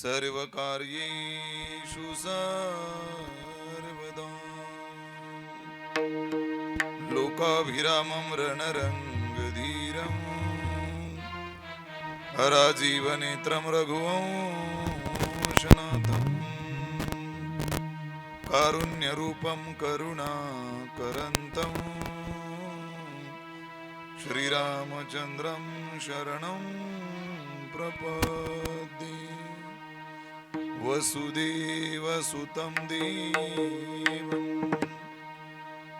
सर्वकार्येषु सर्वदा लोकाभिरामं रणरङ्गधीरं हराजीवनेत्रं रघुवंशनाथं कारुण्यरूपं करुणाकरन्तं श्रीरामचन्द्रं शरणं प्रपद्ये। वसुदेवसुतं देवं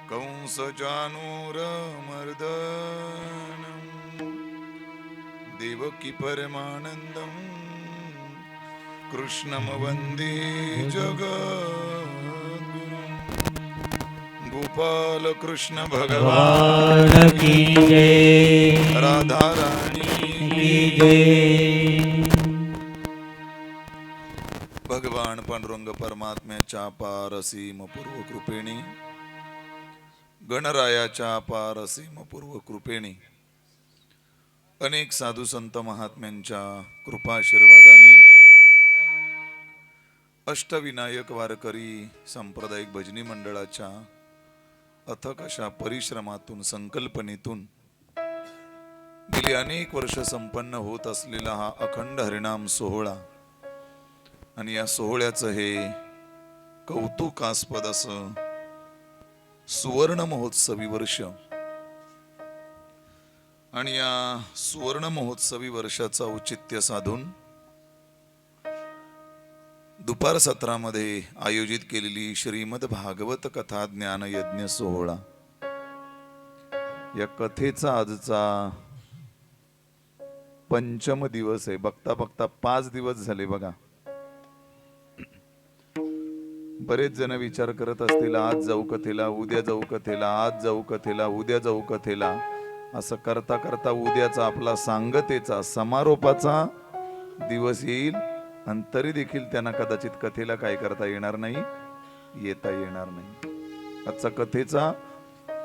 कंसचाणूरमर्दनं देवकी परमानन्दं कृष्णं वन्दे जगद्गुरुं। गोपाल कृष्ण भगवान की जय, राधा रानी की जय। भगवान पांडुरंग परमात्म्याच्या अपार असीम पूर्व कृपेने, गणरायाच्या अपार असीम पूर्व कृपेने, अनेक साधू संत महात्म्यांच्या कृपाशीर्वादाने अष्टविनायक वारकरी सांप्रदायिक भजनी मंडळाच्या अथक अशा परिश्रमातून, संकल्पनेतून गेली अनेक वर्ष संपन्न होत असलेला हा अखंड हरिनाम सोहळा आणि या सोहळ्याचं हे कौतुकास्पद असं सुवर्ण महोत्सवी वर्ष आणि या सुवर्ण महोत्सवी वर्षाचं औचित्य साधून दुपार सत्रामध्ये आयोजित केलेली श्रीमद भागवत कथा ज्ञान यज्ञ सोहळा, या कथेचा आजचा पंचम दिवस आहे. बघता बघता 5 दिवस झाले बघा. बरेच जण विचार करत असतील आज जाऊ कथेला, उद्या जाऊ कथेला, आज जाऊ कथेला, उद्या जाऊ कथेला. असं करता करता उद्याचा आपला सांगतेचा समारोपाचा दिवस येईल आणि तरी देखील त्यांना कदाचित कथेला काय करता येणार नाही, येता येणार नाही. आजचा कथेचा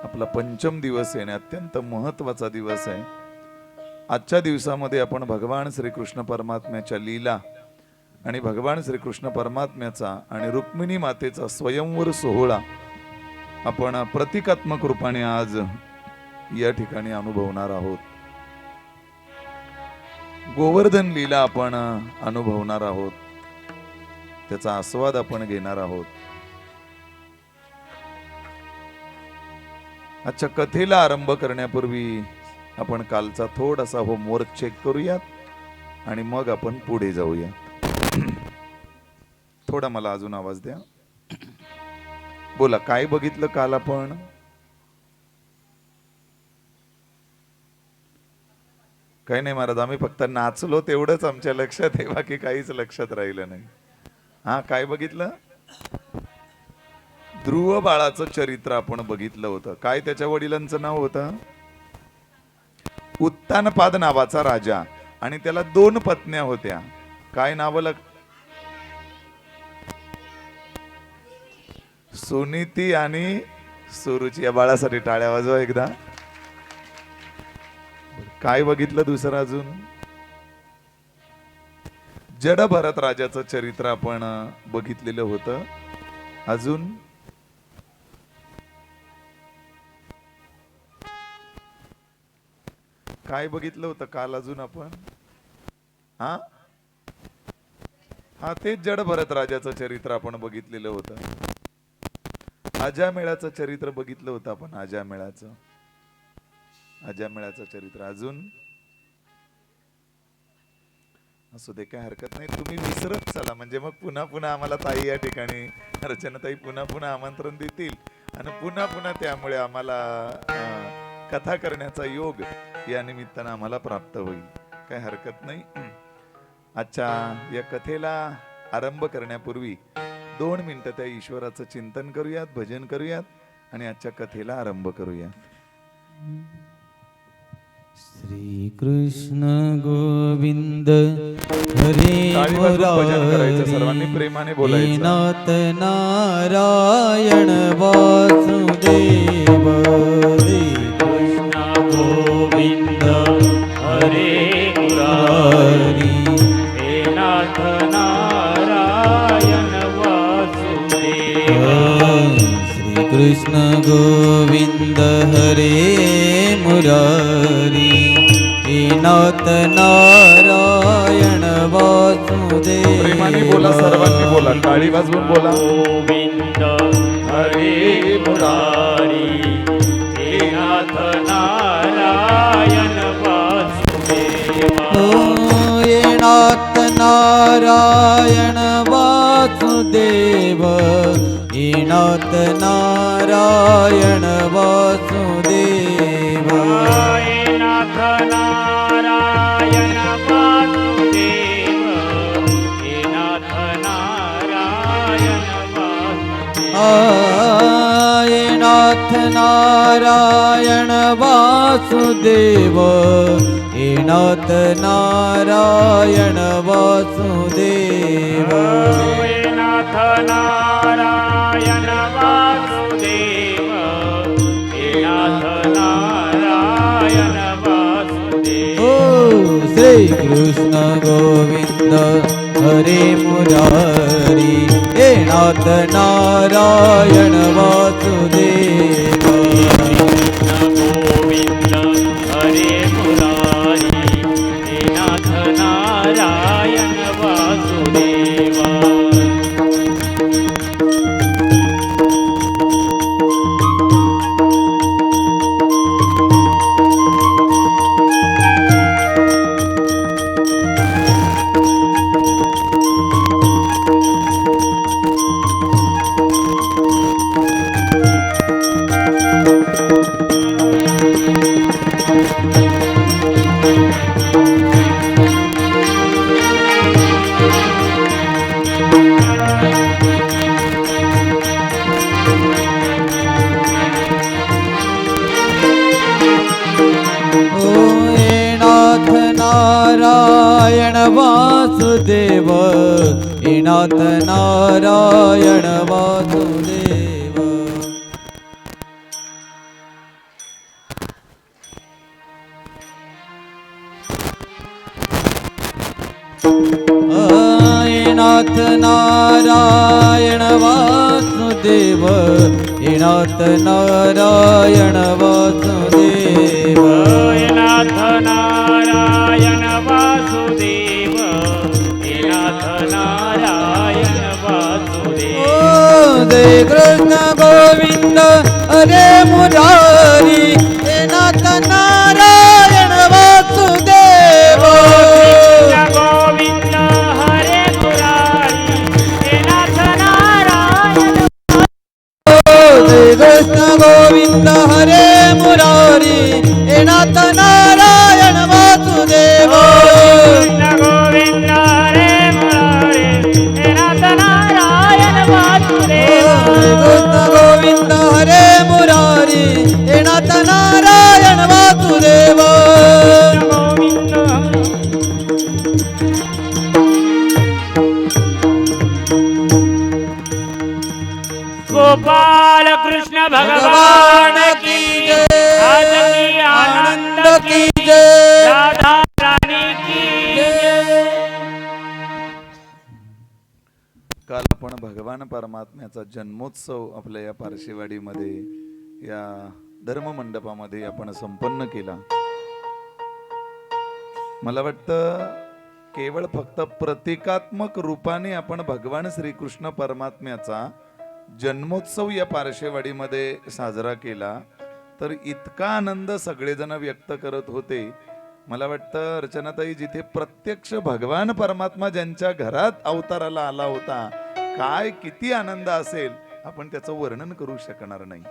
आपला पंचम दिवस आहे आणि अत्यंत महत्वाचा दिवस आहे. आजच्या दिवसामध्ये आपण भगवान श्रीकृष्ण परमात्म्याच्या लीला आणि भगवान श्रीकृष्ण परमात्म्याचा आणि रुक्मिणी मातेचा स्वयंवर सोहळा आपण प्रतिकात्मक रूपाने आज या ठिकाणी अनुभवणार आहोत. गोवर्धन लीला आपण अनुभवणार आहोत, त्याचा आस्वाद आपण घेणार आहोत. आजच्या कथेला आरंभ करण्यापूर्वी आपण कालचा थोडासा होमवर्क चेक करूयात आणि मग आपण पुढे जाऊया. थोडा मला अजून आवाज द्या. बोला, काय बघितलं काल आपण? काही नाही महाराज, आम्ही फक्त नाचलो तेवढंच आमच्या लक्षात आहे, बाकी काहीच लक्षात राहिलं नाही. हा, काय बघितलं? ध्रुव बाळाचं चरित्र आपण बघितलं होतं. काय त्याच्या वडिलांचं नाव होतं? उत्तानपाद नावाचा राजा, आणि त्याला 2 पत्न्या होत्या. काय नाव? सुनीती आणि सुरुची. या बाळासाठी टाळ्या वाजवा एकदा. काय बघितलं दुसरं अजून? जड भरत राजाचं चरित्र आपण बघितलेलं होतं. अजून काय बघितलं होतं काल अजून आपण? हा, तेच जड भरत राजाचं चरित्र आपण बघितलेलं होतं. अजामेळाचं चरित्र बघितलं होतं आपण. अजामेळाचं चरित्र. अजून असू दे, काय हरकत नाही. तुम्ही विसरत चला, म्हणजे मग पुन्हा पुन्हा आम्हाला ताई या ठिकाणी, रचनाताई पुन्हा पुन्हा आमंत्रण देतील आणि पुन्हा पुन्हा त्यामुळे आम्हाला कथा करण्याचा योग या निमित्तानं आम्हाला प्राप्त होईल. काय हरकत नाही. आजच्या या कथेला आरंभ करण्यापूर्वी 2 मिनिटं त्या ईश्वराचं चिंतन करूयात, भजन करूयात आणि आजच्या कथेला आरंभ करूयात. श्री कृष्ण गोविंद हरे मुरारी, सर्वांनी प्रेमाने बोलायचं. नाथ नारायण वासुदेव. श्री कृष्ण गोविंद हरे मुरारी, हे नाथ नारायण कृष्ण गोविंद हरे मुरारी हे नाथ नारायण प्रेमाने बोला, सर्वांनी वासुदेव बोला, टाळी वाजवून बोला. गोविंद हरे मुरारी हे नाथ नारायण वासुदेवा. हे नाथ नारायण वासुदेव हे नाथ नारायण वासुदेव हे नाथ नारायण वासुदेव. हे नाथ नारायण वासुदेव. हे नाथ नारायण वासुदेव हे नाथ नारायण वासुदेव हे नाथ नारायण वासुदेव. हे नाथ नारायण वासुदेव. ओ श्री कृष्ण गोविंद हरे मुरारी हे नाथ नारायण वासुदेव कृष्ण गोविंद हरे मुरारी हे नाथ नारायण वासुदेवा. नारायण वासुदेव हे नाथ नारायण वासुदेव हे नाथ नारायण वासुदेव हे नाथ नारायण वासुदेव हे नाथ नारायण वासुदेव. हे नाथ नारायण वासुदेव. जय कृष्ण गोविंद हरे मुरारी हे नाथ नारायण वासुदेव कृष्ण गोविंद हरे मुरारी हे नाथ नारायण. जय कृष्ण गोविंद हरे मुरारी हे नाथ नारायण वासुदेव कृष्ण गोविंद हरे मुरारी हे नाथ नारायण वासुदेव. कृष्ण गोविंद हरे मुरारी हे नाथ नारायण वासुदेव गोपाल कृष्ण भगवान की जय. आज की आनंद की जय राधा रानी की जय. काल आपण भगवान परमात्म्याचा जन्मोत्सव आपल्या या पारशीवाडीमध्ये या धर्म मंडपामध्ये आपण संपन्न केला. मला वाटतं केवळ फक्त प्रतिकात्मक रूपाने आपण भगवान श्रीकृष्ण परमात्म्याचा जन्मोत्सव या पारशेवाडीमध्ये साजरा केला तर इतका आनंद सगळेजण व्यक्त करत होते. मला वाटतं अर्चनाताई, जिथे प्रत्यक्ष भगवान परमात्मा ज्यांच्या घरात अवताराला आला होता, काय किती आनंद असेल आपण त्याचं वर्णन करू शकणार नाही.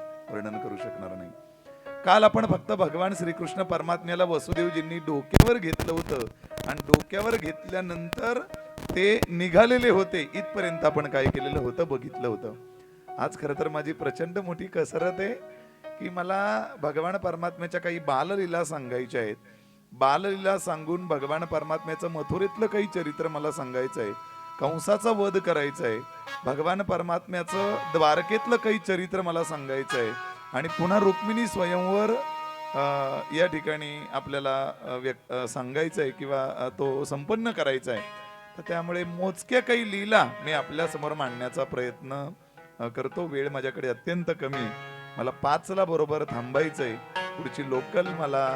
काल आपण फक्त भगवान श्रीकृष्ण परमात्म्याला वसुदेवजींनी डोक्यावर घेतलं होतं आणि डोक्यावर घेतल्यानंतर ते निघालेले होते इथपर्यंत आपण काय केलेलं होतं बघितलं होतं. आज खरं तर माझी प्रचंड मोठी कसरत आहे की मला भगवान परमात्म्याच्या काही बाललीला सांगायच्या आहेत. बाललीला सांगून भगवान परमात्म्याचं मथुरेतलं काही चरित्र मला सांगायचं आहे, कंसाचा वध करायचा आहे, भगवान परमात्म्याचं द्वारकेतलं काही चरित्र मला सांगायचं आहे आणि पुन्हा रुक्मिणी स्वयंवर या ठिकाणी आपल्याला सांगायचं आहे किंवा तो संपन्न करायचा आहे. तर त्यामुळे मोजक्या काही लीला मी आपल्या समोर मांडण्याचा प्रयत्न करतो. वेळ माझ्याकडे अत्यंत कमी आहे. मला 5ला बरोबर थांबायचंय. पुढची लोकल मला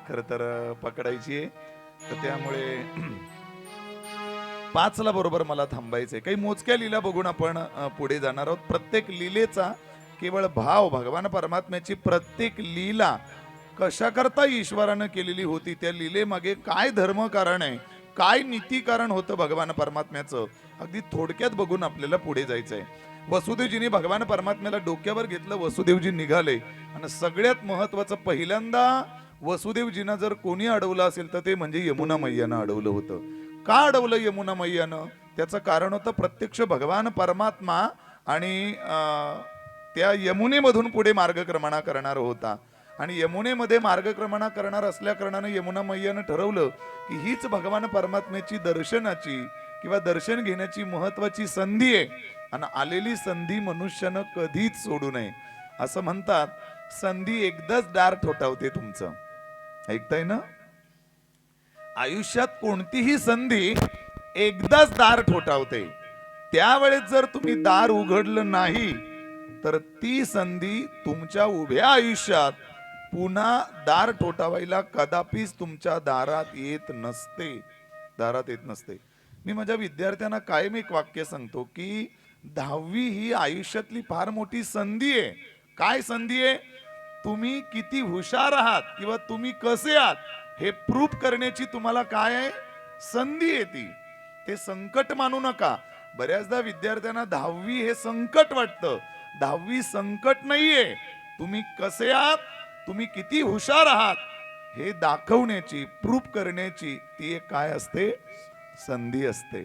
खर तर पकडायची आहे. तर त्यामुळे 5ला बरोबर मला थांबायचंय. काही मोजक्या लीला बघून आपण पुढे जाणार आहोत. प्रत्येक लीलेचा केवळ भाव, भगवान परमात्म्याची प्रत्येक लीला कशा करता ईश्वरानं केलेली होती, त्या लीलेमागे काय धर्म कारण आहे, काय नीती कारण होतं भगवान परमात्म्याचं, अगदी थोडक्यात बघून आपल्याला पुढे जायचंय. वसुदेवजीने भगवान परमात्म्याला डोक्यावर घेतलं, वसुदेवजी निघाले. आणि सगळ्यात महत्वाचं, पहिल्यांदा वसुदेवजींना जर कोणी अडवलं असेल तर ते म्हणजे यमुना मैयानं अडवलं होतं. का अडवलं यमुना मैयानं? त्याचं कारण होतं प्रत्यक्ष भगवान परमात्मा आणि त्या यमुनेमधून पुढे मार्गक्रमणा करणार होता. आणि यमुनेमध्ये मार्गक्रमणा करणार असल्या कारणानं यमुना मैयानं ठरवलं की हीच भगवान परमात्म्याची दर्शनाची किंवा दर्शन घेण्याची महत्वाची संधी आहे. आणि आलेली संधी मनुष्यानं कधीच सोडू नये. असं म्हणतात, संधी एकदाच दार ठोठावते तुमचं. ऐकताय ना? आयुष्यात कोणतीही संधी एकदाच दार ठोठावते. त्यावेळेस जर तुम्ही दार उघडलं नाही तर ती संधी तुमच्या उभ्या आयुष्यात पुन्हा दार ठोठावायला कदापिच तुमच्या दारात येत नसते. दारात येत नसते. मी माझ्या विद्यार्थ्यांना कायम एक वाक्य सांगतो की 10वी ही आयुष्यातली फार मोठी संधी आहे. काय संधी आहे? तुम्ही किती हुशार आहात किंवा तुम्ही कसे आहात हे प्रूफ करण्याची तुम्हाला काय आहे? संधी आहे ती. ते संकट मानू नका. बऱ्याचदा विद्यार्थ्यांना 10वी हे संकट वाटतं. 10वी संकट नाहीये. तुम्ही कसे आहात, तुम्ही किती हुशार आहात हे दाखवण्याची, प्रूफ करण्याची ती एक काय असते? संधी असते.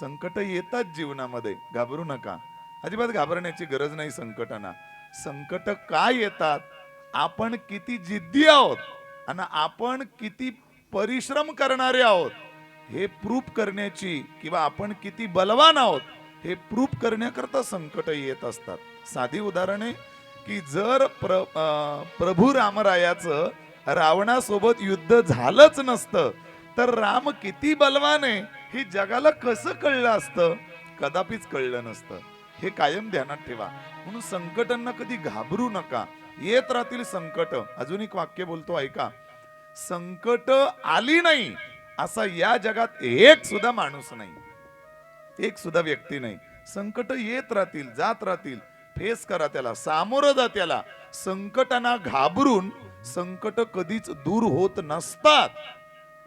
संकट येतात जीवनामध्ये, घाबरू नका. अजिबात घाबरण्याची गरज नाही संकटांना. संकट काय येतात? आपण किती जिद्दी आहोत आणि आपण किती परिश्रम करणारे आहोत हे प्रूफ करण्याची, किंवा आपण किती बलवान आहोत हे प्रूफ करण्याकरता संकट येत असतात. साधी उदाहरणे की जर प्रभू रामरायाचं रावणासोबत युद्ध झालंच नसतं तर राम किती बलवान आहे हे जगाला कसं कळलं असतं? कदापिच कळलं नसतं. हे कायम ध्यानात ठेवा. म्हणून संकटांना कधी घाबरू नका. येत राहतील संकट. अजून एक वाक्य बोलतो, ऐका. संकट आली नाही असा या जगात एक सुद्धा माणूस नाही, एक सुद्धा व्यक्ती नाही. संकट येत राहतील, जात राहतील. फेस करा त्याला, सामोरं जा त्याला. संकटांना घाबरून संकट कधीच दूर होत नसतात.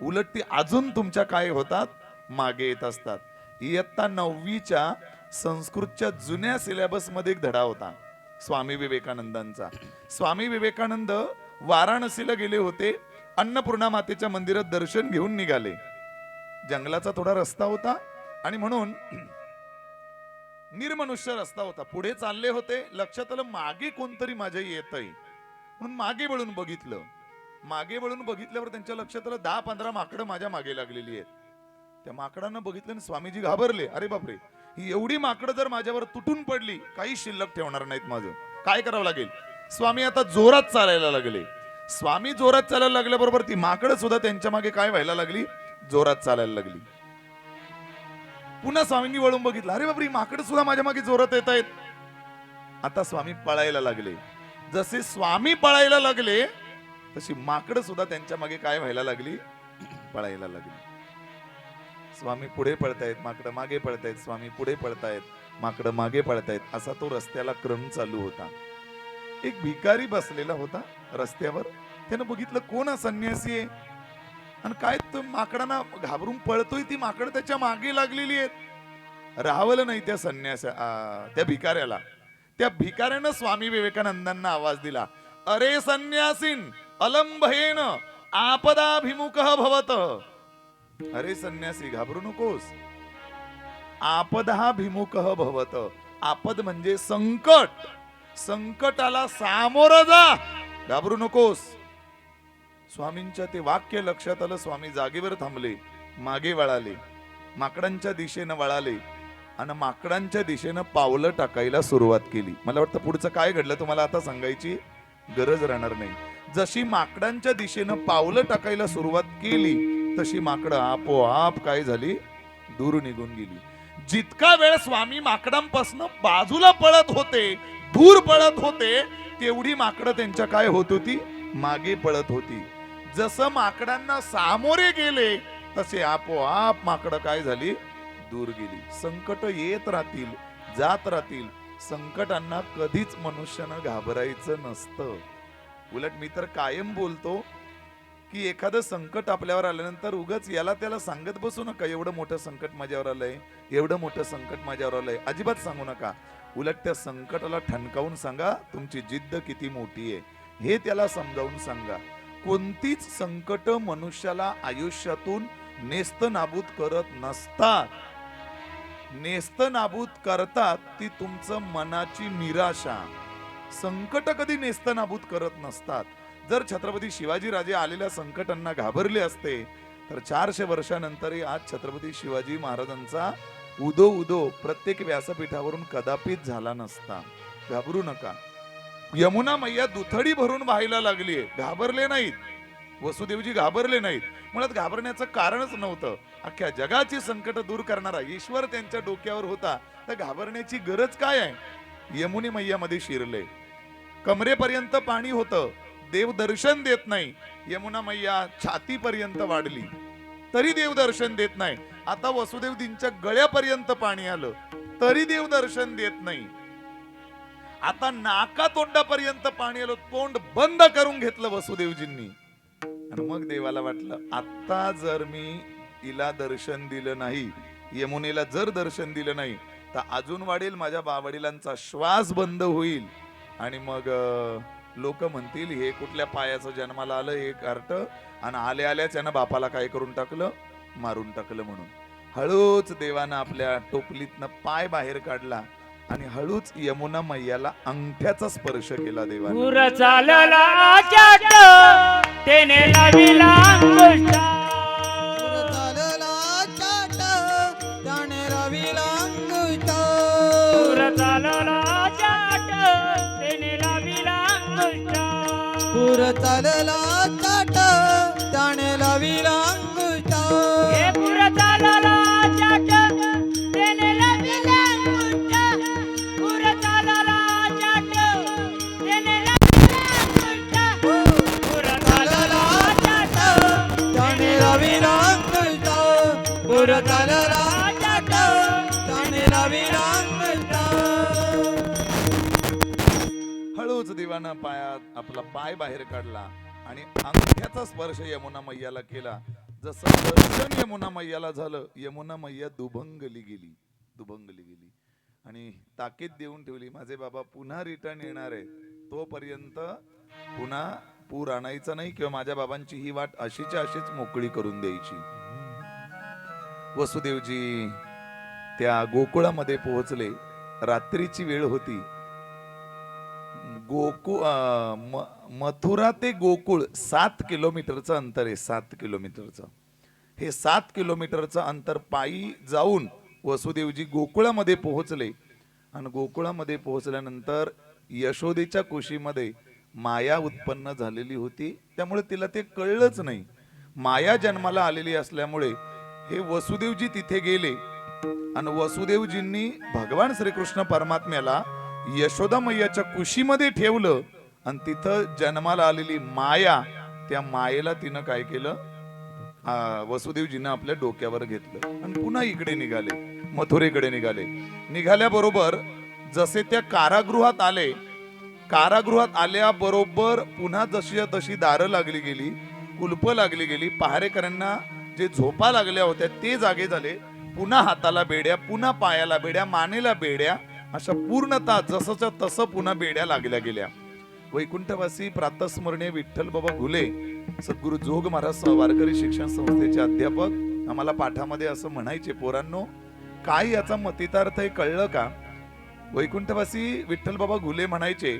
उलट ती अजून तुमच्या काय होतात? मागे येत असतात. इयत्ता 9वीच्या संस्कृतच्या जुन्या सिलेबस मध्ये एक धडा होता स्वामी विवेकानंदांचा. स्वामी विवेकानंद वाराणसीला गेले होते. अन्नपूर्णा मातेच्या मंदिरात दर्शन घेऊन निघाले. जंगलाचा थोडा रस्ता होता आणि म्हणून निर्मनुष्य रस्ता होता. पुढे चालले होते, लक्षात आलं मागे कोणतरी माझ्या येतंय म्हणून मागे वळून बघितलं. मागे वळून बघितल्यावर त्यांच्या लक्षात आलं 10-15 माकडं माझ्या मागे लागलेली आहेत. त्या माकडांना बघितलं आणि स्वामीजी घाबरले. अरे बापरे, ही एवढी माकडं जर माझ्यावर तुटून पडली, काही शिल्लक ठेवणार नाहीत. माझं काय करावं लागेल? स्वामी आता जोरात चालायला लागले. स्वामी जोरात चालायला लागल्याबरोबर ती माकडं सुद्धा त्यांच्या मागे काय व्हायला लागली? जोरात चालायला लागली. पुन्हा स्वामींनी वळून बघितलं. अरे बापरे, माकडं सुद्धा माझ्या मागे जोरात येत आहेत. आता स्वामी पळायला लागले. जसे स्वामी पळायला लागले तशी माकडं सुद्धा त्यांच्या मागे काय व्हायला लागली? पळायला लागली. स्वामी पुढे पळतायत, माकडं मागे पळतायत. स्वामी पुढे पळतायत, माकडं मागे पळतायत. असा तो रस्त्याला क्रम चालू होता. एक भिकारी बसलेला होता रस्त्यावर. त्यानं बघितलं कोण संन्यासी आहे आणि काय तो माकडांना घाबरून पळतोय. ती माकड त्याच्या मागे लागलेली आहेत. राहवलं नाही त्या त्या भिकाऱ्याला. त्या भिकाऱ्यानं स्वामी विवेकानंदांना आवाज दिला, अरे संन्यासीन अलंभयेन आपदाभिमुखः भवतः. अरे संन्यासी, घाबरू नकोस. आपदाभिमुखः भवतः. आपद म्हणजे संकट. संकटाला सामोरं जा, घाबरू नकोस. स्वामींच्या ते वाक्य लक्षात आलं. स्वामी जागेवर थांबले, मागे वळाले, माकडांच्या दिशेनं वळाले आणि माकडांच्या दिशेनं पावलं टाकायला सुरुवात केली. मला वाटतं पुढचं काय घडलं तुम्हाला आता सांगायची गरज राहणार नाही. जशी माकडांच्या दिशेनं पावलं टाकायला सुरुवात केली तशी माकडं आपोआप काय झाली? दूर निघून गेली. जितका वेळ स्वामी माकडांपासून बाजूला पळत होते, दूर पळत होते, तेवढी माकडं त्यांच्या काय होत होती, मागे पळत होती. जसं माकडांना सामोरे गेले तसे आपोआप माकडं काय झाली, दूर गेली. संकट येत राहतील, जात राहतील. संकटांना कधीच मनुष्यानं घाबरायचं नसतं. उलट मी तर कायम बोलतो की एखादं संकट आपल्यावर आल्यानंतर उगाच याला त्याला सांगत बसू नका, एवढं मोठं संकट माझ्यावर आलंय, एवढं मोठं संकट माझ्यावर आलंय. अजिबात सांगू नका. उलट त्या संकटाला ठणकावून सांगा तुमची जिद्द किती मोठी आहे, हे त्याला समजावून सांगा. कोणतीच संकट मनुष्याला आयुष्यातून नेस्त नाबूद करत नसतात. नेस्त नाबूद करतात ती तुमचं मनाची निराशा. संकट कधी नेस्त नाबूद करत नसतात. जर छत्रपती शिवाजी राजे आलेल्या संकटांना घाबरले असते तर 400 वर्षानंतरही आज छत्रपती शिवाजी महाराजांचा उदो उदो प्रत्येक व्यासपीठावरून कदापिच झाला नसता. घाबरू नका. यमुना मैया दुथडी भरून व्हायला लागलीये, घाबरले नाहीत. वसुदेवजी घाबरले नाहीत. मुळात घाबरण्याचं कारणच नव्हतं. अख्ख्या जगाची संकट दूर करणारा ईश्वर त्यांच्या डोक्यावर होता, तर घाबरण्याची गरज काय आहे. यमुनी मैयामध्ये शिरले, कमरेपर्यंत पाणी होतं, देव दर्शन देत नाही. यमुना मैया छातीपर्यंत वाढली तरी देव दर्शन देत नाही. आता वसुदेवजींच्या गळ्यापर्यंत पाणी आलं तरी देव दर्शन देत नाही. आता नाका तोंडापर्यंत पाणी आलं, तोंड बंद करून घेतलं वसुदेवजींनी. आणि मग देवाला वाटलं, आता जर मी हिला दर्शन दिलं नाही, यमुनेला जर दर्शन दिलं नाही तर अजून वाढेल, माझ्या वडिलांचा श्वास बंद होईल. आणि मग लोक म्हणतील हे कुठल्या पायाचं जन्माला आलं हे कार्ट, आणि आल्या आल्याच यानं बापाला काय करून टाकलं, मारून टाकलं. म्हणून हळूच देवानं आपल्या टोपलीतनं पाय बाहेर काढला आणि हळूच यमुना मैयाला अंगठ्याचा स्पर्श केला देवाने. पुर चालला चाट तेने लाविला अंगुष्ठ. चालला चाट त्याने रविला अंगुष्ठ. पुर चालला चाट तेने लाविला अंगुष्ठ. पुर चालला चाट त्याने रविला अंगुष्ठ. हे पुर चालला चाट तेने लाविला अंगुष्ठ. पुर चालला चाट तेने लाविला अंगुष्ठ. पुर चालला चाट त्याने रविला अंगुष्ठ. पुर चालला चाट त्याने रविला अंगुष्ठ. हळूच देवानं पायात आपला पाय बाहेर काढला आणि अंगठ्याचा स्पर्श यमुना मैयाला केला. जसं दर्शन यमुना मैयाला झालं, यमुना मैया दुभंगली गेली, दुभंगली गेली आणि ताकीद देऊन ठेवली, माझे बाबा पुन्हा रिटर्न येणार आहे, तोपर्यंत पुन्हा पूर आणायचा नाही किंवा माझ्या बाबांची ही वाट अशीच्या अशीच मोकळी करून द्यायची. वसुदेवजी त्या गोकुळामध्ये पोहोचले. रात्रीची वेळ होती. मथुरा ते गोकुळ 7 किलोमीटरचं अंतर आहे. 7 किलोमीटरचं हे 7 किलोमीटरचं अंतर पायी जाऊन वसुदेवजी गोकुळामध्ये पोहोचले. आणि गोकुळामध्ये पोहोचल्यानंतर यशोदेच्या कुशीमध्ये माया उत्पन्न झालेली होती. त्यामुळे तिला ते कळलंच नाही. माया जन्माला आलेली असल्यामुळे हे वसुदेवजी तिथे गेले आणि वसुदेवजींनी भगवान श्रीकृष्ण परमात्म्याला यशोदा मैयाच्या कुशीमध्ये ठेवलं आणि तिथं जन्माला आलेली माया, त्या मायेला तिनं काय केलं, वसुदेवजीनं आपल्या डोक्यावर घेतलं आणि पुन्हा इकडे निघाले, मथुरेकडे निघाले. निघाल्याबरोबर जसे त्या कारागृहात आले, कारागृहात आल्याबरोबर पुन्हा जशी तशी दारं लागली गेली, कुलपं लागली गेली. पहारेकऱ्यांना जे झोपा लागल्या होत्या ते जागे झाले. पुन्हा हाताला बेड्या, पुन्हा पायाला बेड्या, मानेला बेड्या, अशा पूर्णतः जसंच्या तसं पुन्हा बेड्या लागल्या गेल्या. वैकुंठवासी प्रातस्मरणीय विठ्ठल बाबा घुले सद्गुरु जोग महाराज वारकरी शिक्षण संस्थेचे अध्यापक आम्हाला पाठामध्ये असं म्हणायचे, पोरांनो काय याचा मतितार्थ आहे कळलं का? वैकुंठवासी विठ्ठल बाबा घुले म्हणायचे,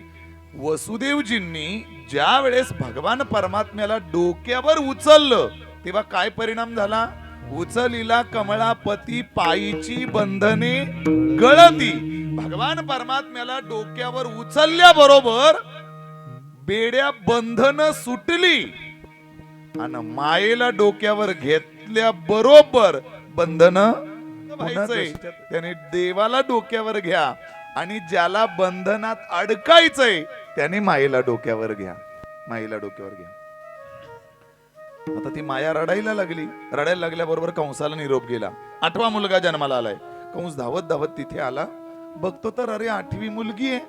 वसुदेवजींनी ज्या वेळेस भगवान परमात्म्याला डोक्यावर उचललं तेव्हा काय परिणाम झाला? उचलिला कमळापती पायीची बंधने गळती. भगवान परमात्म्याला डोक्यावर उचलल्या बरोबर बेड्या बंधन सुटली आणि मायेला डोक्यावर घेतल्या बरोबर बंधन व्हायचंय त्याने देवाला डोक्यावर घ्या आणि ज्याला बंधनात अडकायचंय त्याने मायेला डोक्यावर घ्या. मायेला डोक्यावर घ्या. आता ती माया रडायला लागल्याबरोबर कंसाला निरोप गेला. 8वा मुलगा जन्माला आलाय. कंस धावत धावत तिथे आला. बघतो तर अरे 8वी मुलगी आहे.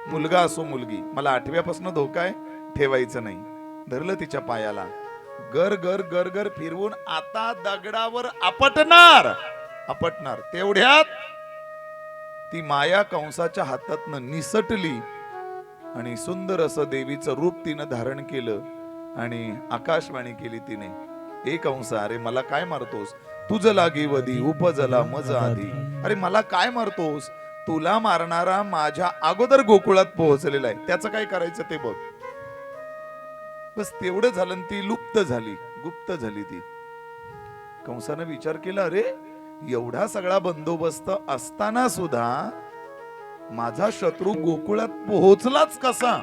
मुलगा असो मुलगी, मला 8व्यापासून धोका आहे, ठेवायचं नाही. धरलं तिच्या पायाला, गर गर गर गर फिरवून आता दगडावर आपटणार. तेवढ्यात ती माया कंसाच्या हातातनं निसटली आणि सुंदर असं देवीचं रूप तिनं धारण केलं आणि आकाशवाणी केली तिने, ए कंसा, अरे मला काय मारतोस? तुझ लागी वधी उपजला मज आधी. अरे मला काय मारतोस? तुला मारणारा माझ्या अगोदर गोकुळात पोहोचलेला आहे, त्याचं काय करायचं ते बघ. बस तेवढं झालं, ती गुप्त झाली ती. कंसानं विचार केला, अरे एवढा सगळा बंदोबस्त असताना सुद्धा माझा शत्रू गोकुळात पोहोचला कसा?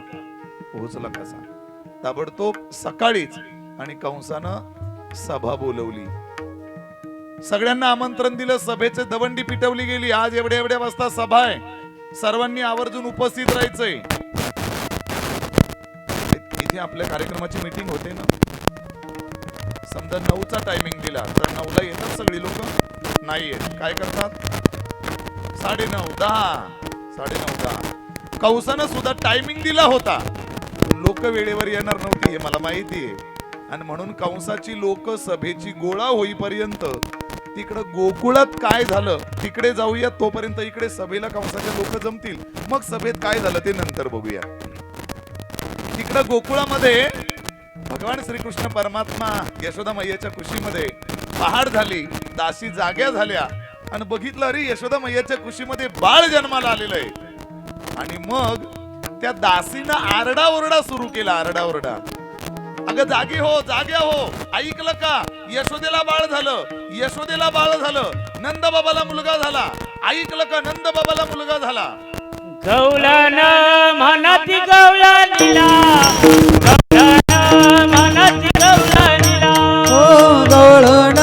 ताबडतोब सकाळीच आणि कंसानं सभा बोलवली. सगळ्यांना आमंत्रण दिलं. सभेचे दवंडी पिटवली गेली. आज एवढ्या वाजता सभा आहे, सर्वांनी आवर्जून उपस्थित राहायचंय. इथे आपल्या कार्यक्रमाची मीटिंग होते ना, समजा 9चा टायमिंग दिला तर 9ला येतात सगळी लोक? नाही येत. काय करतात? 9:30, 10. कंसानं सुद्धा टायमिंग दिला होता, लोक वेळेवर येणार नव्हती हे मला माहिती आहे. आणि म्हणून कंसाची लोक सभेची गोळा होईपर्यंत तिकडं गोकुळात काय झालं तिकडे जाऊया, तोपर्यंत इकडे सभेला कंसाचे लोक जमतील. मग सभेत काय झालं ते नंतर बघूया. तिकडं गोकुळामध्ये भगवान श्रीकृष्ण परमात्मा यशोदा मैयाच्या कुशीमध्ये पहाड झाली, दासी जाग्या झाल्या आणि बघितलं, अरे यशोदा मैयाच्या कुशीमध्ये बाळ जन्माला आलेलं आहे. आणि मग त्या दासीनं आरडाओरडा सुरू केला. अगं जागे हो, ऐकलं का? यशोदेला बाळ झालं, नंद बाबाला मुलगा झाला. ऐकलं का? नंद बाबाला मुलगा झाला. गवळण म्हणती गवळणीला, म्हणती गवळणीला, हो गवळण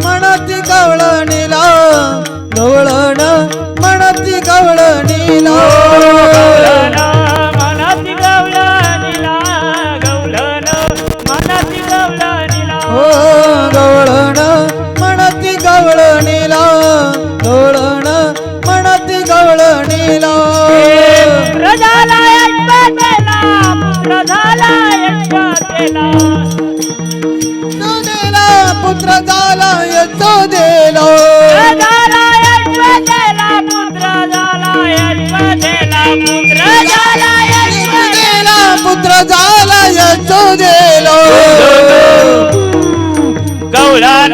म्हणती गवळणीला, गवळण म्हणती गवळणीला, गवळण म्हणती गवळणीला, गवळण म्हणती गवळणीला, हो गवळण म्हणती गवळणीला, गवळण म्हणती गवळणीला. पुत्र झाला यशवंतेला, पुत्र झाला यशवंतेला, यशोदेला पुत्र झाला यशोदेला, झाला यशवंतेला, पुत्र झाला यशवंतेला, पुत्र झाला यशोदेला पुत्र झाला यशोदेला. गवळण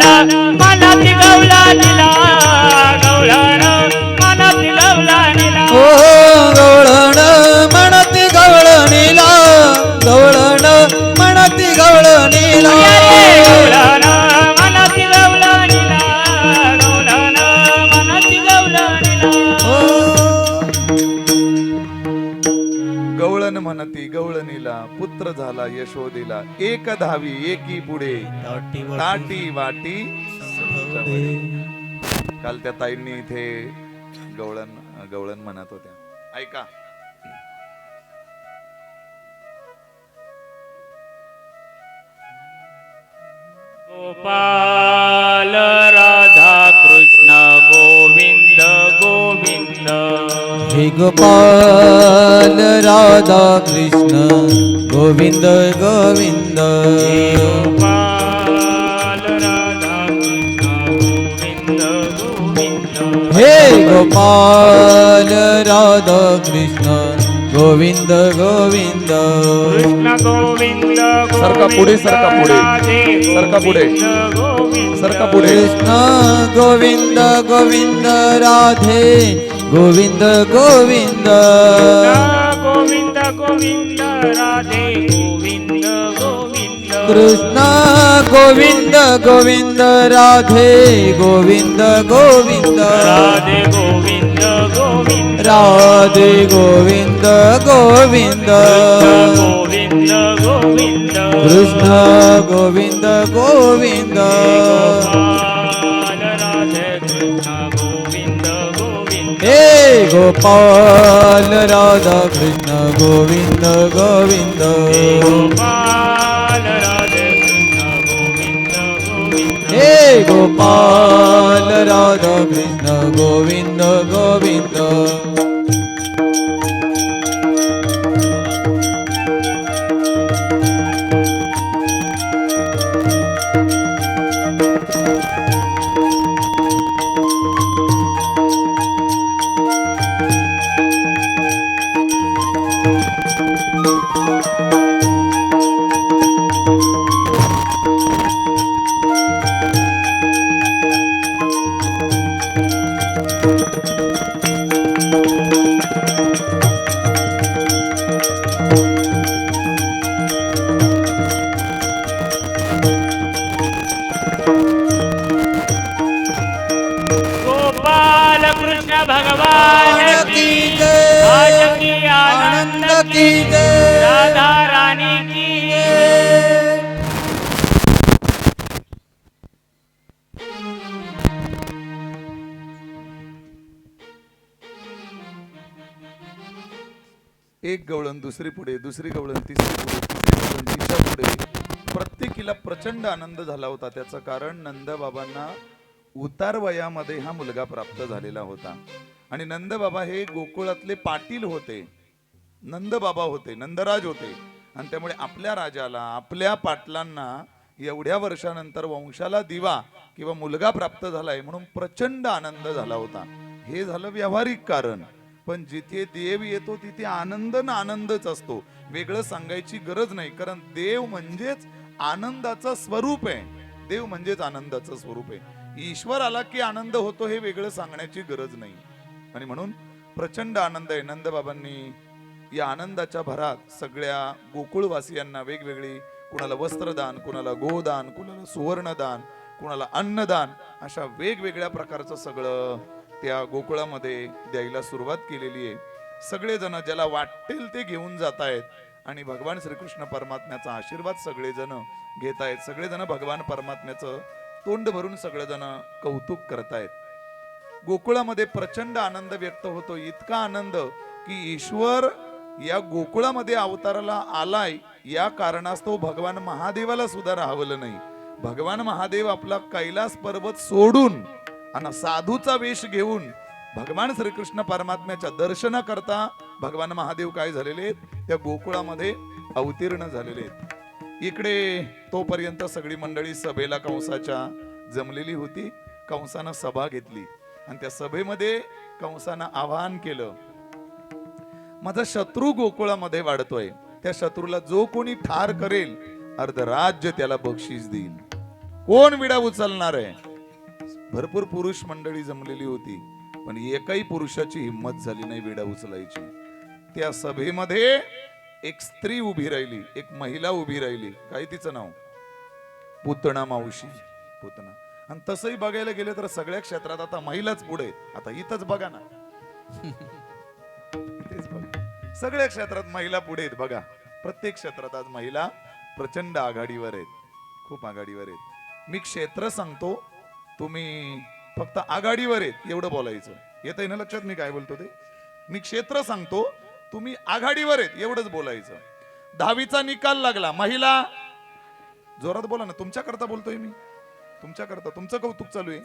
म्हणती गवळणीला, गवळण म्हणती गवळणीला, हो गवळण म्हणती गवळणीला, गवळण म्हणती गवळणीला, गवळण म्हणती गवळणीला, गवळण म्हणती गवळणीला. हो गवळण म्हणती गवळणीला, पुत्र झाला यशोदेला. एक धावी एकी पुढे, ताटी वाटी संभवते. काल त्या ताईंनी इथे गवळण म्हणत होत्या, ऐका. गोपाल राधा कृष्ण गोविंद गोविंद, हे गोपाल राधा कृष्ण गोविंद गोविंद, गोपाल राधा कृष्ण गोविंद गोविंद, हे गोपाल राधा कृष्ण गोविंद गोविंद, कृष्ण गोविंद सरका पुढे, सरका पुढे, सरका पुढे, सरका पुढे. कृष्ण गोविंद गोविंद राधे गोविंद गोविंद, गोविंद गोविंद राधे गोविंद गोविंद, कृष्ण गोविंद गोविंद राधे गोविंद गोविंद, राधे गोविंद गोविंद, राधे गोविंद गोविंद, गोविंद गोविंद, कृष्ण गोविंद गोविंद, गोपाल कृष्ण गोविंद गोविंद हे गोपाल राधा कृष्ण गोविंद गोविंद गोपाल राधे कृष्ण गोविंद गोविंद हे गोपाल राधा कृष्ण गोविंद गोविंद गोपाल कृष्ण भगवान की जय आज की आनंद की जय राधा रानी की एक गवळण दुसरी पुढे, दुसरी गवळण तिसरी पुढे, तिसरी गवळण तिच्या पुढे. प्रत्येकीला प्रचंड आनंद झाला होता. त्याचं कारण नंदबाबांना उतार वयामध्ये हा मुलगा प्राप्त झालेला होता. आणि नंदबाबा हे गोकुळातले पाटील होते, नंदबाबा होते, नंदराज होते. आणि त्यामुळे आपल्या राजाला, आपल्या पाटलांना एवढ्या वर्षानंतर वंशाला दिवा किंवा मुलगा प्राप्त झालाय म्हणून प्रचंड आनंद झाला होता. हे झालं व्यावहारिक कारण. पण जिथे देव येतो तिथे आनंद ना आनंदच असतो, वेगळं सांगायची गरज नाही. कारण देव म्हणजेच आनंदाचं स्वरूप आहे. देव म्हणजेच आनंदाचं स्वरूप आहे. ईश्वर आला की आनंद होतो हे वेगळं सांगण्याची गरज नाही. आणि म्हणून प्रचंड आनंद आहे. नंदबाबांनी या आनंदाच्या भरात सगळ्या गोकुळवासियांना वेगवेगळी, कुणाला वस्त्रदान, कुणाला गोदान, कुणाला सुवर्णदान, कुणाला अन्नदान, अशा वेगवेगळ्या प्रकारचं सगळं त्या गोकुळामध्ये द्यायला सुरुवात केलेली आहे. सगळेजण ज्याला वाटेल ते घेऊन जात आहेत आणि भगवान श्रीकृष्ण परमात्म्याचा आशीर्वाद सगळेजण घेत आहेत. सगळेजण भगवान परमात्म्याचं तोंड भरून सगळेजण कौतुक करतायत. गोकुळामध्ये प्रचंड आनंद व्यक्त होतो. इतका आनंद की ईश्वर या गोकुळामध्ये अवताराला आलाय या कारणास्तव भगवान महादेवाला सुद्धा राहवलं नाही. भगवान महादेव आपला कैलास पर्वत सोडून आणि साधूचा वेश घेऊन भगवान श्रीकृष्ण परमात्म्याच्या दर्शन करता भगवान महादेव काय झालेले आहेत, त्या गोकुळामध्ये अवतीर्ण झालेले आहेत. इकडे तोपर्यंत सगळी मंडळी सभेला कंसाच्या जमलेली होती. कंसानं सभा घेतली आणि त्या सभेमध्ये कंसानं आवाहन केलं, माझा शत्रू गोकुळामध्ये वाढतोय, त्या शत्रूला जो कोणी ठार करेल अर्ध राज्य त्याला बक्षीस देईल. कोण विडा उचलणार आहे? भरपूर पुरुष मंडळी जमलेली होती, पण एकही पुरुषाची हिंमत झाली नाही विडा उचलायची. त्या सभेमध्ये एक स्त्री उभी राहिली, एक महिला उभी राहिली. काय तिचं नाव? पुतना मावशी, पुतना. आणि तसंही बघायला गेले तर सगळ्या क्षेत्रात आता महिलाच पुढे आहेत. आता इथंच बघा ना, इथेच बघा, सगळ्या क्षेत्रात महिला पुढे आहेत. बघा, प्रत्येक क्षेत्रात आज महिला प्रचंड आघाडीवर आहेत, खूप आघाडीवर आहेत. मी क्षेत्र सांगतो, तुम्ही फक्त आघाडीवर आहेत एवढं बोलायचं. येतंय ना लक्षात मी काय बोलतो ते? मी क्षेत्र सांगतो, तुम्ही आघाडीवर आहेत एवढंच बोलायचं. 10वीचा निकाल लागला, महिला, जोरात बोला ना, तुमच्याकरता बोलतोय मी, तुमच्याकरता, तुमचं कौतुक चालू आहे.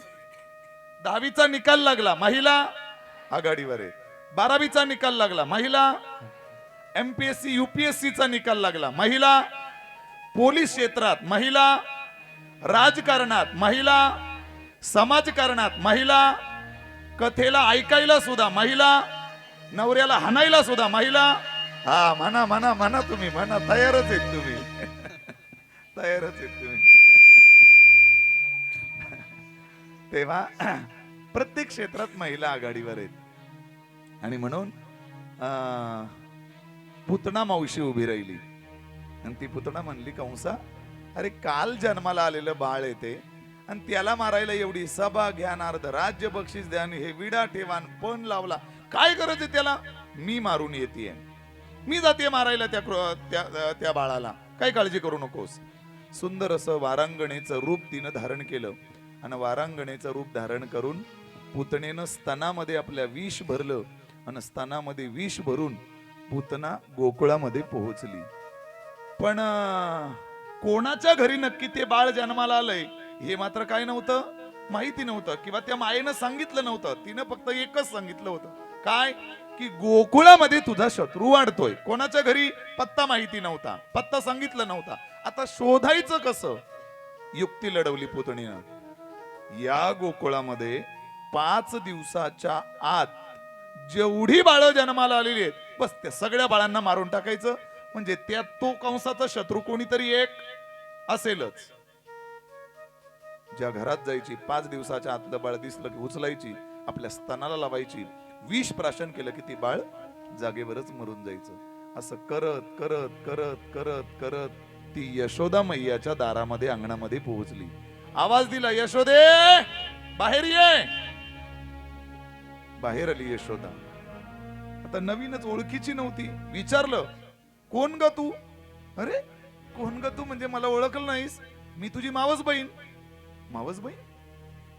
10वीचा निकाल लागला, महिला आघाडीवर आहे. 12वीचा निकाल लागला, महिला. MPSC UPSC चा निकाल लागला, महिला. पोलीस क्षेत्रात महिला, राजकारणात महिला, समाजकारणात महिला, कथेला ऐकायला सुद्धा महिला, नवऱ्याला हाणायला सुद्धा महिला. हा, म्हणा म्हणा म्हणा, तुम्ही म्हणा, तयारच आहेत तुम्ही, तयारच आहेत तुम्ही. तेव्हा प्रत्येक क्षेत्रात महिला आघाडीवर आहेत. आणि म्हणून पुतना मावशी उभी राहिली आणि ती पुतना म्हणली, कंसा, अरे काल जन्माला आलेलं बाळ येते आणि त्याला मारायला एवढी सभा घ्यान, अर्ध राज्य बक्षीस द्यान, हे विडा ठेवान, पण लावला, काय गरज आहे त्याला? मी मारून येते, मी जाते मारायला त्या बाळाला, काय काळजी करू नकोस. सुंदर असं वारांगणेचं रूप तिनं धारण केलं आणि वारांगणेचं रूप धारण करून पुतणेनं स्तनामध्ये आपल्या विष भरलं आणि स्तनामध्ये विष भरून पुतना गोकुळामध्ये पोहोचली. पण कोणाच्या घरी नक्की ते बाळ जन्माला आलंय हे मात्र काय नव्हतं, माहिती नव्हतं, किंवा त्या मायेनं सांगितलं नव्हतं. तिनं फक्त एकच सांगितलं होतं, काय की गोकुळामध्ये तुझा शत्रू वाढतोय. कोणाच्या घरी पत्ता माहिती नव्हता, पत्ता सांगितलं नव्हता. आता शोधायचं कसं, युक्ती लढवली पुतणीनं. या गोकुळामध्ये 5 दिवसाच्या आत जेवढी बाळं जन्माला आलेली आहेत बस त्या सगळ्या बाळांना मारून टाकायचं, म्हणजे त्यात तो कंसाचा शत्रू कोणीतरी एक असेलच. ज्या घरात जायची 5 दिवसाच्या आतलं बाळ दिसलं की उचलायची, आपल्या स्तनाला लावायची, विष प्राशन केलं की ती बाळ जागेवरच मरून जायचं. असं करत करत करत करत करत ती यशोदा मैयाच्या दारामध्ये अंगणामध्ये पोहोचली. आवाज दिला, यशोदे बाहेर ये. बाहेर आली यशोदा. आता नवीनच ओळखीची नव्हती. विचारलं, कोण ग तू? अरे कोण ग तू म्हणजे मला ओळखलं नाहीस? मी तुझी मावस बहीण. मावस बहीण?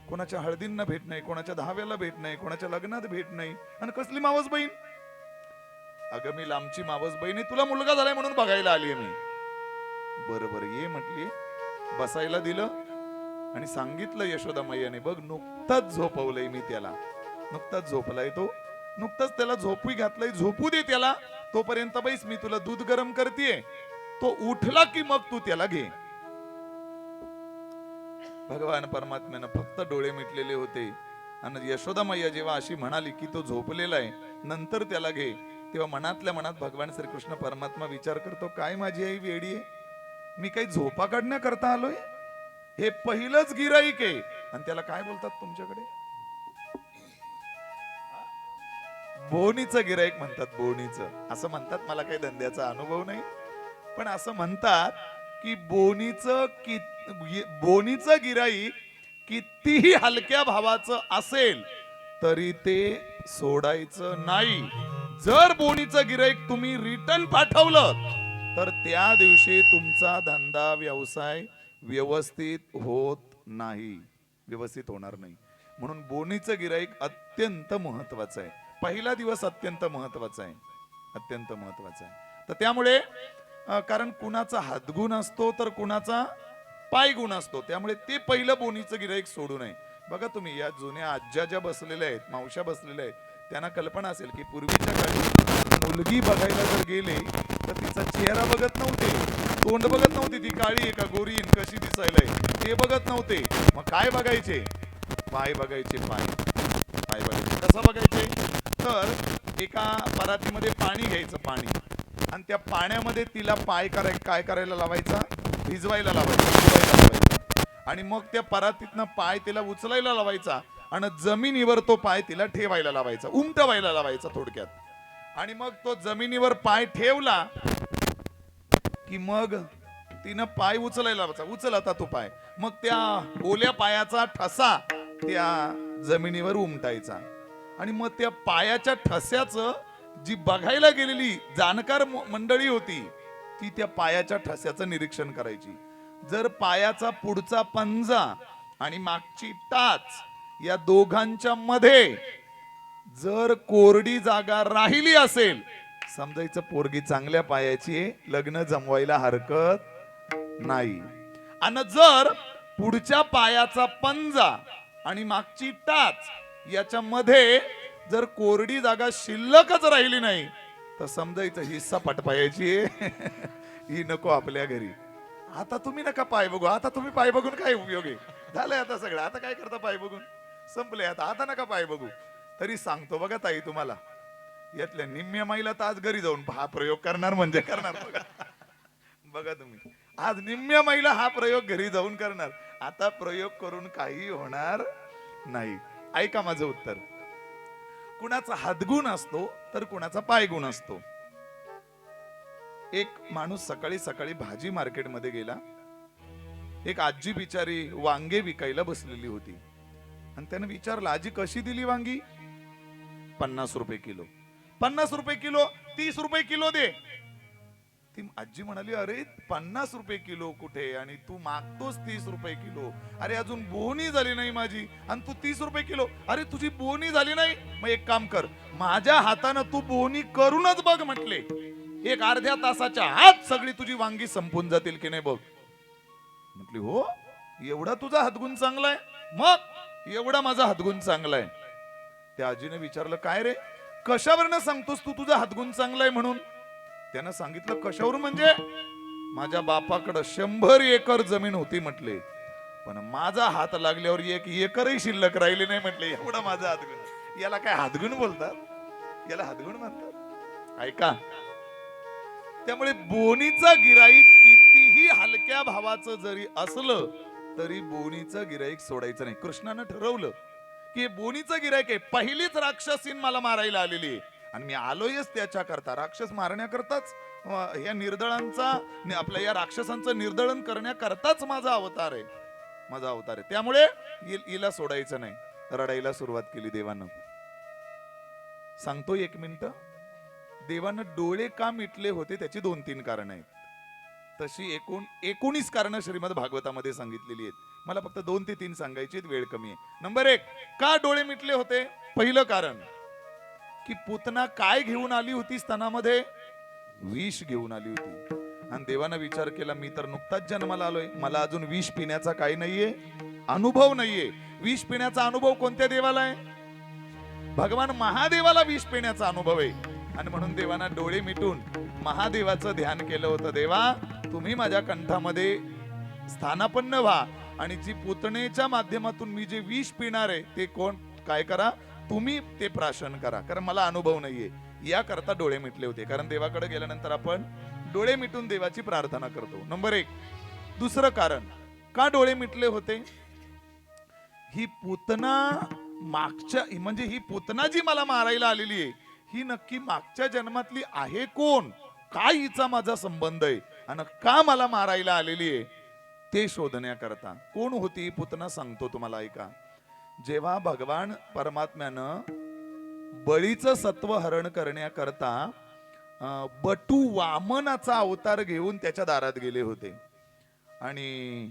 कोणाच्या हळदींना भेट नाही, कोणाच्या दहाव्याला भेट नाही, कोणाच्या लग्नात भेट नाही, आणि कसली मावस बहीण? अगं मी लांबची मावस बहीण आहे, तुला मुलगा झालाय म्हणून बघायला आलीये मी. बरोबर ये म्हटली. बसायला दिलं आणि सांगितलं यशोदा मैयाने, बघ नुकताच झोपवलंय मी त्याला, नुकताच झोपलाय तो, नुकताच त्याला झोपी घातलंय, झोपू दे त्याला, तोपर्यंत बैस मी तुला दूध गरम करतेय, तो उठला की मग तू त्याला घे. भगवान परमात्म्यानं फक्त डोळे मिटलेले होते आणि यशोदा मैया जेव्हा अशी म्हणाली की तो झोपलेला आहे, नंतर त्याला घे, तेव्हा मनातल्या मनात भगवान श्रीकृष्ण परमात्मा विचार करतो, काय माझी आई वेडी आहे, मी काही झोपा काढण्याकरता आलोय? हे पहिलंच गिराईक आहे. आणि त्याला काय बोलतात तुमच्याकडे? बोनीचं गिराईक म्हणतात, बोनीचं असं म्हणतात. मला काही धंद्याचा अनुभव नाही, पण असं म्हणतात की बोनीचं गिराईक कितीही हलक्या भावाचं असेल तरी ते सोडायचं नाही. जर बोनीचं गिराईक तुम्ही रिटर्न पाठवलं तर त्या दिवशी तुमचा धंदा व्यवसाय व्यवस्थित होत नाही, व्यवस्थित होणार नाही. म्हणून बोनीचं गिराईक अत्यंत महत्वाचं आहे. पहिला दिवस अत्यंत महत्वाचा आहे, अत्यंत महत्वाचा आहे. तर त्यामुळे कारण कुणाचा हातगुण असतो तर कुणाचा पायगुण असतो, त्यामुळे ते पहिलं बोनीचं गिराईक सोडू नये. बघा तुम्ही, या जुन्या आज्या ज्या बसलेल्या आहेत, मावश्या बसलेल्या आहेत, त्यांना कल्पना असेल की पूर्वीच्या काळी मुलगी बघायला जर गेले तर तिचा चेहरा बघत नव्हते, तोंड बघत नव्हती, ती काळी आहे का गोरी कशी दिसायला आहे ते बघत नव्हते. मग काय बघायचे? पाय बघायचे. पाय बघायचे. कसं बघायचे? तर एका परातीमध्ये पाणी घ्यायचं, पाणी, आणि त्या पाण्यामध्ये तिला काय करायला लावायचा? भिजवायला लावायचा. आणि मग त्या परातीतनं पाय तिला उचलायला लावायचा आणि जमिनीवर तो पाय तिला ठेवायला लावायचा, उमटवायला लावायचा थोडक्यात. आणि मग तो जमिनीवर पाय ठेवला की मग तिनं पाय उचलायला लावायचा. उचल आता तो पाय. मग त्या ओल्या पायाचा ठसा त्या जमिनीवर उमटायचा आणि मग त्या पायाच्या ठस्याचं जी बघायला गेलेली जाणकार मंडळी होती ती त्या पायाच्या ठस्याचं निरीक्षण करायची. जर पायाचा पुढचा पंजा आणि मागची टाच या दोघांच्या मध्ये जर कोरडी जागा राहिली असेल, समजायचं पोरगी चांगल्या पायाची आहे, लग्न जमवायला हरकत नाही. आणि जर पुढच्या पायाचा पंजा आणि मागची टाच याच्या मध्ये जर कोरडी जागा शिल्लकच राहिली नाही तर समजायचं हिस्सा पटपायाची आहे, ही नको आपल्या घरी. आता तुम्ही नका पाय बघू, आता तुम्ही पाय बघून काय उपयोग आहे? झालंय आता सगळं, आता काय करता पाय बघून? संपले आता नका पाय बघू. तरी सांगतो बघा ताई, तुम्हाला यातल्या निम्म्या माईला तर आज घरी जाऊन हा प्रयोग करणार म्हणजे करणार. बघा तुम्ही, आज निम्म्या माईला हा प्रयोग घरी जाऊन करणार. आता प्रयोग करून काही होणार नाही. ऐका माझं उत्तर. कुणाचा हातगुण असतो तर कुणाचा पायगुण असतो. एक माणूस सकाळी सकाळी भाजी मार्केटमध्ये गेला. एक आजी बिचारी वांगे विकायला बसलेली होती आणि त्याने विचारलं, आजी कशी दिली वांगी? 50 रुपये किलो. 50 रुपये किलो, 30 रुपये किलो दे. ती आजी म्हणाली, अरे 50 रुपये किलो कुठे आणि तू मागतोस 30 रुपये किलो. अरे अजून बोनी झाली नाही माझी आणि तू 30 रुपये किलो. अरे तुझी बोनी झाली नाही, मग एक काम कर, माझ्या हातानं तू बोनी करूनच बघ म्हटले. एक अर्ध्या तासाच्या आत सगळी तुझी वांगी संपून जातील की नाही बघ. म्हटली हो, एवढा तुझा हातगुण चांगला आहे? मग एवढा माझा हातगुण चांगला आहे. त्या आजीने विचारलं, काय रे, कशावरनं सांगतोस तू तुझा हातगुण चांगला आहे म्हणून? त्यानं सांगितलं, कशावर म्हणजे? माझ्या बापाकडं 100 एकर जमीन होती म्हटले, पण माझा हात लागल्यावर 1 एकरही शिल्लक राहिली नाही म्हटले. एवढा माझा हातगुण. याला काय हातगुण बोलतात? याला हातगुण म्हणतात? ऐका, त्यामुळे बोनीचा गिराईक कितीही हलक्या भावाचं जरी असलं तरी बोनीचं गिराईक सोडायचं नाही. कृष्णानं ठरवलं की बोनीचं गिराईक आहे, पहिलीच राक्षसीन मला मारायला आलेली आहे आणि मी आलोयच त्याच्या करता, राक्षस मारण्याकरताच, या निर्दळांचा, आपल्या या राक्षसांचं निर्दळन करण्याकरताच माझा अवतार आहे, माझा अवतार आहे. त्यामुळे हिला सोडायचं नाही. रडायला सुरुवात केली देवानं. सांगतो 1 मिनिट. देवानं डोळे का मिटले होते त्याची 2-3 कारण आहेत. तशी 19 कारण श्रीमद भागवतामध्ये सांगितलेली आहेत. मला फक्त 2 ते 3 सांगायची, वेळ कमी आहे. नंबर 1, का डोळे मिटले होते? पहिलं कारण की पुतना काय घेऊन आली होती स्तनामध्ये? विष घेऊन आली होती. आणि देवानं विचार केला, मी तर नुकताच जन्माला आलोय, मला अजून विष पिण्याचा काय नाहीये, अनुभव नाहीये. विष पिण्याचा अनुभव कोणत्या देवाला आहे? भगवान महादेवाला विष पिण्याचा अनुभव आहे. आणि म्हणून देवाना डोळे मिटून महादेवाचं ध्यान केलं होतं. देवा, तुम्ही माझ्या कंठामध्ये स्थानापन्न व्हा आणि जी पुतणेच्या माध्यमातून मी जे विष पिणार आहे ते कोण, काय करा तुम्ही, ते प्राशन करा, कारण मला अनुभव नाहीये. या करता डोळे मिटले होते. कारण देवाकडे गेल्यानंतर आपण डोळे मिटून देवाची प्रार्थना करतो. नंबर 1. दुसरं कारण का डोळे मिटले होते? ही पुतना मागच्या, म्हणजे ही पुतना जी मला मारायला आलेली आहे, ही नक्की मागच्या जन्मातली आहे कोण? काय हिचा माझा संबंध आहे आणि का मला मारायला आलेली आहे ते शोधण्याकरता. कोण होती ही पुतना सांगतो तुम्हाला, ऐका. जेव्हा भगवान परमात्म्यानं बळीचं सत्व हरण करण्याकरता बटू वामनाचा अवतार घेऊन त्याच्या दारात गेले होते आणि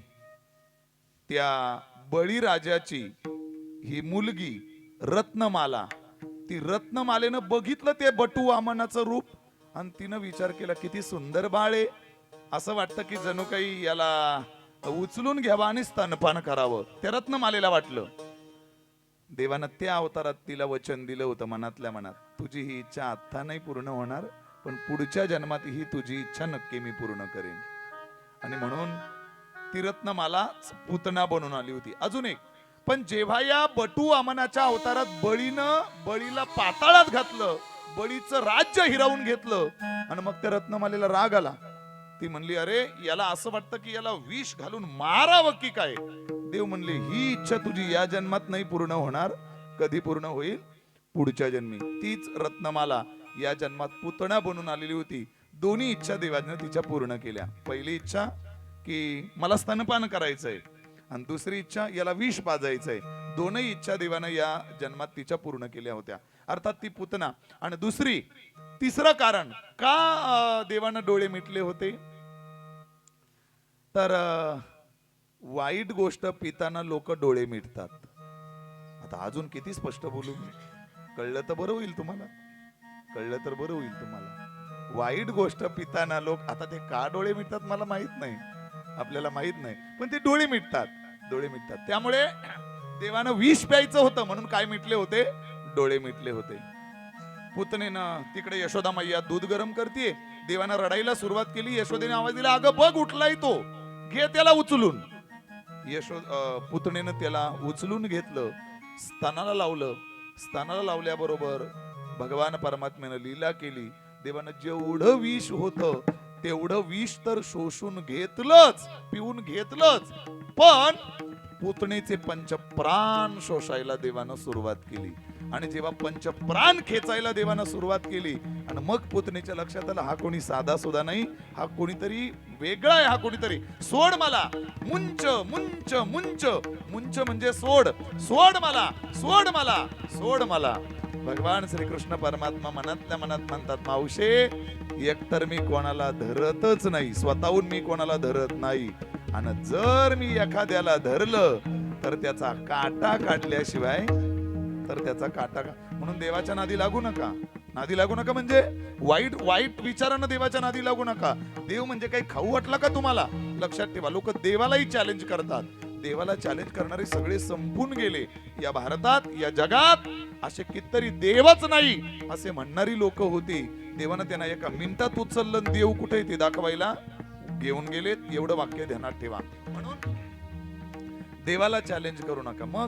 त्या बळीराजाची ही मुलगी रत्नमाला, ती रत्नमालेनं बघितलं ते बटू वामनाचं रूप आणि तिनं विचार केला, किती सुंदर बाळ आहे, असं वाटतं की जणू काही याला उचलून घ्यावं आणि स्तनपान करावं. त्या रत्नमालेला वाटलं. देवानं त्या अवतारात तिला वचन दिलं होतं मनातल्या मनात, तुझी ही इच्छा आता नाही पूर्ण होणार, पण पुढच्या जन्मात ही तुझी इच्छा नक्की मी पूर्ण करेन. आणि म्हणून ती रत्नमाला पुतना बनून आली होती. अजून एक, पण जेव्हा या बटू वामनाच्या अवतारात बळीला पाताळात घातलं, बळीचं राज्य हिरावून घेतलं आणि मग त्या रत्नमालेला राग आला. ती म्हणली, अरे याला असं वाटतं की याला विष घालून मारावं की काय. देव म्हणले, ही इच्छा तुझी या जन्मात नाही पूर्ण होणार, कधी पूर्ण होईल? पुढच्या जन्मी. तीच रत्नमाला या जन्मात पुतणा बनून आलेली होती. दोन्ही इच्छा देवाने तिच्या पूर्ण केल्या. पहिली इच्छा की मला स्तनपान करायचंय आणि दुसरी इच्छा याला विष पाजायचंय. दोनही इच्छा देवानं या जन्मात तिच्या पूर्ण केल्या होत्या. अर्थात ती पुतना. आणि तिसरं कारण का देवानं डोळे मिटले होते, तर वाईट गोष्ट पिताना लोक डोळे मिटतात. आता अजून किती स्पष्ट बोलू, कळलं तर बरं होईल तुम्हाला, कळलं तर बरं होईल तुम्हाला. वाईट गोष्ट पिताना लोक, आता ते का डोळे मिटतात मला माहित नाही, आपल्याला माहित नाही, पण ते डोळे मिटतात, डोळे मिटतात. त्यामुळे देवानं विष प्यायचं होतं म्हणून काय मिटले होते? डोळे मिटले होते. पुतनेनं तिकडे यशोदा मैया दूध गरम करते, देवानं रडायला सुरुवात केली. यशोदेने आवाज दिला, अगं बघ उठलाय तो, घे त्याला उचलून. पुतणेनं त्याला उचलून घेतलं, स्तनाला लावलं. स्तनाला लावल्याबरोबर भगवान परमात्म्यानं लीला केली. देवानं जेवढं विष होतं तेवढं विष तर शोषून घेतलंच, पिऊन घेतलंच, पण पुतणेचे पंचप्राण शोषायला देवानं सुरुवात केली. आणि जेव्हा पंचप्राण खेचायला देवानं सुरुवात केली आणि मग पुतणेच्या लक्षात आलं, हा कोणी साधा सुद्धा नाही, हा कोणीतरी वेगळा आहे, हा कोणीतरी. सोड मला, मुंच मुंच मुंच, मुंच म्हणजे सोड, सोड मला, सोड मला, सोड मला. भगवान श्रीकृष्ण परमात्मा मनातल्या मनात म्हणतात, मावशे एकतर मी कोणाला धरतच नाही, स्वतःहून मी कोणाला धरत नाही. आणि जर मी एखाद्याला धरलं तर त्याचा काटा काढल्याशिवाय म्हणून देवाच्या नादी लागू नका. नादी लागू नका म्हणजे वाईट वाईट विचारानं देवाच्या नादी लागू नका. देव म्हणजे काही खाऊ वाटला का तुम्हाला? लक्षात ठेवा, लोक देवालाही चॅलेंज करतात. देवाला चॅलेंज करणारे सगळे संपून गेले या भारतात, या जगात. असे कितीतरी देवच नाही असे म्हणणारी लोक होती. देवानं त्यांना एका मिनिटात उचललं, देव कुठे ते दाखवायला घेऊन गेलेत. एवढं वाक्य ध्यानात ठेवा. म्हणून देवाला चॅलेंज करू नका. मग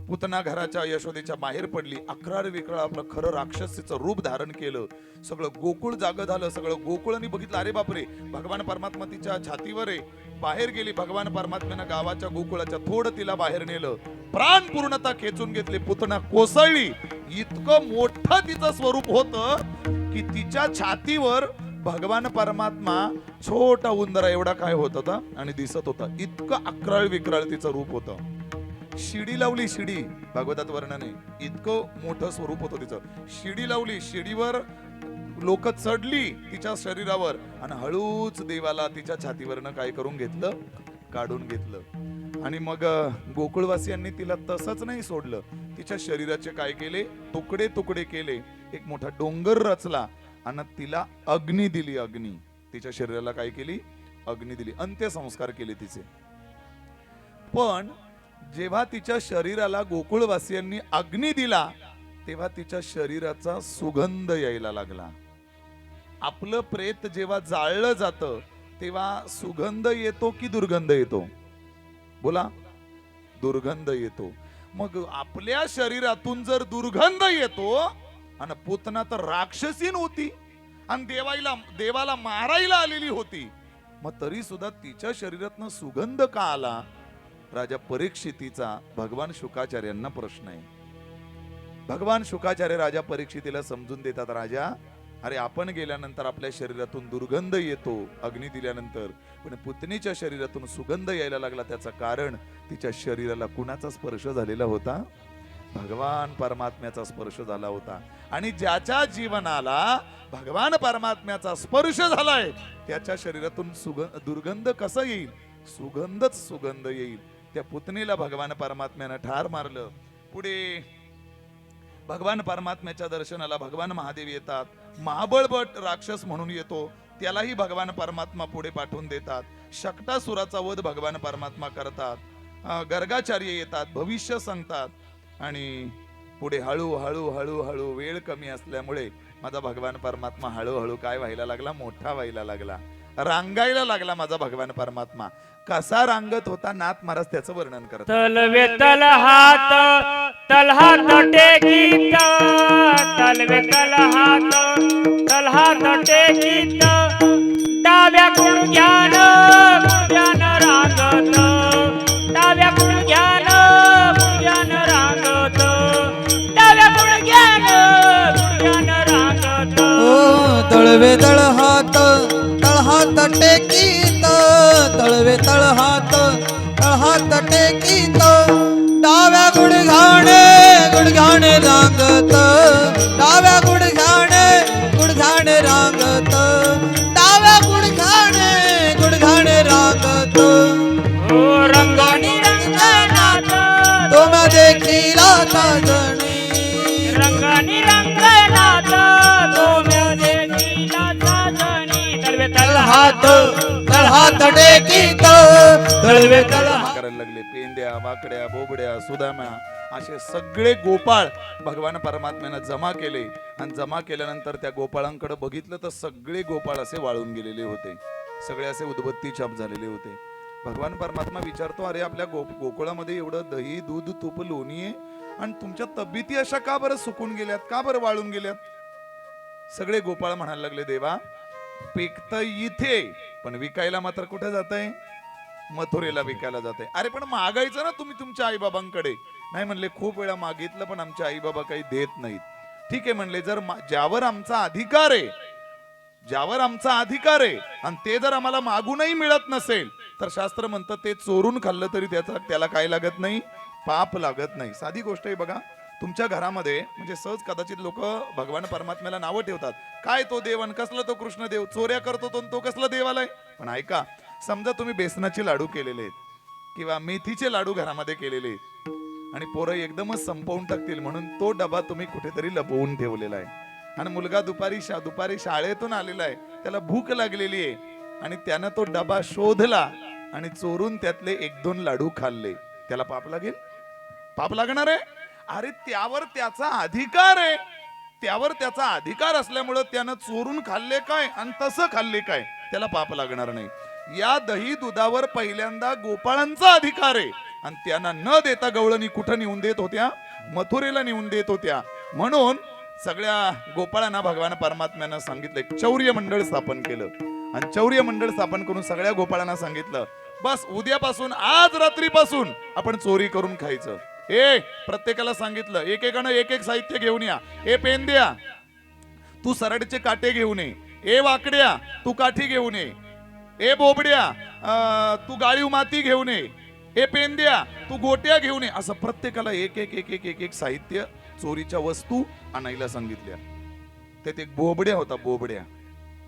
पुतना घराच्या यशोदेच्या बाहेर पडली. 11 विकळ आपलं खरं राक्षसीचं रूप धारण केलं. सगळं गोकुळ जाग झालं. सगळं गोकुळाने बघितलं, अरे बापरे, भगवान परमात्मा तिच्या छातीवर आहे. बाहेर गेली. भगवान परमात्म्यानं गावाच्या गोकुळाच्या थोडं तिला बाहेर नेलं. प्राण पूर्णता खेचून घेतले. पुतना कोसळली. इतकं मोठं तिचं स्वरूप होतं की तिच्या छातीवर भगवान परमात्मा छोटा उंदरा एवढा काय होत होता आणि दिसत होता. इतकं अक्राळ विक्राळ तिचं रूप होतं. शिडी लावली, शिडी, भागवतात वर्णन आहे. इतकं मोठं स्वरूप होतं तिचं. शिडी लावली, शिडीवर लोक चढली तिच्या शरीरावर आणि हळूच देवाला तिच्या छातीवरनं काय करून घेतलं, काढून घेतलं. आणि मग गोकुळवासियांनी तिला तसंच नाही सोडलं. तिच्या शरीराचे काय केले, तुकडे तुकडे केले. एक मोठा डोंगर रचला आणि तिला अग्नी दिली. अग्नी, तिच्या शरीराला काय केली, अग्नी दिली. अंत्यसंस्कार केले तिचे. पण जेव्हा तिच्या शरीराला गोकुळवासियांनी अग्नी दिला तेव्हा तिच्या शरीराचा सुगंध यायला लागला. आपलं प्रेत जेव्हा जाळलं जातं तेव्हा सुगंध येतो की दुर्गंध येतो? बोला, दुर्गंध येतो. मग आपल्या शरीरातून जर दुर्गंध येतो, आणि पुतना तर राक्षसीन होती आणि देवाला मारायला आलेली होती, मग तरी सुद्धा तिच्या शरीरातनं सुगंध का आला? राजा परीक्षितीचा भगवान शुकाचार्यांना प्रश्न आहे. भगवान शुकाचार्य राजा परीक्षितीला समजून देतात, राजा, अरे आपण गेल्यानंतर आपल्या शरीरातून दुर्गंध येतो अग्नी दिल्यानंतर, पण पुतनीच्या शरीरातून सुगंध यायला लागला. त्याचं कारण तिच्या शरीराला कुणाचा स्पर्श झालेला होता? भगवान परमात्म्याचा स्पर्श झाला होता. आणि ज्याच्या जीवनाला भगवान परमात्म्याचा स्पर्श झालाय त्याच्या शरीरातून दुर्गंध कसं येईल? सुगंधच सुगंध येईल. त्या पुतणीला भगवान परमात्म्यानं ठार मारलं. पुढे भगवान परमात्म्याच्या दर्शनाला भगवान महादेव येतात. महाबळबट राक्षस म्हणून येतो, त्यालाही भगवान परमात्मा पुढे पाठवून देतात. शक्तासुराचा वध भगवान परमात्मा करतात. गर्गाचार्य येतात, भविष्य सांगतात. आणि पुढे हळूहळू हळूहळू वेळ कमी असल्यामुळे माझा भगवान परमात्मा हळूहळू काय व्हायला लागला? मोठा व्हायला लागला, रांगायला लागला. माझा भगवान परमात्मा कसा रांगत होता, नाथ महाराज त्याचं वर्णन करतात. तलवे तलहात टेकीत, तलवे तलहात टेकीत, डाव्या गुडघ्यान रांगत, डाव्या गुडघ्यान रांगत, डाव्या गुडघ्यान रांगत. तळवे तळहात टेकीत, तळवे तळहात टेकीत, डाव्या गुडघाणे रांगत, डाव्या गुडघाणे रांगत, डाव्या गुडघाणे रांगत. ओ रंगानी रंगनाथ तो माझे देखीला साजणी, रंगानी रंगनाथ तो देखीला साजणी. तलवे तळहात टेकीत, तळवे तळहात. करायला लागले. पेंड्या, वाकड्या, बोबड्या, सुदाम्या असे सगळे गोपाळ भगवान परमात्म्यानं जमा केले. आणि जमा केल्यानंतर त्या गोपाळांकडे बघितलं तर सगळे गोपाळ असे वाळून गेलेले होते. सगळे असे उदबत्ती छाप झालेले होते. भगवान परमात्मा विचारतो, अरे आपल्या गोकुळामध्ये एवढं दही, दूध, तूप, लोणी आहे आणि तुमच्या तब्येती अशा का बरं सुकून गेल्यात, का बरं वाळून गेल्यात? सगळे गोपाळ म्हणायला लागले, देवा पिकतं इथे पण विकायला मात्र कुठे जातंय? मथुरेला विकायला जाते. अरे पण मागायचं ना तुम्ही तुमच्या आईबाबांकडे. नाही म्हणले, खूप वेळा मागितलं पण आमचे आईबाबा काही देत नाहीत. ठीक आहे म्हणले, जर ज्यावर आमचा अधिकार आहे, ज्यावर आमचा अधिकार आहे आणि ते जर आम्हाला मागूनही मिळत नसेल तर शास्त्र म्हणतं ते चोरून खाल्लं तरी त्याला काय लागत नाही? पाप लागत नाही. साधी गोष्ट आहे बघा. तुमच्या घरामध्ये म्हणजे सहज कदाचित लोक भगवान परमात्म्याला नावं ठेवतात, काय तो देव आणि कसला तो कृष्ण देव, चोऱ्या करतो तो कसला देव आलाय. पण ऐका, समजा तुम्ही बेसनाचे लाडू केलेले आहेत किंवा मेथीचे लाडू घरामध्ये केलेले आहेत आणि पोरं एकदमच संपवून टाकतील म्हणून तो डबा तुम्ही कुठेतरी लपवून ठेवलेला आहे आणि मुलगा दुपारी शाळेतून आलेला आहे, त्याला भूक लागलेली आहे आणि त्यानं तो डबा शोधला आणि चोरून त्यातले 1-2 लाडू खाल्ले, त्याला पाप लागेल? पाप लागणार आहे? अरे त्यावर त्याचा अधिकार आहे, त्यावर त्याचा अधिकार असल्यामुळं त्यानं चोरून खाल्ले काय आणि तसं खाल्ले काय, त्याला पाप लागणार नाही. या दही दुधावर पहिल्यांदा गोपाळांचा अधिकार आहे आणि त्यांना न देता गवळणी कुठं नेऊन देत होत्या? मथुरेला नेऊन देत होत्या. म्हणून सगळ्या गोपाळांना भगवान परमात्म्यानं सांगितलं, एक चौर्य मंडळ स्थापन केलं आणि चौर्य मंडळ स्थापन करून सगळ्या गोपाळांना सांगितलं, बस उद्यापासून आज रात्रीपासून आपण चोरी करून खायचं. प्रत्येकाला सांगितलं, एकेकानं एक साहित्य घेऊन या. पेन द्या, तू सरडचे काटे घेऊन ये. वाकड्या, तू काठी घेऊन ये. बोबड्या, तू गाळीव माती घेऊन ये. पेन द्या, तू गोट्या घेऊन ये. असं प्रत्येकाला एक साहित्य, चोरीच्या वस्तू आणायला सांगितल्या. त्यात एक बोबड्या होता, बोबड्या.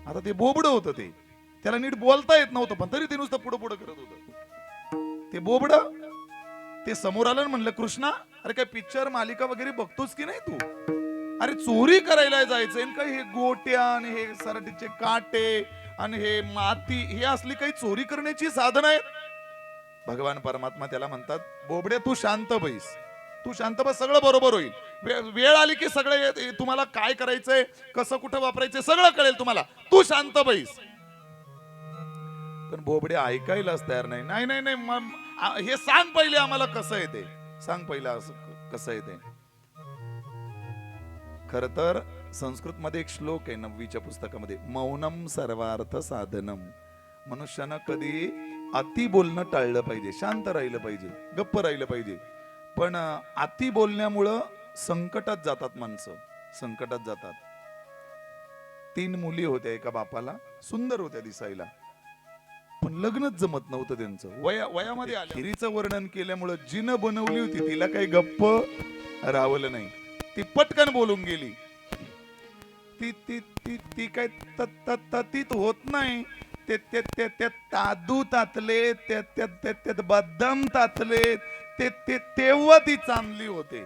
आता ते बोबड होतं, ते त्याला नीट बोलता येत नव्हतं पण तरी ते नुसतं पुढं पुढं करत होतं. ते बोबड ते समोर आलं म्हणलं, कृष्णा अरे काय पिक्चर मालिका वगैरे बघतोस की नाही तू? अरे चोरी करायला जायचंय काय? हे गोट्या आणि हे सराटीचे काटे आणि हे माती, हे असली काही चोरी करण्याची साधन आहेत? भगवान परमात्मा त्याला म्हणतात, बोबड्या तू शांत बैस, तू शांत बस, सगळं बरोबर होईल. वेळ आली की सगळे तुम्हाला काय करायचंय, कसं कुठं वापरायचंय सगळं कळेल तुम्हाला, तू शांत बैस. पण बोबडे ऐकायलाच तयार नाही. नाही नाही नाही, हे सांग पहिले आम्हाला कसं आहे ते, सांग पहिलं असं कसं आहे ते. खर तर संस्कृत मध्ये एक श्लोक आहे 9वीच्या पुस्तकामध्ये, मौनम सर्वार्थ साधनम. मनुष्यानं कधी अति बोलणं टाळलं पाहिजे, शांत राहिलं पाहिजे, गप्प राहिलं पाहिजे. पण अति बोलण्यामुळं संकटात जातात माणसं, संकटात जातात. 3 मुली होत्या एका बापाला, सुंदर होत्या दिसायला, पण लग्नच जमत नव्हतं त्यांचं. वयामध्ये खिरीचं वर्णन केल्यामुळं जिनं बनवली होती तिला काही गप्प रावलं नाही, ती पटकन बोलून गेली. ती ती ती ती काय ततीत होत नाही. ते तादू तातले, त्यात बदाम तातले, तेव्हा ती चांगली होते.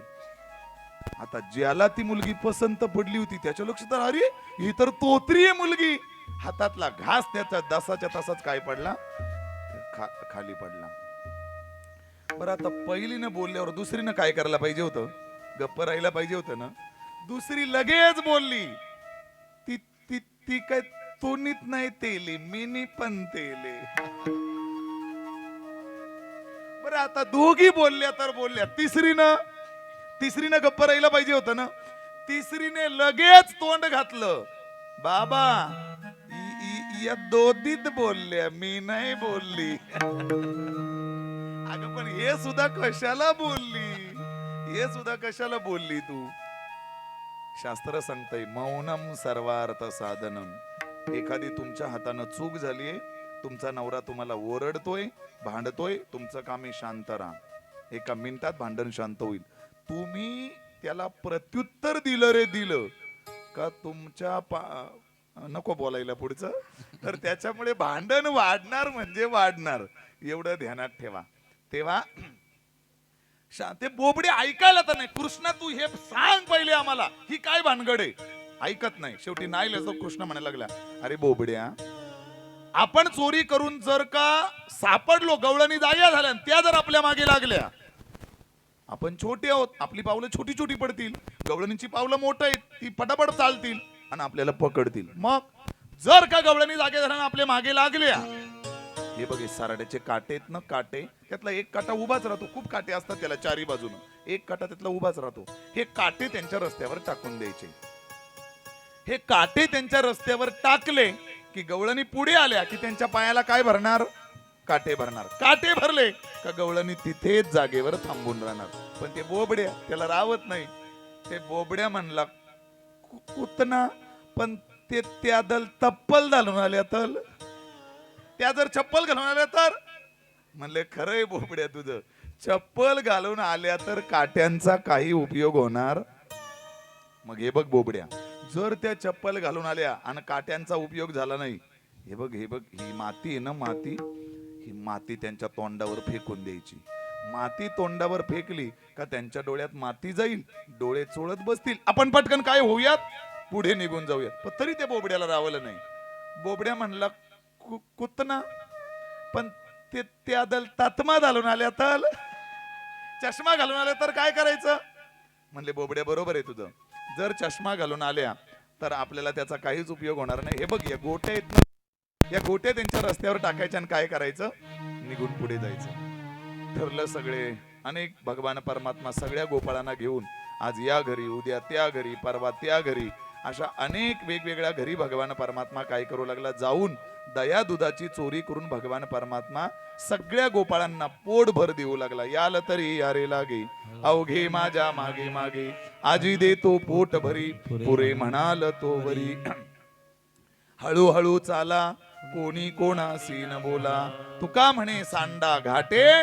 आता ज्याला ती मुलगी पसंत पडली होती त्याच्या लक्षात, अरे ही तर तोतरी आहे मुलगी. हातातला घास त्याच्या दसाच्या तसाच काय पडला, खाली पडला. बरं आता पहिलीनं बोलल्यावर दुसरीनं काय करायला पाहिजे होतं? गप्प राहायला पाहिजे होतं ना. दुसरी लगेच बोलली, ती ती ती काय तोनीत नाही तेली, मिनी पण तेले. बरं आता दोघी बोलल्या तर बोलल्या, तिसरीनं गप्प राहायला पाहिजे होतं ना. तिसरीने लगेच तोंड घातलं, बाबा या दोधीत बोलल्या, मी नाही बोलली. अगं पण हे सुद्धा कशाला बोलली, हे सुद्धा कशाला बोलली तू? शास्त्र सांगतंय मौनम सर्वार्थ साधनम. एखादी तुमच्या हातानं चूक झालीये, तुमचा नवरा तुम्हाला ओरडतोय, भांडतोय, तुमचं काम आहे शांत राहा. 1 मिनिटात भांडण शांत होईल. तुम्ही त्याला प्रत्युत्तर दिलं रे, दिलं का तुमच्या नको बोलायला पुढचं, तर त्याच्यामुळे भांडण वाढणार म्हणजे वाढणार, एवढं ध्यानात ठेवा. तेव्हा ते बोबडे ऐकायला तर नाही. कृष्णा तू हे सांग पहिले आम्हाला, ही काय भानगड आहे? ऐकत नाही. शेवटी नाही लसो कृष्ण म्हणायला लागला, अरे बोबड्या, आपण चोरी करून जर का सापडलो, गवळणी जाग्या झाल्या, त्या जर आपल्या मागे लागल्या, आपण छोटे आहोत, आपली पावलं छोटी छोटी पडतील, गवळणीची पावलं मोठं आहेत, ती पटापट चालतील आणि आपल्याला पकडतील. मग जर का गवळणी जागे झाल्या आपल्या मागे लागल्या, हे बघे सारड्याचे काटे आहेत ना, काटे, त्यातला एक काटा उभाच राहतो. खूप काटे असतात त्याला चारी बाजूनं, एक काटा त्यातला उभाच राहतो. हे काटे त्यांच्या रस्त्यावर टाकून द्यायचे. हे काटे त्यांच्या रस्त्यावर टाकले की गवळणी पुढे आल्या की त्यांच्या पायाला काय भरणार? काटे भरणार. काटे भरले का गवळणी तिथेच जागेवर थांबून राहणार. पण ते बोबड्या त्याला रावत नाही. ते बोबड्या म्हणला कुतना, पण ते त्या दल तप्पल घालून आल्या, तल त्या जर चप्पल घालून आल्या तर म्हणले खरंय बोबड्या तुझं, चप्पल घालून आल्या तर काट्यांचा काही उपयोग होणार. मग हे बघ बोबड्या, जर त्या चप्पल घालून आल्या आणि काट्यांचा उपयोग झाला नाही, हे बघ ही माती आहे ना, ही माती त्यांच्या तोंडावर फेकून द्यायची. माती तोंडावर फेकली का त्यांच्या डोळ्यात माती जाईल, डोळे चोळत बसतील, आपण पटकन काय होऊयात, पुढे निघून जाऊयात. पण तरी त्या बोबड्याला रावलं नाही. बोबड्या म्हणला कुतना, पण ते त्या दल तत्मा घालून आल्या तर, चष्मा घालून आल्या तर काय करायचं. म्हणले बोबड्या बरोबर आहे तुझं, जर चष्मा घालून आल्या तर आपल्याला त्याचा काहीच उपयोग होणार नाही. हे बघ या गोट्या आहेत ना, या गोट्या त्यांच्या रस्त्यावर टाकायच्या आणि काय करायचं, निघून पुढे जायचं. ठरलं सगळे. अनेक भगवान परमात्मा सगळ्या गोपाळांना घेऊन आज या घरी, उद्या त्या घरी, परवा त्या घरी, अशा अनेक वेगवेगळ्या घरी भगवान परमात्मा काय करू लागला, जाऊन दया दुधाची चोरी करून भगवान परमात्मा सगळ्या गोपाळांना पोटभर देऊ लागला. याल तरी यारे लागे, अवघे माझ्या मागे मागे, आजी देतो पोट भरी, पुरे म्हणाल तो वरी. हळूहळू चाला, कोणी कोणासी न बोला, तुका म्हणे सांडा घाटे,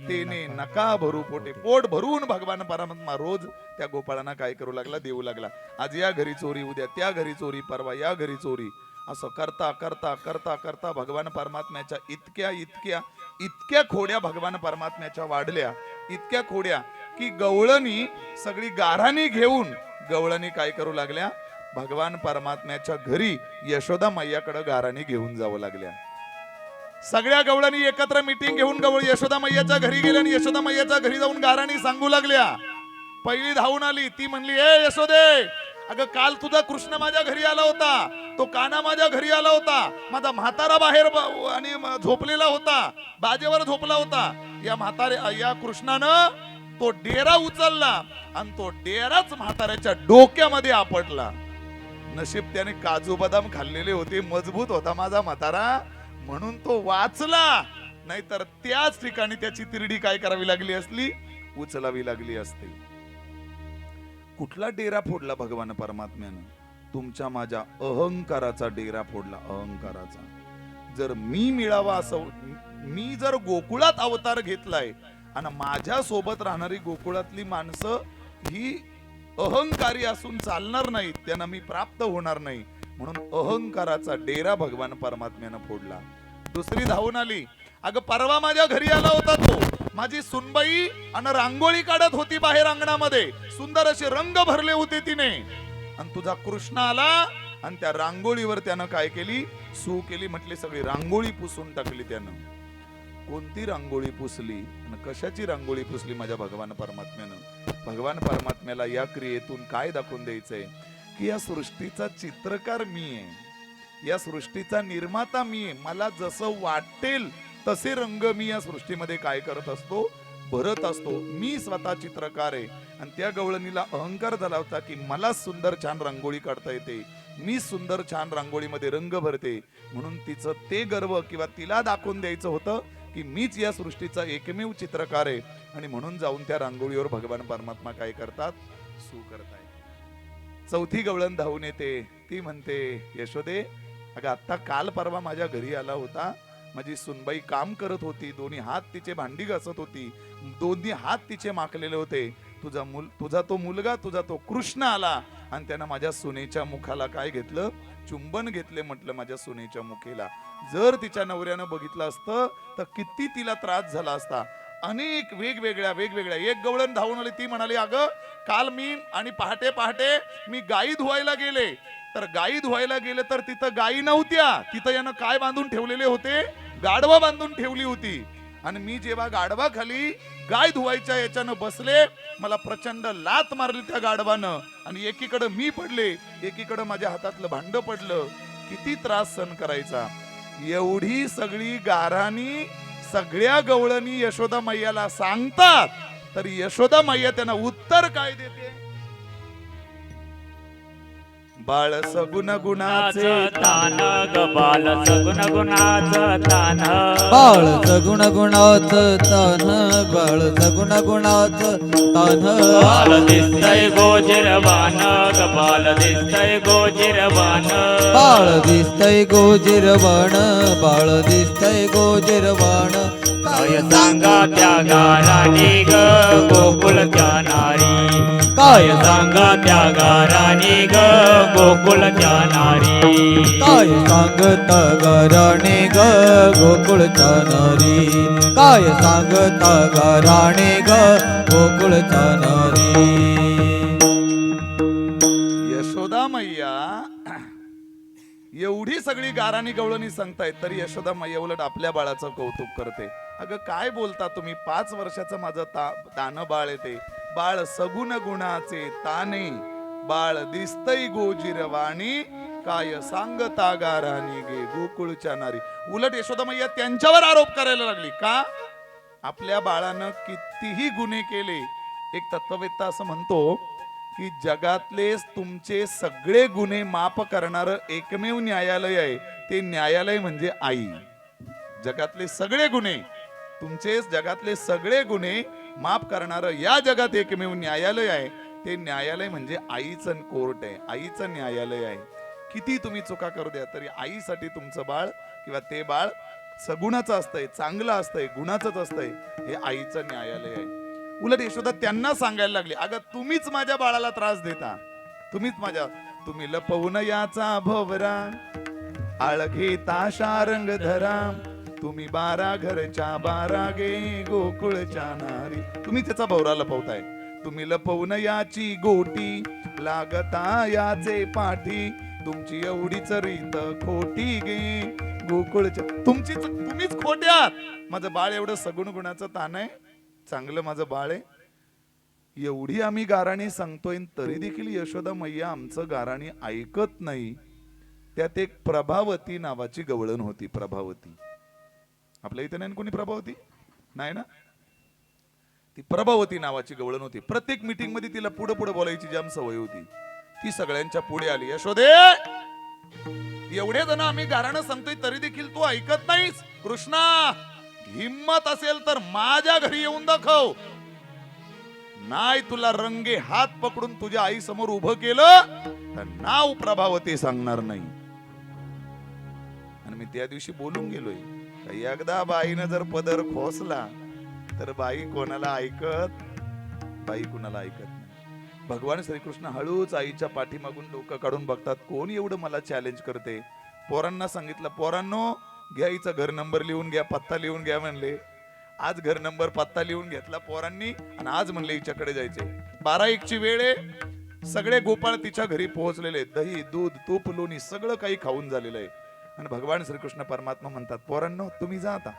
तेने नका भरू पोटे. पोट भरून भगवान परमात्मा रोज त्या गोपाळांना काय करू लागला, देऊ लागला. आज या घरी चोरी, उद्या त्या घरी चोरी, परवा या घरी चोरी, असं करता करता करता करता भगवान परमात्म्याच्या इतक्या इतक्या इतक्या खोड्या भगवान परमात्म्याच्या वाढल्या, इतक्या खोड्या की गवळणी सगळी गाराणी घेऊन गवळणी काय करू लागल्या, भगवान परमात्म्याच्या घरी यशोदा मैयाकडे गाराणी घेऊन जावं लागल्या. सगळ्या गवळणी एकत्र मीटिंग घेऊन यशोदा मैयाच्या घरी गेल्या आणि यशोदा मैयाच्या घरी जाऊन गाराणी सांगू लागल्या. पहिली धावून आली, ती म्हणली, ए यशोदे, अगं काल तुझा कृष्ण माझ्या घरी आला होता, तो काना माझ्या घरी आला होता, माझा म्हातारा बाहेर आणि झोपलेला होता, बाजेवर झोपला होता. या कृष्णानं तो डेरा उचलला आणि तो डेराच म्हाताऱ्याच्या डोक्यामध्ये आपटला. नशीब त्याने काजू बदाम खाल्लेले होते, मजबूत होता माझा म्हातारा, म्हणून तो वाचला. नाहीतर त्याच ठिकाणी त्याची तिरडी काय करावी लागली असली, उचलावी लागली असते. कुठला डेरा फोडला भगवान परमात्म्यानं, तुमच्या माझ्या अहंकाराचा डेरा फोडला, अहंकाराचा. जर मी मिळावा असं, मी जर गोकुळात अवतार घेतलाय आणि माझ्या सोबत राहणारी गोकुळातली माणसं ही अहंकारी असून चालणार नाहीत, त्यांना मी प्राप्त होणार नाही, म्हणून अहंकाराचा डेरा भगवान परमात्म्यानं फोडला. दुसरी धावून आली, अगं परवा माझ्या घरी आला होता तो, माझी सुनबाई आणि रांगोळी काढत होती बाहेर अंगणामध्ये, सुंदर असे रंग भरले होते तिने, आणि तुझा कृष्ण आला आणि त्या रांगोळीवर त्यानं काय केली, सू केली, म्हटली सगळी रांगोळी पुसून टाकली त्यानं. कोणती रांगोळी पुसली आणि कशाची रांगोळी पुसली माझ्या भगवान परमात्म्यानं. भगवान परमात्म्याला या क्रियेतून काय दाखवून द्यायचंय की या सृष्टीचा चित्रकार मी आहे, या सृष्टीचा निर्माता मी आहे. मला जसं वाटेल तसे रंग मी या सृष्टीमध्ये काय करत असतो, भरत असतो. मी स्वतः चित्रकार आहे. आणि त्या गवळणीला अहंकार झाला होता की मला सुंदर छान रांगोळी काढता येते, मी सुंदर छान रांगोळीमध्ये रंग भरते, म्हणून तिचं ते गर्व किंवा तिला दाखवून द्यायचं होतं की मीच या सृष्टीचा एकमेव चित्रकार आहे. आणि म्हणून जाऊन त्या रांगोळीवर भगवान परमात्मा काय करतात, सू करताय. चौथी गवळण धावून येते, ती म्हणते, यशोदे, अगं आता काल परवा माझ्या घरी आला होता, माझी सुनबाई काम करत होती, दोन्ही हात तिचे भांडी घासत होती, दोन्ही हात तिचे माकलेले होते, तुझा तो मुलगा, तुझा तो कृष्ण आला आणि त्यानं माझ्या सुनेच्या मुखाला काय घेतलं, चुंबन घेतले. म्हटलं माझ्या सुनेच्या मुखेला. जर तिच्या नवऱ्यानं बघितलं असतं तर किती तिला त्रास झाला असता. अनेक वेगवेगळ्या एक गवळण धावून आली, ती म्हणाली, अगं काल मी आणि पहाटे पहाटे मी गाई धुवायला गेले, तर तिथं गाई नव्हत्या, तिथं यानं काय बांधून ठेवलेले होते, गाढवा बांधून ठेवली होती. आणि मी जेव्हा गाढवा खाली गाय धुवायच्या याच्यानं बसले, मला प्रचंड लात मारली त्या गाढवानं, आणि एकीकडे मी पडले, एकीकडे माझ्या हातातलं भांड पडलं. किती त्रास सहन करायचा. एवढी सगळी गाराणी सगळ्या गवळणी यशोदा मैयाला सांगतात, तर यशोदा मैया त्यांना उत्तर काय देते, बाळ सगुण गुणाचे तान ग बाल सगुण गुणाचं तान, बाळ सगुण गुणाचं तान, बाळ सगुण गुणाचं तान. बाल दिसतय गोजिरवान ग बाल दिसतय गोजिरवान, बाळ दिसतय गोजिरवाण, बाळ दिसतय गोजिरवाण. काय सांगा त्या गाराने ग गोकुळच्या नारी, काय सांगा त्या गाराने ग गोकुळच्या नारी. काय सांगत गराणे ग गोकुळच्या नारी, काय सांगत गराणे ग गोकुळच्या नारी. यशोदा मैया एवढी सगळी गाराणी गवळणी सांगतायत तरी यशोदा मैया उलट आपल्या बाळाचं कौतुक करते. अगं काय बोलता तुम्ही, 5 वर्षाचं माझं तान बाळ येते, बाळ सगुण गुणाचे ताने, बाळ दिसतई गोजिरवाणी, काय सांगता गाराणी गे गोकुळच्या नारी. उलट यशोदा मैया त्यांच्यावर आरोप करायला लागली. का? आपल्या बाळानं कितीही गुन्हे केले. एक तत्ववेत्ता असं म्हणतो की जगातलेच तुमचे सगळे गुन्हे माफ करणारं एकमेव न्यायालय आहे, ते न्यायालय म्हणजे आई. जगातले सगळे गुन्हे तुमचेच जगातले सगळे गुन्हे माफ करणारं या जगात एकमेव न्यायालय आहे, ते न्यायालय म्हणजे आईचं कोर्ट आहे, आईचं न्यायालय आहे. किती तुम्ही चुका करू द्या तरी आईसाठी तुमचं बाळ किंवा ते बाळ सगुणाचं असतंय, चांगलं असतंय, गुणाचंच असतंय, हे आईचं न्यायालय आहे. उलट यशोदा त्यांना सांगायला लागली, अगं तुम्हीच माझ्या बाळाला त्रास देता, तुम्ही लपवून याचा भवरा, आळ घेता शारंग धरा, तुम्ही 12 घरच्या 12 गे गोकुळच्या नारी. तुम्ही त्याचा भवरा लपवताय, तुम्ही लपवून याची गोटी, लागता याचे पाठी, तुमची एवढीच रीत खोटी गे गोकुळच्या. तुम्हीच खोट्यात. माझं बाळ एवढं सगुण गुणाचं तान आहे, चांगलं माझं बाळ आहे. एवढी आम्ही गाराणी सांगतोय तरी देखील यशोदा मैया आमचं गाराणी ऐकत नाही. त्यात एक प्रभावती नावाची गवळण होती. प्रभावती आपल्या इथे नाही कोणी प्रभावती नाही ना. ती प्रभावती नावाची गवळण होती. प्रत्येक मीटिंग मध्ये तिला पुढे पुढे बोलायची जाम सवय होती. ती सगळ्यांच्या पुढे आली, यशोदे एवढे जण आम्ही गाराणं सांगतोय तरी देखील तू ऐकत नाहीस. कृष्णा हिम्मत असेल तर माझ्या घरी येऊन दाखव, नाही तुला रंगे हात पकडून तुझ्या आई समोर उभं केलं तर नाव प्रभावती सांगणार नाही. आणि मी त्या दिवशी बोलून गेलोय, एकदा बाईनं जर पदर खोसला तर बाई कोणाला ऐकत नाही. भगवान श्रीकृष्ण हळूच आईच्या पाठीमागून डोकं काढून बघतात, कोण एवढं मला चॅलेंज करते. पोरांना सांगितलं, पोरांनो घ्यायचा घर नंबर लिहून घ्या, पत्ता लिहून घ्या म्हणले. आज घर नंबर पत्ता लिहून घेतला पोरांनी आणि आज म्हणले हिच्याकडे जायचे. 12:01 वेळ आहे. सगळे गोपाळ तिच्या घरी पोहोचलेले, दही दूध तूप लोणी सगळं काही खाऊन झालेलं आहे. आणि भगवान श्रीकृष्ण परमात्मा म्हणतात, पोरांनो तुम्ही जा आता,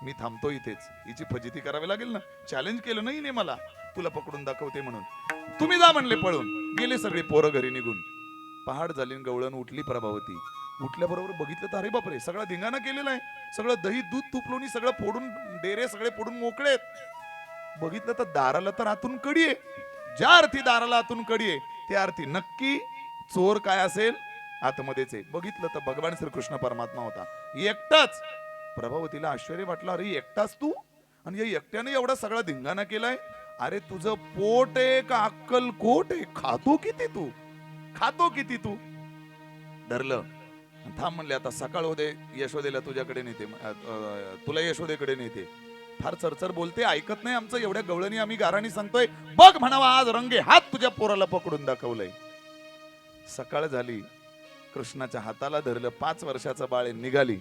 मी थांबतो इथेच. हिची फजिती करावी लागेल ना, चॅलेंज केलं नाही ने मला, तुला पकडून दाखवते म्हणून. तुम्ही जा म्हणले पळून. गेले सगळे पोरं घरी निघून. पहाड झाली, गवळण उठली. प्रभावती उठल्याबरोबर बघितलं तर अरे बापरे, सगळा धिंगाणा केलेला आहे. सगळं दही दूध तूप लोणी सगळं फोडून, डेरे सगळे फोडून मोकळे आहेत. बघितलं तर दाराला तर आतून कडी आहे. ज्या अर्थी दाराला आतून कडी आहे त्या अर्थी नक्की चोर काय असेल आतमध्येच आहे. बघितलं तर भगवान श्रीकृष्ण परमात्मा होता, एकटाच. प्रभावतीला आश्चर्य वाटलं, अरे एकटाच तू आणि या एकट्याने एवढा सगळा धिंगाणा केलाय. अरे तुझं पोट आहे का अक्कल कोट आहे? खातो किती तू? धरलं. थांब म्हणले, आता सकाळ होते, यशोदेला तुझ्याकडे नेते, तुला यशोदेकडे नेते. फार चरचर बोलते, ऐकत नाही आमचं. एवढ्या गवळणी आम्ही गाराणी सांगतोय, बघ म्हणावा आज रंगे हात तुझ्या पोराला पकडून दाखवलंय. सकाळ झाली, कृष्णाच्या हाताला धरलं. 5 वर्षाचं बाळ निघाली.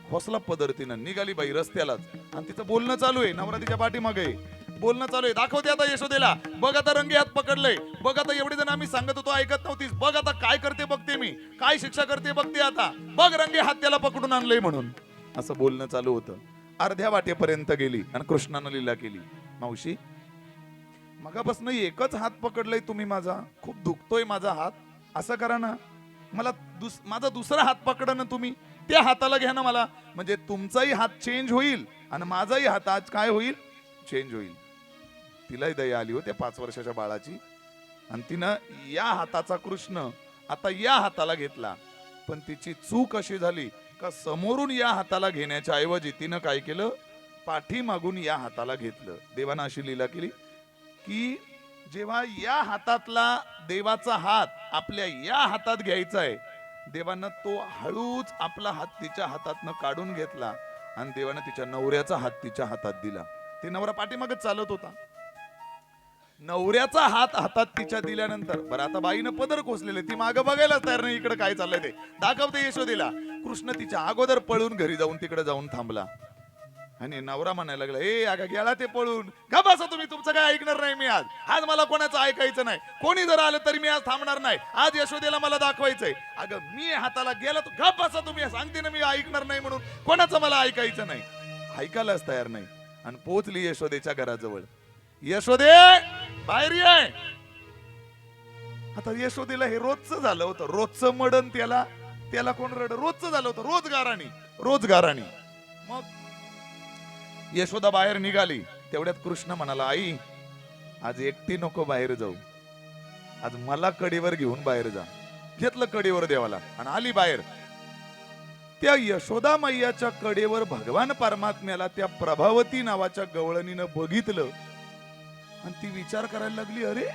खोसला पदरतीनं निघाली बाई रस्त्यालाच. आणि तिचं बोलणं चालू आहे, नवरा तिच्या पाठीमागे बोलणं चालू आहे. दाखवते आता यशोदेला, बघ आता रंगे हात पकडलंय, बघ आता एवढे जण आम्ही सांगत होतो ऐकत नव्हतीस, बघ आता काय करते बघते मी, काय शिक्षा करते बघते आता, बघ रंगे हात त्याला पकडून आणलंय म्हणून. असं बोलणं चालू होतं. अर्ध्या वाटेपर्यंत गेली आणि कृष्णानं लीला केली, मावशी मगापासून एकच हात पकडलंय तुम्ही माझा, खूप दुखतोय माझा हात, असं करा ना, मला माझा दुसरा हात पकडा ना तुम्ही, त्या हाताला घ्या ना मला, म्हणजे तुमचाही हात चेंज होईल आणि माझाही हात आज काय होईल, चेंज होईल. तिलाही दया आली हो त्या 5 वर्षाच्या बाळाची आणि तिनं या हाताचा कृष्ण आता या हाताला घेतला. पण तिची चूक अशी झाली का समोरून या हाताला घेण्याच्या ऐवजी तिनं काय केलं, पाठीमागून या हाताला घेतलं. देवानं अशी लीला केली की जेव्हा या हातातला देवाचा हात आपल्या या हातात घ्यायचा आहे, देवानं तो हळूच आपला हात तिच्या हातातनं काढून घेतला आणि देवानं तिच्या नवऱ्याचा हात तिच्या हातात दिला. ते नवरा पाठीमागच चालत होता. नवऱ्याचा हात हातात तिच्या दिल्यानंतर बरं आता बाईनं पदर कोसलेले, ती मागं बघायलाच तयार नाही इकडे काय चाललंय ते. दाखवते यशोदेला. कृष्ण तिच्या अगोदर पळून घरी जाऊन तिकडे जाऊन थांबला. आणि नवरा म्हणायला लागला, ए अगं गेला ते पळून, का बसा तुम्ही, तुमचं काय ऐकणार नाही मी आज मला कोणाचं ऐकायचं नाही. कोणी जर आलं तरी मी आज थांबणार नाही. आज यशोदेला मला दाखवायचंय. अगं मी हाताला गेला तू गप बसा तुम्ही, सांगते ना मी ऐकणार नाही म्हणून, कोणाचं मला ऐकायचं नाही. ऐकायलाच तयार नाही. आणि पोहोचली यशोदेच्या घराजवळ. यशोदे बाहेर ये. आता यशोदेला हे रोजचं झालं होतं, रोजचं मडन त्याला कोण रड, रोजचं झालं होतं, रोजगारानी. मग यशोदा बाहेर निघाली. तेवढ्यात कृष्ण म्हणाला, आई आज एकटी नको बाहेर जाऊ, आज मला कडेवर घेऊन बाहेर जा. घेतलं कडेवर देवाला आणि आली बाहेर. त्या यशोदा मैयाच्या कडेवर भगवान परमात्म्याला त्या प्रभावती नावाच्या गवळणीनं बघितलं आणि ती विचार करायला लागली, अरे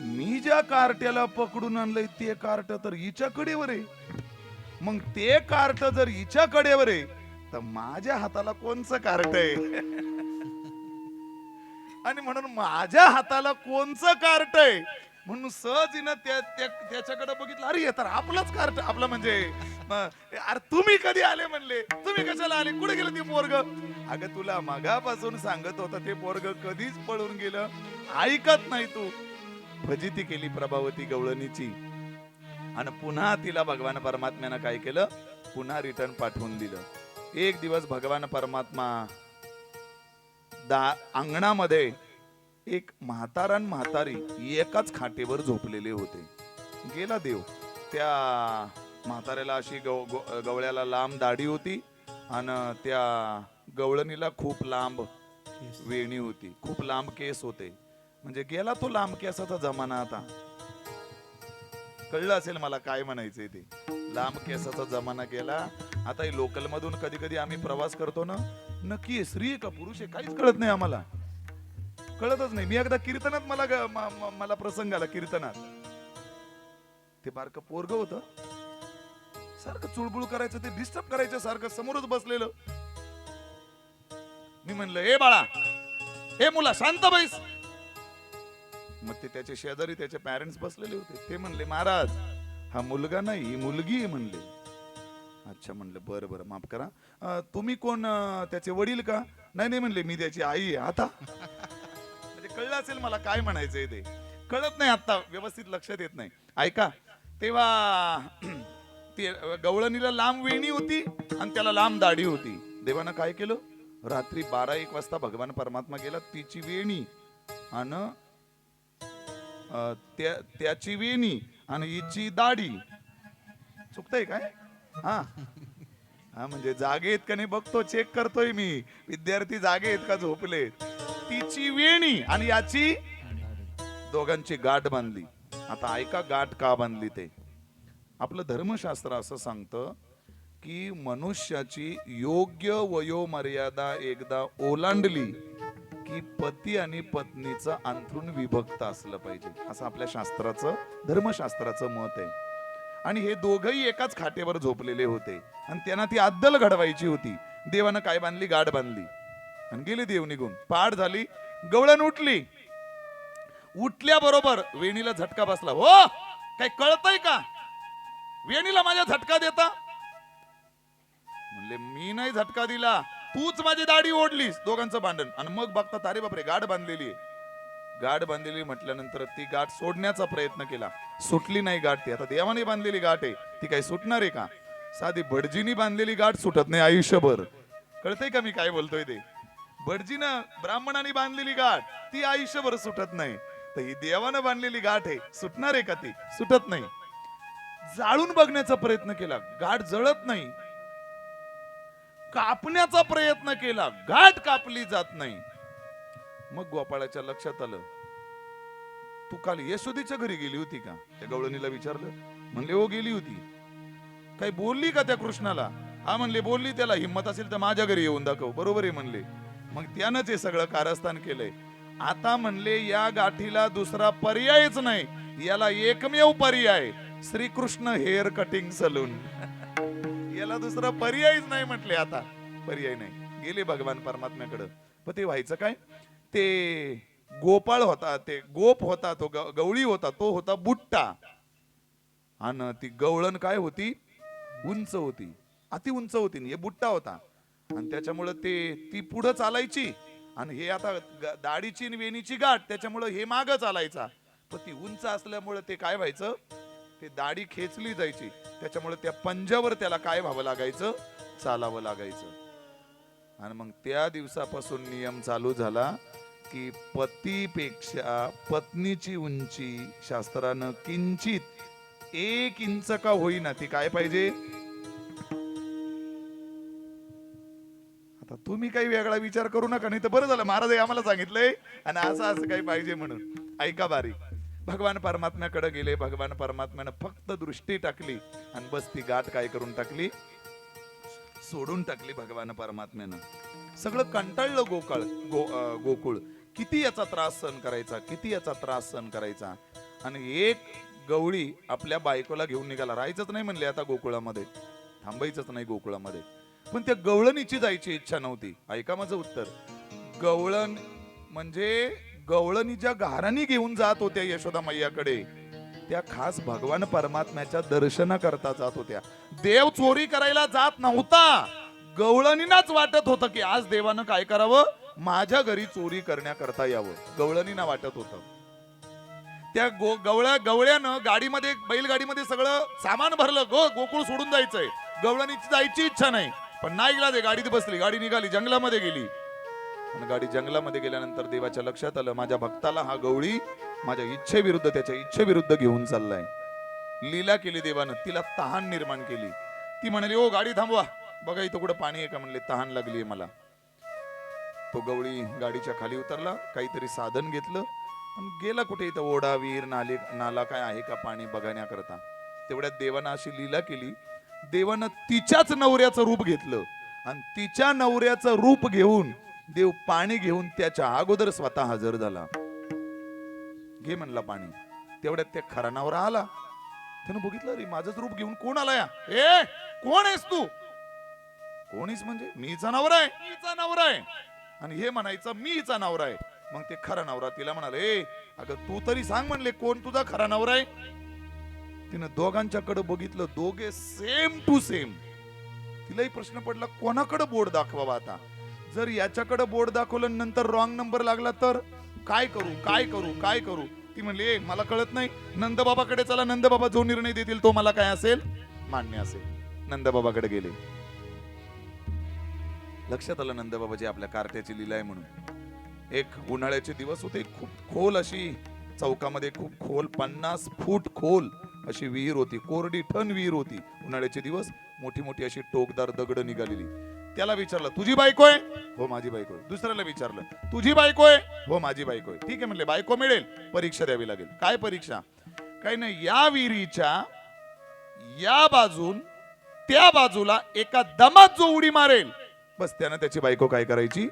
मी ज्या कार्ट्याला पकडून आणलंय ते कार्ट तर हिच्या कडेवर आहे. मग ते कार्ट जर हिच्या कडेवर आहे तर माझ्या हाताला कोणचं कार्ट आहे? आणि म्हणून माझ्या हाताला कोणचं कार्ट आहे म्हणून सहजीनं त्याच्याकडे बघितलं. अरे तर आपलंच कार्ट, आपलं म्हणजे अरे तुम्ही कधी आले म्हणले, तुम्ही कशाला आले, कुठे गेलं ते पोरग? अगं तुला मगापासून सांगत होता ते पोरग कधीच पळून गेलं, ऐकत नाही तू. फजिती केली प्रभावती गवळणीची आणि पुन्हा तिला भगवान परमात्म्यानं काय केलं, पुन्हा रिटर्न पाठवून दिलं. एक दिवस भगवान परमात्मा अंगणामध्ये एक म्हातारा आणि म्हातारी एकाच खाटेवर झोपलेले होते. गेला देव. त्या म्हाताऱ्याला अशी गवळ्याला लांब दाढी होती आणि त्या गवळणीला खूप लांब वेणी होती, खूप लांब केस होते. म्हणजे गेला तो लांब केसाचा जमाना. आता कळलं असेल मला काय म्हणायचंय ते. लांब केसाचा जमाना गेला. आता लोकल मधून कधी कधी आम्ही प्रवास करतो ना, नक्की स्त्री आहे का पुरुष आहे काहीच कळत नाही आम्हाला, कळतच नाही. मी एकदा कीर्तनात मला प्रसंग आला. कीर्तनात ते बारकं पोरग होत, सारखं चुळबुळ करायचं, ते डिस्टर्ब करायचं सारखं, समोरच बसलेलं. मी म्हणलं, ए बाळा, ए मुला शांत बैस. मग ते त्याचे शेजारी त्याचे पॅरेंट्स बसलेले होते. ते म्हणले, महाराज हा मुलगा नाही ही मुलगी आहे म्हणले. अच्छा म्हणलं, बरं बरं माफ करा, तुम्ही कोण, त्याचे वडील का? नाही म्हणले, मी त्याची आई आहे. आता म्हणजे कळलं असेल मला काय म्हणायचंय ते, कळत नाही आता, व्यवस्थित लक्षात येत नाही. ऐका, तेव्हा ते गवळणीला लांब वेणी होती आणि त्याला लांब दाढी होती. देवानं काय केलं, रात्री 12-1 वाजता भगवान परमात्मा गेला, तिची वेणी आणि त्याची वेणी आणि हिची दाढी. चुकतंय काय? हा म्हणजे जागे आहेत का नाही बघतो, चेक करतोय मी. विद्यार्थी जागे आहेत का झोपले? तिची वेणी आणि याची दोघांची गाठ बांधली. आता ऐका गाठ का बांधली ते. आपलं धर्मशास्त्र असं सांगतं की मनुष्याची योग्य वयोमर्यादा एकदा ओलांडली की पती आणि पत्नीचं अंथरूण विभक्त असलं पाहिजे, असं आपल्या शास्त्राचं, धर्मशास्त्राचं मत आहे. आणि हे दोघही एकाच खाटेवर झोपलेले होते आणि त्यांना ती अद्दल घडवायची होती. देवानं काय बांधली, गाठ बांधली आणि गेले देव निघून. पाठ झाली, गवळण उठली. उठल्याबरोबर वेणीला झटका बसला. हो काय कळतंय का, वेणीला माझ्या झटका देता? म्हणले, मी नाही झटका दिला, तूच माझी दाढी ओढलीस. दोघांचं भांडण. आणि मग बघतात, अरे बापरे, गाठ बांधलेली आहे. गाठ बांधलेली म्हटल्यानंतर ती गाठ सोडण्याचा प्रयत्न केला, सुटली नाही गाठ. ती आता देवाने बांधलेली गाठ आहे, ती काही सुटणार आहे का? साधी भटजीनी बांधलेली गाठ सुटत नाही आयुष्यभर. कळतंय का मी काय बोलतोय ते? भटजीनं ब्राह्मणाने बांधलेली गाठ ती आयुष्यभर सुटत नाही, तर ही देवानं बांधलेली गाठ आहे, सुटणार आहे का? ती सुटत नाही. जाळून बघण्याचा प्रयत्न केला, गाठ जळत नाही. कापण्याचा प्रयत्न केला, गाठ कापली जात नाही. मग गोपाळाच्या लक्षात आलं, तू काल यशोदेच्या घरी गेली होती का? त्या गवळणीला विचारलं. म्हणले, हो गेली होती. काही बोलली का त्या कृष्णाला? हा म्हणले, बोलली. त्याला हिंमत असेल तर माझ्या घरी येऊन दाखव. बरोबर आहे म्हणले. मग त्यानंच हे सगळं कारस्थान केलंय. आता म्हणले, या गाठीला दुसरा पर्यायच नाही, याला एकमेव पर्याय श्रीकृष्ण हेअर कटिंग सलून. याला दुसरा पर्यायच नाही म्हटले. आता पर्याय नाही, गेले भगवान परमात्म्याकडं. पण ते व्हायचं काय, ते गोपाळ होता, ते गोप होता, तो गवळी होता, तो होता बुट्टा. आणि ती गवळण काय होती, उंच होती, अति उंच होती. हे बुट्टा होता आणि त्याच्यामुळं ती पुढं चालायची आणि हे आता दाढीची आणि वेणीची गाठ, त्याच्यामुळं हे मागं चालायचा. पण ती उंच असल्यामुळं ते काय व्हायचं, ते दाढी खेचली जायची, त्याच्यामुळे त्या पंजावर त्याला काय व्हावं लागायचं, चालावं लागायचं. आणि मग त्या दिवसापासून नियम चालू झाला की पतीपेक्षा पत्नीची उंची शास्त्रानं किंचित 1 इंच का होईना ती काय पाहिजे. आता तुम्ही काही वेगळा विचार करू नका, नाही तर बरं झालं महाराज आम्हाला सांगितलंय आणि असं काही पाहिजे म्हणून. ऐका बारी, भगवान परमात्म्याकडे गेले. भगवान परमात्म्यानं फक्त दृष्टी टाकली आणि बस ती गाठ काय करून टाकली, सोडून टाकली. भगवान परमात्म्यानं सगळं कंटाळलं गोकुळ. किती याचा त्रास सहन करायचा, किती याचा त्रास सहन करायचा. आणि एक गवळी आपल्या बायकोला घेऊन निघाला. राहायचंच नाही म्हणले आता गोकुळामध्ये, थांबायचंच नाही गोकुळामध्ये. पण त्या गवळणीची जायची इच्छा नव्हती. ऐका माझं उत्तर, गवळण म्हणजे गवळणी ज्या घराणी घेऊन जात होत्या यशोदा मैयाकडे, त्या खास भगवान परमात्म्याच्या दर्शनाकरता जात होत्या. देव चोरी करायला जात नव्हता. गवळणीनाच वाटत होतं की आज देवानं काय करावं, माझ्या घरी चोरी करण्याकरता यावं. गवळणीना वाटत होतं. त्या गवळ्यानं गाडीमध्ये, बैलगाडीमध्ये सगळं सामान भरलं. गोकुळ सोडून जायचंय. गवळणीची जायची इच्छा नाही, पण नाही गेला. ते गाडीत बसली, गाडी निघाली, जंगलामध्ये गेली. आणि गाडी जंगलामध्ये गेल्यानंतर देवाच्या लक्षात आलं, माझ्या भक्ताला हा गवळी माझ्या इच्छेविरुद्ध, त्याच्या इच्छेविरुद्ध घेऊन चाललाय. लीला केली देवानं, तिला तहान निर्माण केली. ती म्हणाली, ओ गाडी थांबवा, बघा इथं कुठं पाणी आहे का. म्हणले तहान लागलीये मला. तो गवळी गाडीच्या खाली उतरला, काहीतरी साधन घेतलं आणि गेला कुठे, इथं ओढा, विहीर, नाला काय आहे का पाणी बघण्याकरता. तेवढ्यात देवानं अशी लीला केली, देवानं तिच्याच नवऱ्याचं रूप घेतलं आणि तिच्या नवऱ्याचं रूप घेऊन देव पाणी घेऊन त्याच्या अगोदर स्वतः हजर झाला. घे म्हणला पाणी. तेवढ्यात त्या खरा नवरा आला. त्यानं बघितलं, अरे माझंच रूप घेऊन कोण आला या. ए कोण आहेस तू. कोणीच म्हणजे मीचा नवरा आहे, मीचा नवरा आहे. आणि हे म्हणायचं मीचा नवरा आहे. मग ते खरा नवरा तिला म्हणाले, ए अगं तू तरी सांग म्हणले कोण तुझा खरा नवरा आहे. तिनं दोघांच्याकडे बघितलं, दोघे सेम टू सेम. तिलाही प्रश्न पडला कोणाकडे बोर्ड दाखवावा आता. जर याच्याकडे बोर्ड दाखवलं नंतर रॉंग नंबर लागला तर काय करू, काय करू, काय करू. ती म्हणली, ए मला कळत नाही, नंदबाबाकडे चला, नंदबाबा जो निर्णय देतील तो मला काय असेल मान्य असेल. नंदबाबाकडे गेले. लक्षात आलं नंदबाबाची आपल्या कार्त्याची लीला आहे म्हणून. एक उन्हाळ्याचे दिवस होते. खूप खोल अशी चौकामध्ये, खूप खोल 50 फूट खोल अशी विहीर होती. कोरडी ठण विहीर होती. उन्हाळ्याचे दिवस, मोठी मोठी अशी टोकदार दगड निघालेली. त्याला विचारलं, तुझी बायको आहे. हो माझी बायको आहे. दुसऱ्याला विचारलं, तुझी बायको आहे. हो माझी बायको आहे. ठीक आहे म्हणले, बायको मिळेल, परीक्षा द्यावी लागेल. काय परीक्षा. काही नाही, या विहिरीच्या या बाजून त्या बाजूला एका दमात जो उडी मारेल बस त्यानं त्याची बायको काय करायची,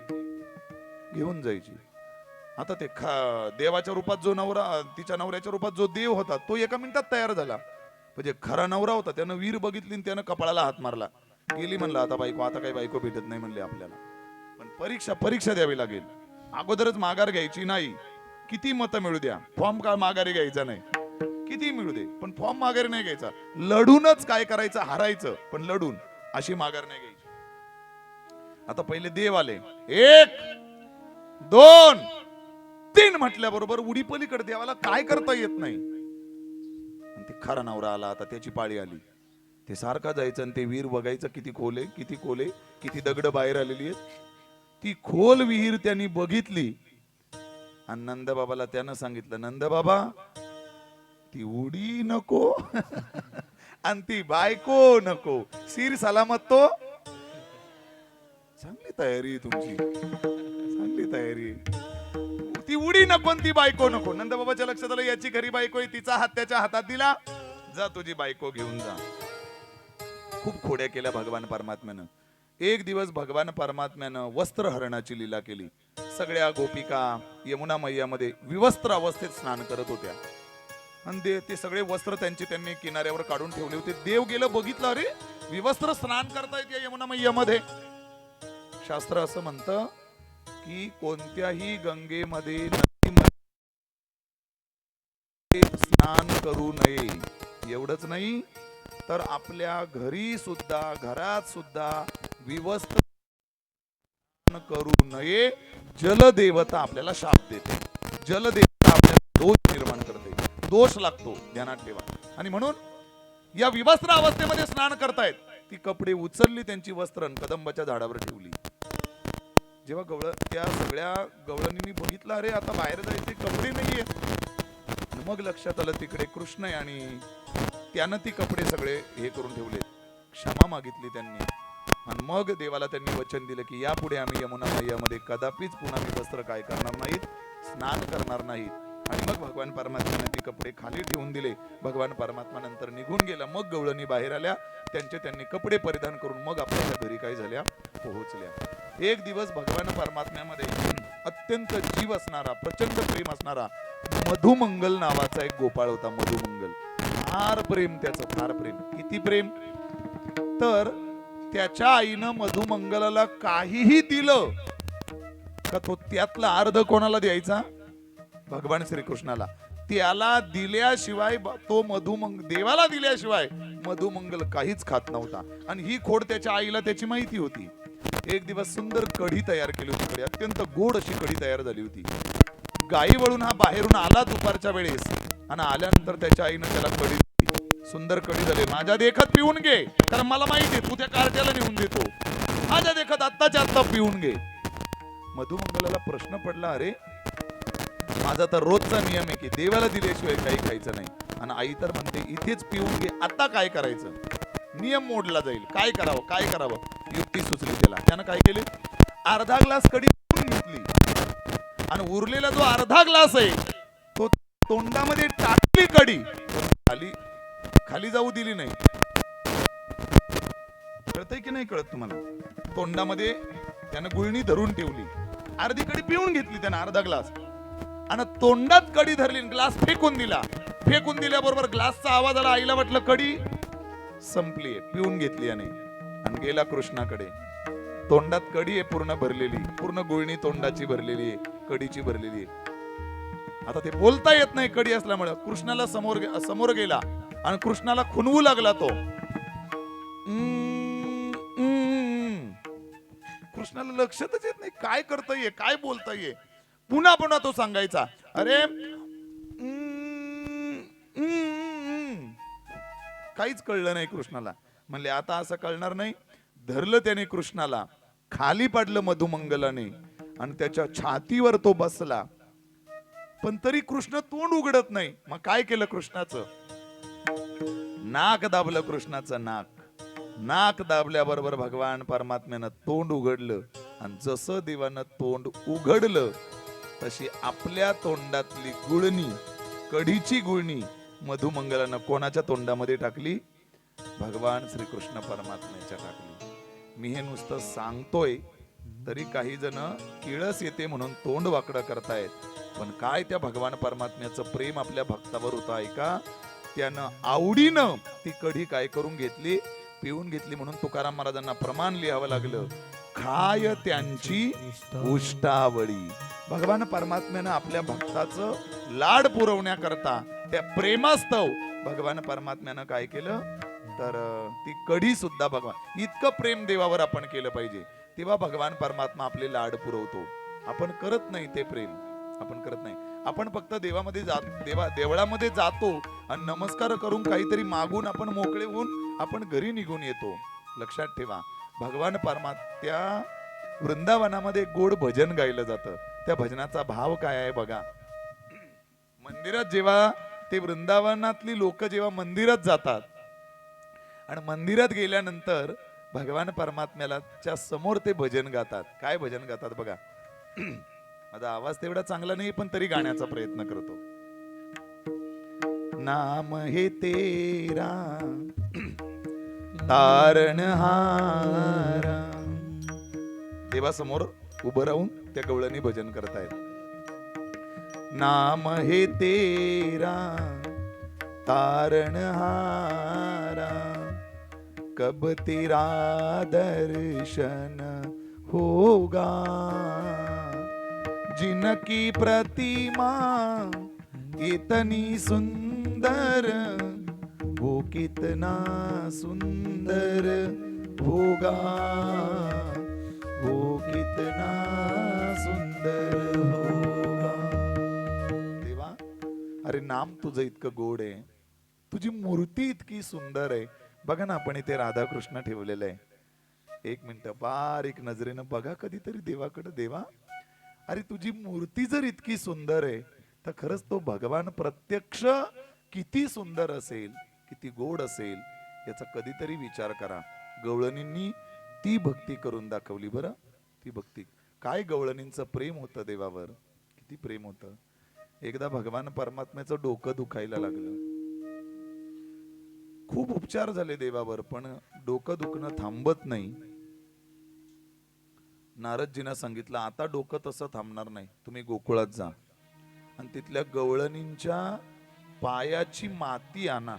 घेऊन जायची. आता ते देवाच्या रूपात जो नवरा, तिच्या नवऱ्याच्या रूपात जो देव होता तो एका मिनिटात तयार झाला. म्हणजे खरा नवरा होता, त्यानं वीर बघितली आणि त्यानं कपाळाला हात मारला. गेली म्हणलं आता बायको, आता काही बायको भेटत नाही म्हणले आपल्याला. पण परीक्षा द्यावी लागेल. अगोदरच माघार घ्यायची नाही. किती मतं मिळू द्या, फॉर्म का माघारी घ्यायचा नाही. किती मिळू दे पण फॉर्म माघारी नाही घ्यायचा. लढूनच काय करायचं, हारायचं पण लढून. अशी माघार नाही घ्यायची. आता पहिले देव आले. 1 2 3 म्हटल्याबरोबर उडी पलीकडे. देवाला काय करता येत नाही. आणि ते खरा नवरा आला. आता त्याची पाळी आली. ते सारखा जायचं आणि ते विहीर बघायचं, किती खोल आहे, किती खोल आहे, किती दगड बाहेर आलेली आहेत. ती खोल विहीर त्यांनी बघितली आणि नंदबाबाला त्यानं सांगितलं, नंदबाबा ती उडी नको आणि ती बायको नको, सिर सलामत तो. चांगली तयारी तुमची, चांगली तयारी. ती उडी नको ती बायको नको. नंदबाबाच्या लक्षात आलं, याची खरी बायको आहे. तिचा हात त्याच्या हातात दिला, जा तुझी बायको घेऊन जा. खूप खोड्या केल्या भगवान परमात्म्यानं. एक दिवस भगवान परमात्म्यानं वस्त्रहरणाची लीला केली. सगळ्या गोपिका यमुना मैयामध्ये विवस्त्र अवस्थेत स्नान करत होत्या आणि ते सगळे वस्त्र त्यांनी किनाऱ्यावर काढून ठेवले होते. देव गेलं, बघितलं, अरे विवस्त्र स्नान करतायत या यमुना मैयामध्ये. शास्त्र असं म्हणतं की कोणत्याही गंगेमध्ये नदीमध्ये स्नान करू नये. एवढंच नाही तर आपल्या घरी सुद्धा, घरात सुद्धा विवस्त्र करू नये. जलदेवता आपल्याला शाप देते, जलदेवता आपल्याला दोष निर्माण करते, दोष लागतो, ध्यानात ठेवा. आणि म्हणून या विवस्त्र अवस्थेमध्ये स्नान करतायत, ती कपडे उचलली, त्यांची वस्त्र कदंबाच्या झाडावर ठेवली. जेव्हा त्या सगळ्या गवळणींनी बघितलं, अरे आता बाहेर जायचे कपडे नाहीये, मग लक्षात आलं तिकडे कृष्ण आहे आणि त्यानं ती कपडे सगळे हे करून ठेवले. क्षमा मागितली त्यांनी आणि मग देवाला त्यांनी वचन दिलं की यापुढे आम्ही यमुना मैयामध्ये कदापिच पुन्हा विवस्त्र काय करणार नाहीत, स्नान करणार नाहीत. आणि मग भगवान परमात्म्याने ती कपडे खाली ठेवून दिले. भगवान परमात्मा नंतर निघून गेला. मग गवळणी बाहेर आल्या, त्यांनी कपडे परिधान करून मग आपल्या घरी काय झाल्या, पोहोचल्या. एक दिवस भगवान परमात्म्यामध्ये अत्यंत जीव असणारा, प्रचंड प्रेम असणारा मधुमंगल नावाचा एक गोपाळ होता. मधुमंगल, फार प्रेम त्याचं, फार प्रेम. किती प्रेम तर त्याच्या आईनं मधुमंगलाला काहीही दिलं का तो त्यातला अर्ध कोणाला द्यायचा, भगवान श्रीकृष्णाला. त्याला दिल्याशिवाय तो देवाला दिल्याशिवाय मधुमंगल काहीच खात नव्हता. आणि ही खोड त्याच्या आईला त्याची माहिती होती. एक दिवस सुंदर कढी तयार केली होती, अत्यंत गोड अशी कढी तयार झाली होती. गाई वळून हा बाहेरून आला दुपारच्या वेळेस आणि आल्यानंतर त्याच्या आईनं त्याला कढी दिली. सुंदर कढी झाली, माझ्या देखत पिऊन घे, कारण मला माहिती आहे तू त्या कार्ट्याला नेऊन देतो, माझ्या देखत आत्ताच्या आत्ता पिऊन घे. मधुमंगलाला प्रश्न पडला, अरे माझा तर रोजचा नियम आहे की देवाला दिल्याशिवाय काही खायचं नाही, आणि आई तर म्हणते इथेच पिऊन घे, आता काय करायचं, नियम मोडला जाईल, काय करावं काय करावं. युक्ती सुचली त्यानं काय केले, अर्धा ग्लास कढी पिऊन घेतली आणि उरलेला जो अर्धा ग्लास आहे तो तोंडामध्ये टाकली कढी, खाली खाली जाऊ दिली नाही. कळतंय की नाही कळत तुम्हाला. तोंडामध्ये त्यानं गुळणी धरून ठेवली, अर्धी कढी पिऊन घेतली त्यानं, अर्धा ग्लास, आणि तोंडात कढी धरली, ग्लास फेकून दिला. फेकून दिल्याबरोबर ग्लासचा आवाज आला, आईला वाटलं कढी संपली, पिऊन घेतली आणि गेला कृष्णाकडे. तोंडात कढी आहे पूर्ण भरलेली, पूर्ण गुळणी तोंडाची भरलेली आहे, कढीची भरलेली आहे. आता ते बोलता येत नाही कढी असल्यामुळे. कृष्णाला समोर गेला आणि कृष्णाला खुनवू लागला तो. कृष्णाला लक्षातच येत नाही काय करता काय बोलता ये. पुन्हा तो सांगायचा, अरे काहीच कळलं नाही कृष्णाला. म्हणले आता असं कळणार नाही. धरलं त्याने कृष्णाला, खाली पाडलं मधुमंगलाने आणि त्याच्या छातीवर तो बसला. पण तरी कृष्ण तोंड उघडत नाही. मग काय केलं कृष्णाचं, नाक दाबलं कृष्णाचं नाक. नाक दाबल्याबरोबर भगवान परमात्म्यानं तोंड उघडलं आणि जसं देवानं तोंड उघडलं तशी आपल्या तोंडातली गुळणी, कढीची गुळणी मधुमंगलानं कोणाच्या तोंडामध्ये टाकली, भगवान श्रीकृष्ण परमात्म्याच्या टाकली. मी हे नुसतं सांगतोय तरी काही जण किळस येते म्हणून तोंड वाकडं करतायत, पण काय त्या भगवान परमात्म्याचं प्रेम आपल्या भक्तावर होतं ऐका. त्यानं आवडीनं ती कढी काय करून घेतली, पिऊन घेतली. म्हणून तुकाराम महाराजांना प्रमाण लिहावं लागलं, खाय त्यांची उष्टावळी. भगवान परमात्म्यानं आपल्या भक्ताचं लाड पुरवण्याकरता, त्या प्रेमास्तव भगवान परमात्म्यानं काय केलं तर ती कढी सुद्धा भगवान, इतकं प्रेम देवावर आपण केलं पाहिजे तेव्हा भगवान परमात्मा आपले लाड पुरवतो. आपण करत नाही ते प्रेम, आपण करत नाही. आपण फक्त देवळामध्ये जातो आणि नमस्कार करून काहीतरी मागून आपण मोकळे होऊन आपण घरी निघून येतो. लक्षात ठेवा, भगवान परमात्म्या वृंदावनामध्ये गोड भजन गायलं जातं. त्या भजनाचा भाव काय आहे बघा. मंदिरात जेव्हा ते वृंदावनातली लोक जेव्हा मंदिरात जातात आणि मंदिरात गेल्यानंतर भगवान परमात्म्याच्या समोर ते भजन गातात. काय भजन गातात बघा. माझा आवाज तेवढा चांगला नाही पण तरी गाण्याचा प्रयत्न करतो. नाम हे तेरा तारणहारा. देवासमोर उभं राहून त्या गवळणी भजन करतायत. नाम हे तेरा तारणहारा, कब तेरा दर्शन होगा, जिनकी प्रतिमा इतनी सुंदर, वो कितना सुंदर होगा, वो कितना सुंदर होगा. देवा, अरे नाम तुझं इतकं गोड आहे, तुझी मूर्ती इतकी सुंदर आहे. बघा ना, आपण इथे राधाकृष्ण ठेवलेलं आहे. एक मिनिट बारीक नजरेनं बघा कधीतरी देवाकडे. देवा, अरे तुझी मूर्ती जर इतकी सुंदर आहे तर खरंच तो भगवान प्रत्यक्ष किती सुंदर असेल, किती गोड असेल, याचा कधीतरी विचार करा. गवळणींनी ती भक्ती करून दाखवली. बरं, ती भक्ती काय, गवळणींचं प्रेम होतं देवावर, किती प्रेम होतं. एकदा भगवान परमात्म्याचं डोकं दुखायला लागलं. खूप उपचार झाले देवावर, पण डोकं दुखणं थांबत नाही. नारदजींना सांगितलं, आता डोकं तसं थांबणार नाही, तुम्ही गोकुळात जा आणि तिथल्या गवळणींच्या पायाची माती आणा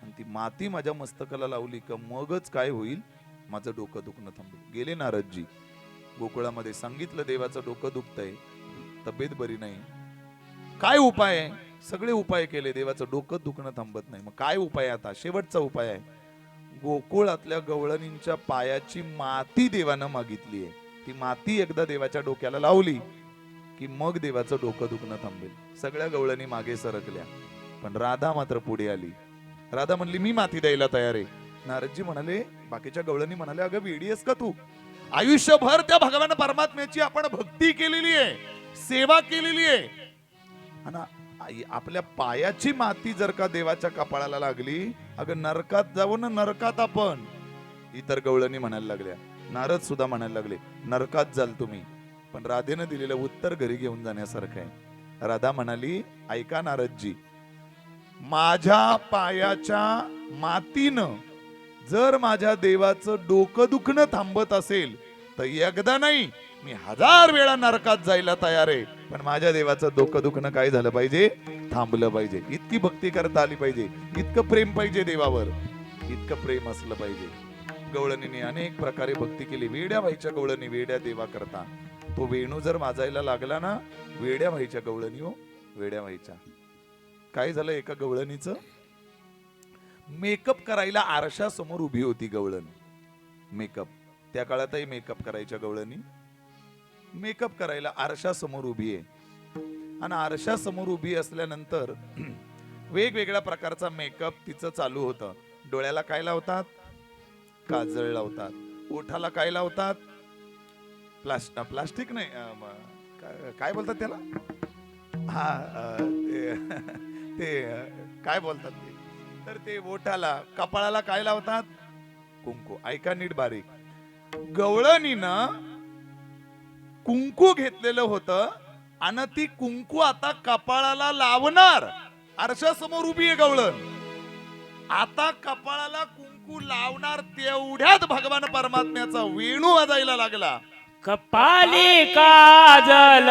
आणि ती माती माझ्या मस्तकाला लावली का मगच काय होईल, माझं डोकं दुखणं थांबेल. गेले नारदजी गोकुळामध्ये, सांगितलं देवाचं डोकं दुखतंय, तब्येत बरी नाही, काय उपाय आहे. सगळे उपाय केले, देवाचं डोकं दुखणं थांबत नाही. मग काय उपाय आता, शेवटचा उपाय आहे, गोकुळातल्या गवळणींच्या पायाची माती देवानं मागितली आहे. ती माती एकदा देवाच्या डोक्याला लावली की मग देवाचं डोकं दुखणं थांबेल. सगळ्या गवळणी मागे सरकल्या, पण राधा मात्र पुढे आली. राधा म्हणली, मी माती द्यायला तयार आहे. नारदजी म्हणाले, बाकीच्या गवळणी म्हणाले, अगं वेडी आहेस का तू, आयुष्यभर त्या भगवान परमात्म्याची आपण भक्ती केलेली आहे, सेवा केलेली आहे, आणि आपल्या पायाची माती जर का देवाच्या कपाळाला लागली, अगं नरकात जाऊ ना, नरकात आपण. इतर गवळणी म्हणायला लागल्या, नारद सुद्धा म्हणायला लागले, नरकात जाल तुम्ही. पण राधेनं दिलेलं उत्तर घरी घेऊन जाण्यासारखं आहे. राधा म्हणाली, ऐका नारदजी, माझ्या पायाच्या मातीनं जर माझ्या देवाचं डोकं दुखणं थांबत असेल तर एकदा नाही, मी 1000 वेळा नरकात जायला तयार आहे, पण माझ्या देवाचं डोकं दुखणं काय झालं पाहिजे, थांबलं पाहिजे. इतकी भक्ती करता आली पाहिजे, इतकं प्रेम पाहिजे देवावर, इतकं प्रेम असलं पाहिजे. गवळणीने अनेक प्रकारे भक्ती केली. वेड्या व्हायच्या गवळणी, वेड्या देवा करता. तो वेणू जर वाजायला लागला ना, वेड्या व्हायच्या गवळणी, हो वेड्या व्हायच्या. काय झालं, एका गवळणीचं मेकअप करायला आरशा समोर उभी होती गवळण. मेकअप, त्या काळातही मेकअप करायच्या गवळणी. मेकअप करायला आरशा समोर उभी आहे आणि आरशा समोर उभी असल्यानंतर वेगवेगळ्या प्रकारचा मेकअप तिचं चालू होतं. डोळ्याला काय लावतात, काजळ लावतात. ओठाला काय लावतात, प्लास्टिक नाही, काय बोलतात त्याला, हा ते काय बोलतात ते, तर ते ओठाला, कपाळाला काय लावतात, कुंकू. ऐका नीट बारीक, गवळणीनं कुंकू घेतलेलं होतं आणि ती कुंकू आता कपाळाला लावणार. आरशा समोर उभी आहे गवळण, आता कपाळाला कुंकू लावणार. तेवढ्यात भगवान परमात्म्याचा वेणू वाजायला लागला. कपाली काजल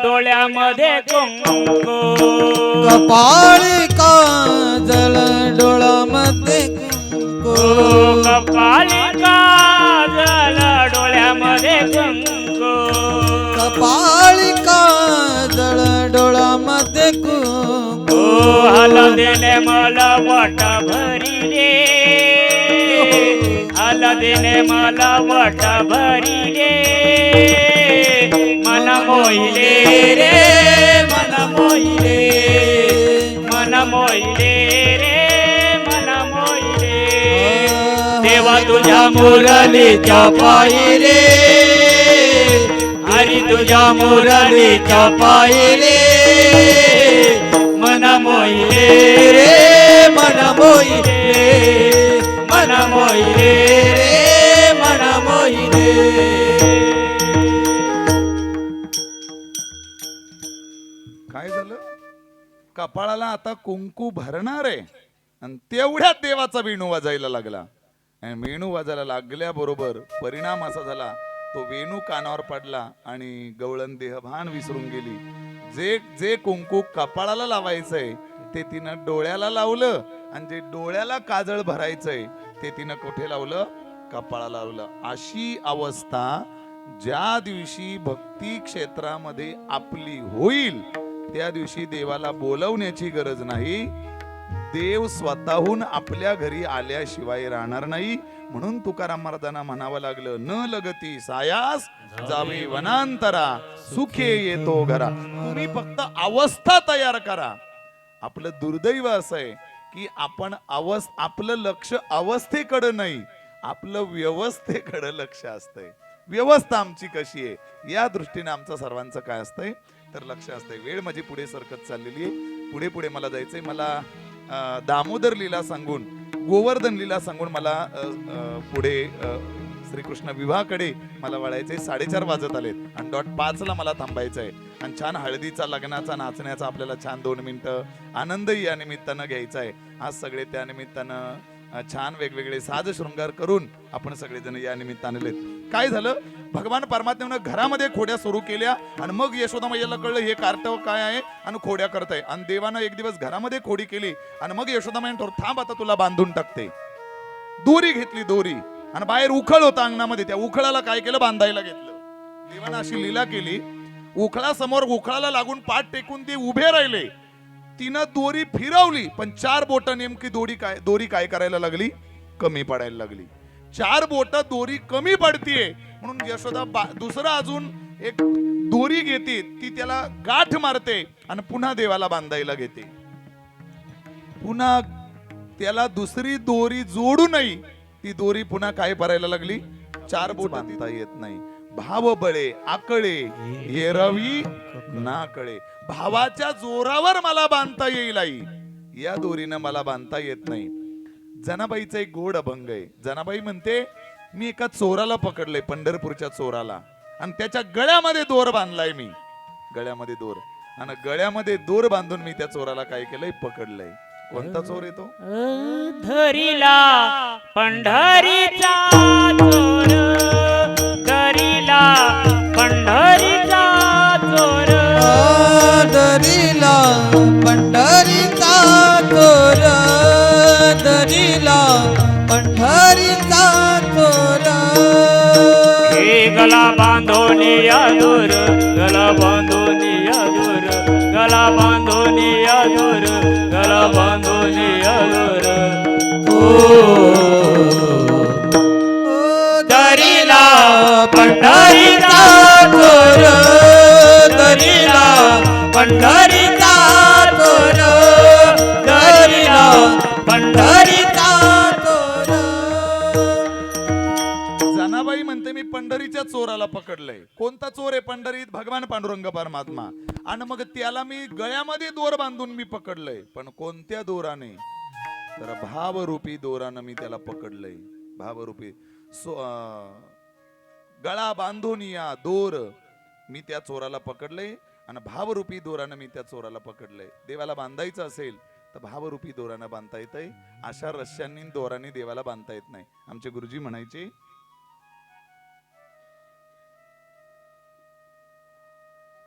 डोळ्यामध्ये कुंकू, कपाळी काजल डोळ्यामध्ये कुंकू, कपाली काजल डोळ्यामध्ये कुंकू, कपाळी काजळ डोळ्यामध्ये कुंकू, हलदेने मला वाट भरिले, हलदेने मला वाट भरिले, मन मोहिले रे, मन मोहिले, मन मोहिले रे, मन मोहिले. देवा तुझ्या मुरलीच्या पायी रे, हरी तुझ्या मुरलीच्या पायी रे, मन मोहिले रे, मन मोहिले, मन मोहिले रे, मन मोहिले. काय झालं, कपाळाला आता कुंकू भरणार आहे आणि तेवढ्यात देवाचा वेणू वाजायला लागला. आणि वेणू वाजायला लागल्याबरोबर परिणाम असा झाला, तो वेणू कानावर पडला आणि गवळण देहभान विसरून गेली. जे जे कुंकू कपाळाला लावायचंय ते तिनं डोळ्याला लावलं आणि जे डोळ्याला काजळ भरायचंय ते तिनं कुठे लावलं, कपाळाला लावलं. अशी अवस्था ज्या दिवशी भक्ती क्षेत्रामध्ये आपली होईल त्या दिवशी देवाला बोलवण्याची गरज नाही. देव स्वतःहून आपल्या घरी आल्याशिवाय राहणार नाही. म्हणून तुकाराम महाराजांना म्हणावं लागलं, न लगती सायास जावे वनांतरा, सुखे येतो घरा. तुम्ही फक्त अवस्था तयार करा. आपलं दुर्दैव असं आहे की आपण आपलं लक्ष अवस्थेकडे नाही, आपलं व्यवस्थेकडे लक्ष असतंय. व्यवस्था आमची कशी आहे या दृष्टीने आमचं सर्वांचं काय असतंय तर लक्ष असतंय. वेळ माझी पुढे सरकत चाललेली आहे. पुढे पुढे मला जायचंय. मला दामोदर लीला सांगून, गोवर्धन लीला सांगून मला पुढे श्रीकृष्ण विवाहाकडे मला वळायचंय. 4:30 वाजत आलेत आणि डॉट 5ला मला थांबायचं आहे. आणि छान हळदीचा, लग्नाचा, नाचण्याचा आपल्याला छान 2 मिनिटं आनंदही या निमित्तानं घ्यायचा आहे. आज सगळे त्या निमित्तानं छान वेगवेगळे साज शृंगार करून आपण सगळेजण या निमित्ताने आलेत. काय झालं, भगवान परमात्म्यानं घरामध्ये खोड्या सुरू केल्या आणि मग यशोदा मैयाला कळलं हे कार्तव काय आहे आणि खोड्या करताय. आणि देवानं एक दिवस घरामध्ये खोडी केली आणि मग यशोदा मैया ठरवलं, थांब आता तुला बांधून टाकते. दोरी घेतली, दोरी, आणि बाहेर उखळ होता अंगणामध्ये, त्या उखळाला काय केलं, बांधायला घेतलं. देवानं अशी लीला केली, उखळा समोर, उखळाला लागून पाठ टेकून ते उभे राहिले. तिनं दोरी फिरवली पण 4 बोट नेमकी दोरी काय करायला लागली, कमी पडायला लागली. 4 बोट दोरी कमी पडतीये म्हणून यशोदा दुसरा अजून एक दोरी घेते, ती त्याला गाठ मारते आणि पुन्हा देवाला बांधायला घेते. पुन्हा त्याला दुसरी दोरी जोडूनही ती दोरी पुन्हा काय करायला लागली, 4 बोट बांधता येत नाही. भाव बळे आकळे हे रवी ना कळे. भावाच्या जोरावर मला बांधता येईल आई, या दोरीनं मला बांधता येत नाही. जनाबाईचा एक गोड अभंग आहे. जनाबाई म्हणते, मी एका चोराला पकडलंय, पंढरपूरच्या चोराला, आणि त्याच्या गळ्यामध्ये दोर बांधलाय मी, गळ्यामध्ये दोर, आणि गळ्यामध्ये दोर बांधून मी त्या चोराला काय केलंय, पकडलंय. कोणता चोर येतो, धरीला पंढरीचा चोर, धरीला पंढरीचा चोर, दरीला पंढरीचा चोर, दरीला पंढरीचा चोर. हे गला बांधून यादूर, गला बांधून यादूर, गला बांधून यादूर, गला बांधून यादूर. दरीला पंढरीचा चोर, दरीला पंढरीचा चोर, दरीला पंढरीचा चोर. जनाबाई म्हणते, मी पंढरीच्या चोराला पकडलंय. कोणता चोर आहे, पंढरीत भगवान पांडुरंग परमात्मा, आणि मग त्याला मी गळ्यामध्ये दोर बांधून मी पकडलंय. पण कोणत्या दोराने, तर भावरूपी दोरानं मी त्याला पकडलंय. भावरूपी गळा बांधून या दोर मी त्या चोराला पकडलंय, आणि भावरूपी दोरानं मी त्या चोराला पकडलंय. देवाला बांधायचं असेल तर भावरूपी दोरानं बांधता येतंय. अशा रश्यांनी दोराने देवाला बांधता येत नाही. आमचे गुरुजी म्हणायचे,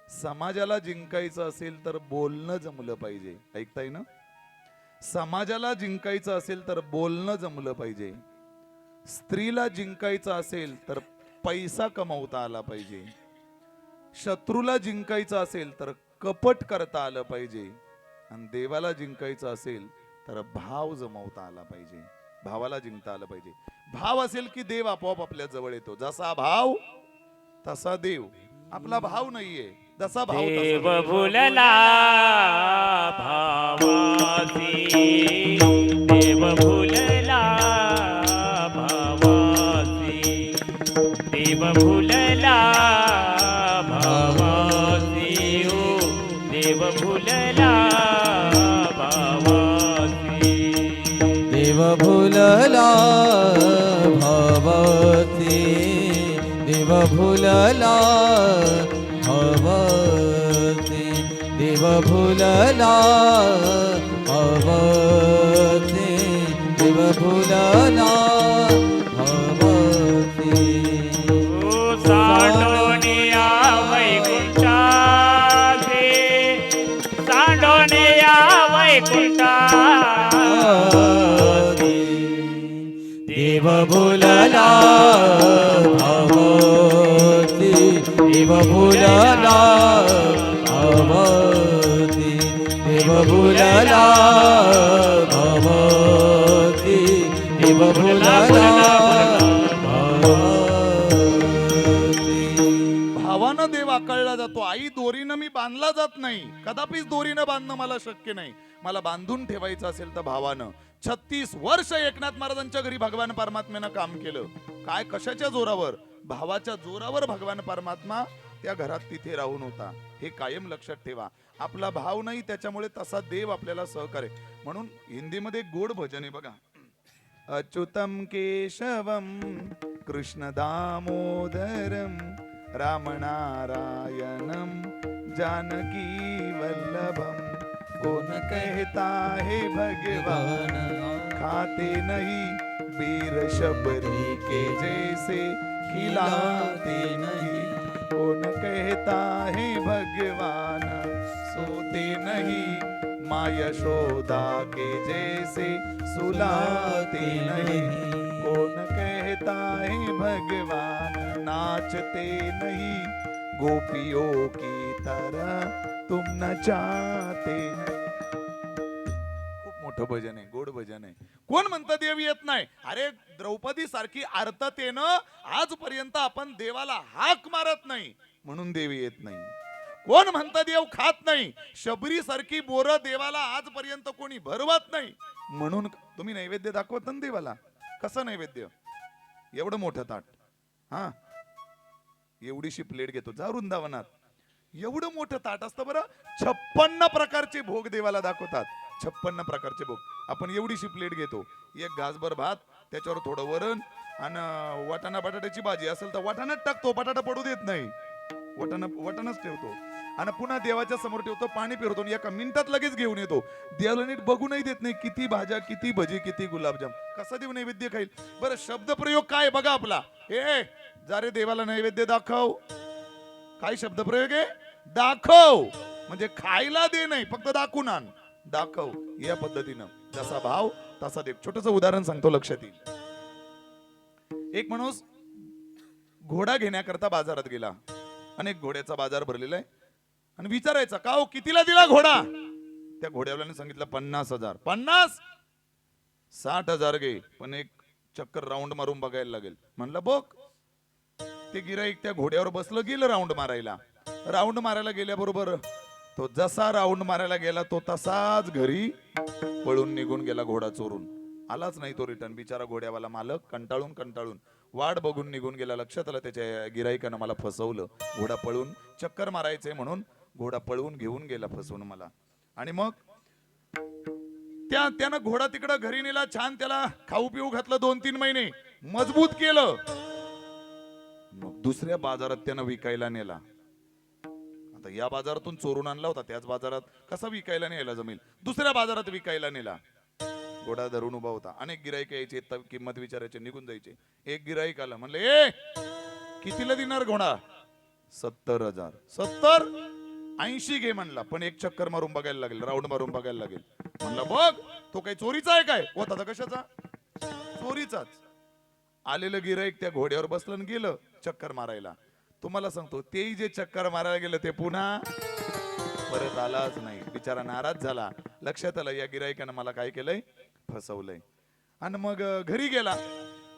समाजाला जिंकायचं असेल तर बोलणं जमलं पाहिजे. ऐकताय ना, समाजाला जिंकायचं असेल तर बोलणं जमलं पाहिजे. स्त्रीला जिंकायचं असेल तर पैसा कमवता आला पाहिजे. शत्रूला जिंकायचं असेल तर कपट करता आलं पाहिजे. आणि देवाला जिंकायचं असेल तर भाव जमवता आला पाहिजे. भावाला जिंकता आलं पाहिजे. भाव असेल की देव आपोआप आपल्या जवळ येतो. जसा भाव तसा देव. आपला भाव नाहीये, जसा भाव देव भुलला भावासी, देव भुलला भावासी, देव भुलला भावासी, हो देव भुलला भावासी. देव भुलला भवती, देव भुलला भवती, देव भुलला भवती, देव भुलला भवती. सांडोनिया वैकुंठा घे, सांडोनिया वैकुंठा, देव भुलला भवती देव भुलला भवती देव भुलला भवती देव भुलला भावानं देव आकळला जातो. आई दोरीनं मी बांधला जात नाही, कदापिच दोरीनं बांधणं मला शक्य नाही. मला बांधून ठेवायचं असेल तर भावानं. 36 वर्ष एकनाथ महाराजांच्या घरी भगवान परमात्म्यानं काम केलं. काय कशाच्या जोरावर? भावाच्या जोरावर भगवान परमात्मा त्या घरात तिथे राहून होता. हे कायम लक्षात ठेवा. आपला भाव नाही त्याच्यामुळे तसा देव आपल्याला सहकार्य. म्हणून हिंदीमध्ये एक गोड भजन आहे बघा. अच्युतम केशवम कृष्ण दामोदरम राम नारायणम जानकी वल्लभम. कौन कहता है भगवान खाते नहीं बीर शबरी के जैसे खिलाते नहीं. कौन कहता है भगवान सोते नहीं माँ यशोदा के जैसे सुलाते नहीं. कौन कहता है भगवान नाचते नहीं गोपियों की तरह तुम नचाते नहीं. खूप मोठं भजन आहे, गोड भजन आहे. कोण म्हणतं देव येत नाही? अरे द्रौपदी सारखी आर्ततेनं आजपर्यंत आपण देवाला हाक मारत नाही म्हणून देव येत नाही. कोण म्हणतं देव खात नाही? शबरी सारखी बोरं देवाला आजपर्यंत कोणी भरवत नाही म्हणून. तुम्ही नैवेद्य दाखवत ना देवाला, कसं नैवेद्य? एवढं मोठं ताट, हा एवढीशी प्लेट घेतो, जा वृंदावनात एवढं मोठं ताट असतं बरं. 56 प्रकारचे भोग देवाला दाखवतात. 56 प्रकारचे भोग. आपण एवढीशी प्लेट घेतो, एक घासभर भात, त्याच्यावर थोडं वरण आणि वाटाणा बटाट्याची भाजी असेल तर वाटाणाच टाकतो, बटाटा पडू देत नाही, वाटाणाच ठेवतो आणि पुन्हा देवाच्या समोर ठेवतो, पाणी पिरवतो, एका मिनिटात लगेच घेऊन येतो. देवाला नीट बघू नाही देत नाही, किती भाज्या, किती भजी, किती गुलाबजाम, कसा देव नैवेद्य खाईल? बरं शब्द प्रयोग काय बघा आपला. ए जा रे देवाला नैवेद्य दाखव. काय शब्द प्रयोग आहे? दाखव. म्हणजे खायला दे नाही, फक्त दाखवून आण, दाखव. या पद्धतीनं जसा भाव तसा देव. छोटस उदाहरण सांगतो, लक्षात येईल. एक माणूस घोडा घेण्याकरता बाजारात गेला. अनेक घोड्याचा बाजार भरलेला आहे आणि विचारायचा, का हो कितीला दिला घोडा? त्या घोड्यावाल्याने सांगितलं 50,000. 50? 60,000 घे, पण एक चक्कर राऊंड मारून बघायला लागेल. म्हणलं बघ. ते गिराईक त्या घोड्यावर बसलं, गेलं राऊंड मारायला. राऊंड मारायला गेल्याबरोबर तो जसा राऊंड मारायला गेला तो तसाच घरी पळून निघून गेला. घोडा चोरून आलाच नाही तो रिटर्न. बिचारा घोड्यावाला मालक कंटाळून वाट बघून निघून गेला. लक्षात आलं त्याच्या गिराईकानं मला फसवलं. घोडा पळून, चक्कर मारायचंय म्हणून घोडा पळून घेऊन गेला फसवून मला. आणि मग त्यानं घोडा तिकडं घरी नेला, छान त्याला खाऊ पिऊ घातलं, 2-3 महिने मजबूत केलं. मग दुसऱ्या बाजारात त्यानं विकायला नेला. आता या बाजारातून चोरून आणला होता, त्याच बाजारात कसा विकायला न्यायला जमेल? दुसऱ्या बाजारात विकायला नेला. घोडा धरून उभा होता. अनेक गिराईक यायचे, किंमत विचारायचे, निघून जायचे. एक गिराईक आला, म्हणले ए कितीला देणार घोडा? 70,000. 70? 80 घे म्हणला, पण एक चक्कर मारून बघायला लागेल, राऊंड मारून बघायला लागेल. म्हणलं बघ तो काही चोरीचा आहे काय? होता तर कशाचा? चोरीचाच. आलेलं गिराईक त्या घोड्यावर बसलं आणि गेलं चक्कर मारायला. तुम्हाला सांगतो, तेही जे चक्कर मारायला गेलं ते पुन्हा परत आलाच नाही. बिचारा नाराज झाला. लक्षात आलं या गिराईकानं मला काय केलंय? फसवलंय. आणि मग घरी गेला.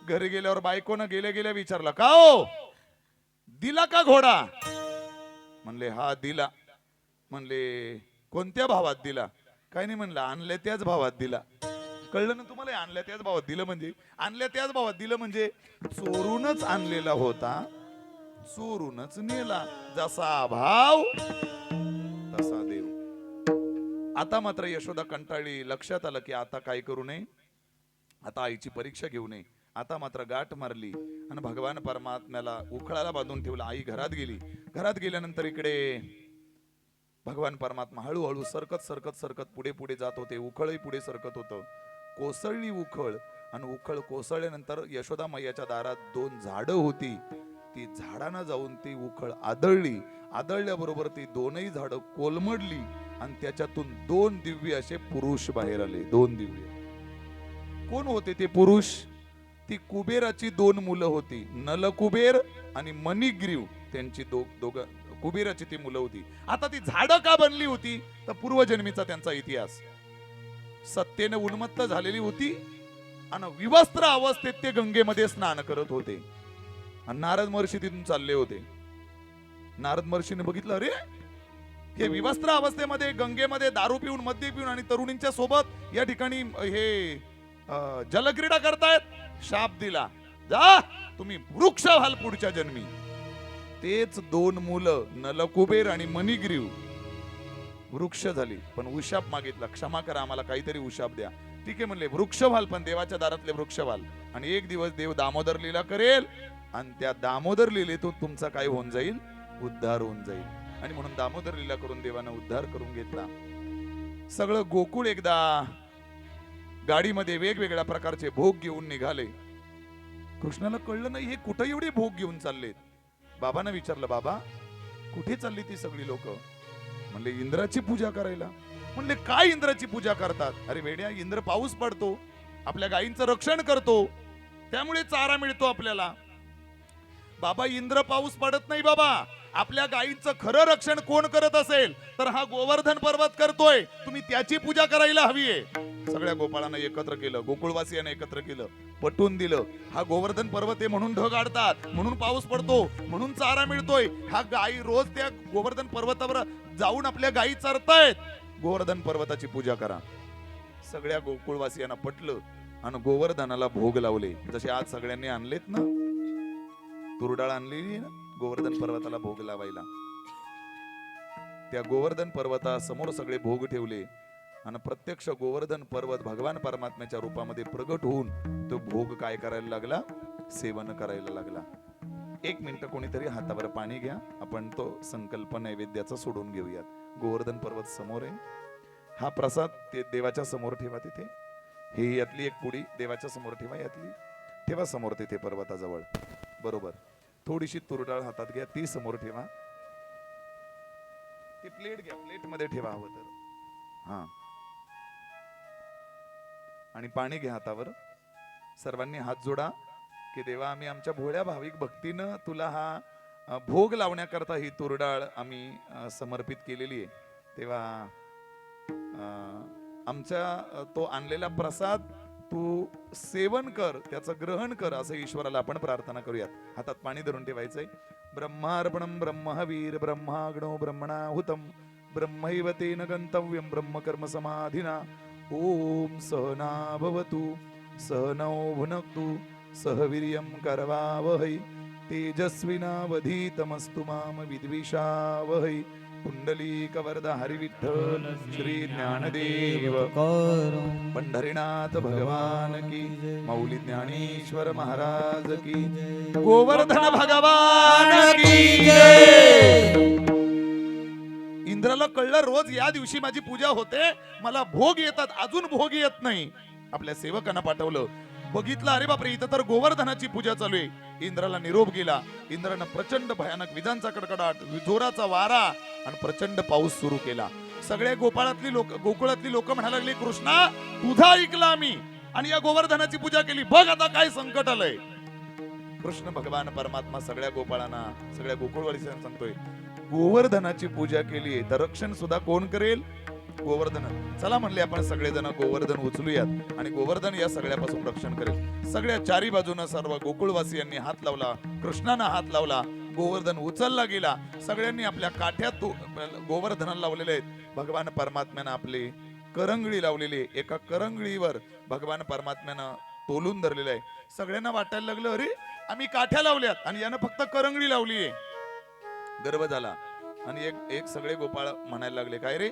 घरी गेल्यावर बायकोनं गेल्या गेल्या विचारला, का हो दिला का घोडा? म्हणले हा दिला. म्हणले कोणत्या भावात दिला? काय नाही म्हणलं, आणल्या त्याच भावात दिला. कळलं ना तुम्हाला? आणल्या त्याच भावात दिलं म्हणजे, आणल्या त्याच भावात दिलं म्हणजे चोरूनच आणलेला होता, चोरूनच नेला. जसा भाव तसा देव. आता मात्र यशोदा कंटाळली. लक्षात आलं की आता काय करू नये, आता आईची परीक्षा घेऊ नये. आता मात्र गाठ मारली आणि भगवान परमात्म्याला उखळाला बांधून ठेवला. आई घरात गेली. घरात गेल्यानंतर इकडे भगवान परमात्मा हळूहळू सरकत पुढे पुढे जात होते. उखळही पुढे सरकत होतं. कोसळली उखळ आणि उखळ कोसळल्यानंतर यशोदा मैयाच्या दारात 2 झाडं होती. ती झाडांना जाऊन ती उखळ आदळली. आदळल्याबरोबर ती 2ही झाडं कोलमडली आणि त्याच्यातून 2 दिव्य असे पुरुष बाहेर आले. 2 दिव्य. कोण होते ते पुरुष? ती कुबेराची 2 मुलं होती, नलकुबेर आणि मणिग्रीव. त्यांची दोघं कुबेराची ती मुलं होती. आता ती झाडं का बनली होती? तर पूर्वजन्मीचा त्यांचा इतिहास. सत्तेने उन्मत्त झालेली होती आणि विवस्त्र अवस्थेत ते गंगेमध्ये स्नान करत होते. आणि नारद महर्षी तिथून चालले होते. नारद महर्षीने बघितलं, अरे हे विवस्त्र अवस्थेमध्ये गंगेमध्ये दारू पिऊन, मद्य पिऊन आणि तरुणींच्या सोबत या ठिकाणी हे जलक्रीडा करतायत. शाप दिला, जा तुम्ही वृक्ष व्हाल पुढच्या जन्मी. तेच 2 मुलं नलकुबेर आणि मणिग्रीव वृक्ष झाली, पण उशाप मागितला, क्षमा करा आम्हाला, काहीतरी उशाप द्या. ठीक आहे म्हणले, वृक्ष व्हाल, पण देवाच्या दारातले वृक्ष व्हाल. आणि एक दिवस देव दामोदर लीला करेल आणि त्या दामोदर लीलेतून तुमचा काय होऊन जाईल? उद्धार होऊन जाईल. आणि म्हणून दामोदर लीला करून देवानं उद्धार करून घेतला. सगळं गोकुळ एकदा गाडीमध्ये वेगवेगळ्या प्रकारचे भोग घेऊन निघाले. कृष्णाला कळलं नाही हे कुठे एवढे भोग घेऊन चाललेत. बाबांना विचारलं, बाबा कुठे चालली ती सगळी लोक? म्हणले इंद्राची पूजा करायला. म्हणले काय इंद्राची पूजा करतात? अरे वेड्या, इंद्र पाऊस पडतो, आपल्या गायींचं रक्षण करतो, त्यामुळे चारा मिळतो आपल्याला. बाबा इंद्र पाऊस पडत नाही बाबा, आपल्या गायींचं खरं रक्षण कोण करत असेल तर हा गोवर्धन पर्वत करतोय, तुम्ही त्याची पूजा करायला हवी आहे. सगळ्या गोपाळांना एकत्र केलं, गोकुळवासियांना एकत्र केलं, पटवून दिलं, हा गोवर्धन पर्वत आहे म्हणून ढग आडतात, म्हणून पाऊस पडतो, म्हणून चारा मिळतोय. हा गायी रोज त्या गोवर्धन पर्वतावर जाऊन आपल्या गायी चरतायत, गोवर्धन पर्वताची पूजा करा. सगळ्या गोकुळवासियांना पटलं आणि गोवर्धनाला भोग लावले. जसे आज सगळ्यांनी आणलेत ना, तुरडाळ आणलेली ना गोवर्धन पर्वताला भोग लावायला, त्या गोवर्धन पर्वतासमोर सगळे भोग ठेवले आणि प्रत्यक्ष गोवर्धन पर्वत भगवान परमात्म्याच्या रूपामध्ये प्रगट होऊन तो भोग काय करायला लागला? सेवन करायला लागला. 1 मिनिट कोणीतरी हातावर पाणी घ्या, आपण तो संकल्प नैवेद्याचा सोडून घेऊयात. गोवर्धन पर्वत समोर आहे, हा प्रसाद ते देवाच्या समोर ठेवा. तिथे ही यातली एक पुडी देवाच्या समोर ठेवा, यातली ठेवा समोर तिथे पर्वताजवळ. बरोबर, थोडीशी तुरडाळ हातात घ्या, ती समोर ठेवा. ती प्लेट घ्या, प्लेट मध्ये ठेवा हवं तर. हा, आणि पाणी घ्या हातावर. सर्वांनी हात जोडा की देवा, आम्ही आमच्या भोळ्या भाविक भक्तीनं तुला हा भोग लावण्याकरता ही तुरडाळ आम्ही समर्पित केलेली आहे. तेव्हा आमचा तो आणलेला प्रसाद तू सेवन कर, त्याचं ग्रहण कर, असं ईश्वराला आपण प्रार्थना करूयात. हातात पाणी धरून ठेवायचंय. ब्रह्मार्पणं ब्रह्महवीर ब्रह्माग्नो ब्रह्मणाहुतं ब्रह्मैव तेन गंतव्यं ब्रह्मकर्म समाधिना. ओम सहना भवतु सहनौ भुनक्तु सह वीर्यं करवावहै तेजस्विनावधीतमस्तु माम विद्विषावहै. पुंडलीकवरद हरिविठ्ठल श्री ज्ञानदेव पंढरीनाथ भगवान की, मौली ज्ञानेश्वर महाराज की, गोवर्धन भगवान की जय. इंद्राला कळलं रोज या दिवशी माझी पूजा होते, मला भोग येतात, अजून भोग येत नाही. आपल्या सेवकांना पाठवलं, बघितलं अरे बापरे इथं तर गोवर्धनाची पूजा चालू आहे. इंद्राला निरोप गेला. इंद्रानं प्रचंड भयानक विजांचा कडकडाट, जोराचा वारा आणि प्रचंड पाऊस सुरू केला. सगळ्या गोकुळातली लोक म्हणायला लागली, कृष्णा तुझा ऐकला आम्ही आणि या गोवर्धनाची पूजा केली, बघ आता काय संकट आलंय. कृष्ण भगवान परमात्मा सगळ्या गोपाळांना, सगळ्या गोकुळवासीयांना सांगतोय, गोवर्धनाची पूजा केली तर रक्षण सुद्धा कोण करेल? गोवर्धन. चला म्हणले आपण सगळेजण गोवर्धन उचलूयात आणि गोवर्धन या सगळ्यापासून रक्षण करेल. सगळ्या चारी बाजूने सर्व गोकुळवासियांनी हात लावला, कृष्णानं हात लावला, गोवर्धन उचलला गेला. सगळ्यांनी आपल्या काठ्यात गोवर्धनाला लावलेले आहेत. भगवान परमात्म्यानं आपली करंगळी लावलेली आहे, एका करंगळीवर भगवान परमात्म्यानं तोलून धरलेलं आहे. सगळ्यांना वाटायला लागलं अरे आम्ही काठ्या लावल्यात आणि यानं फक्त करंगळी लावली आहे. गर्व झाला आणि एक सगळे गोपाळ म्हणायला लागले, काय रे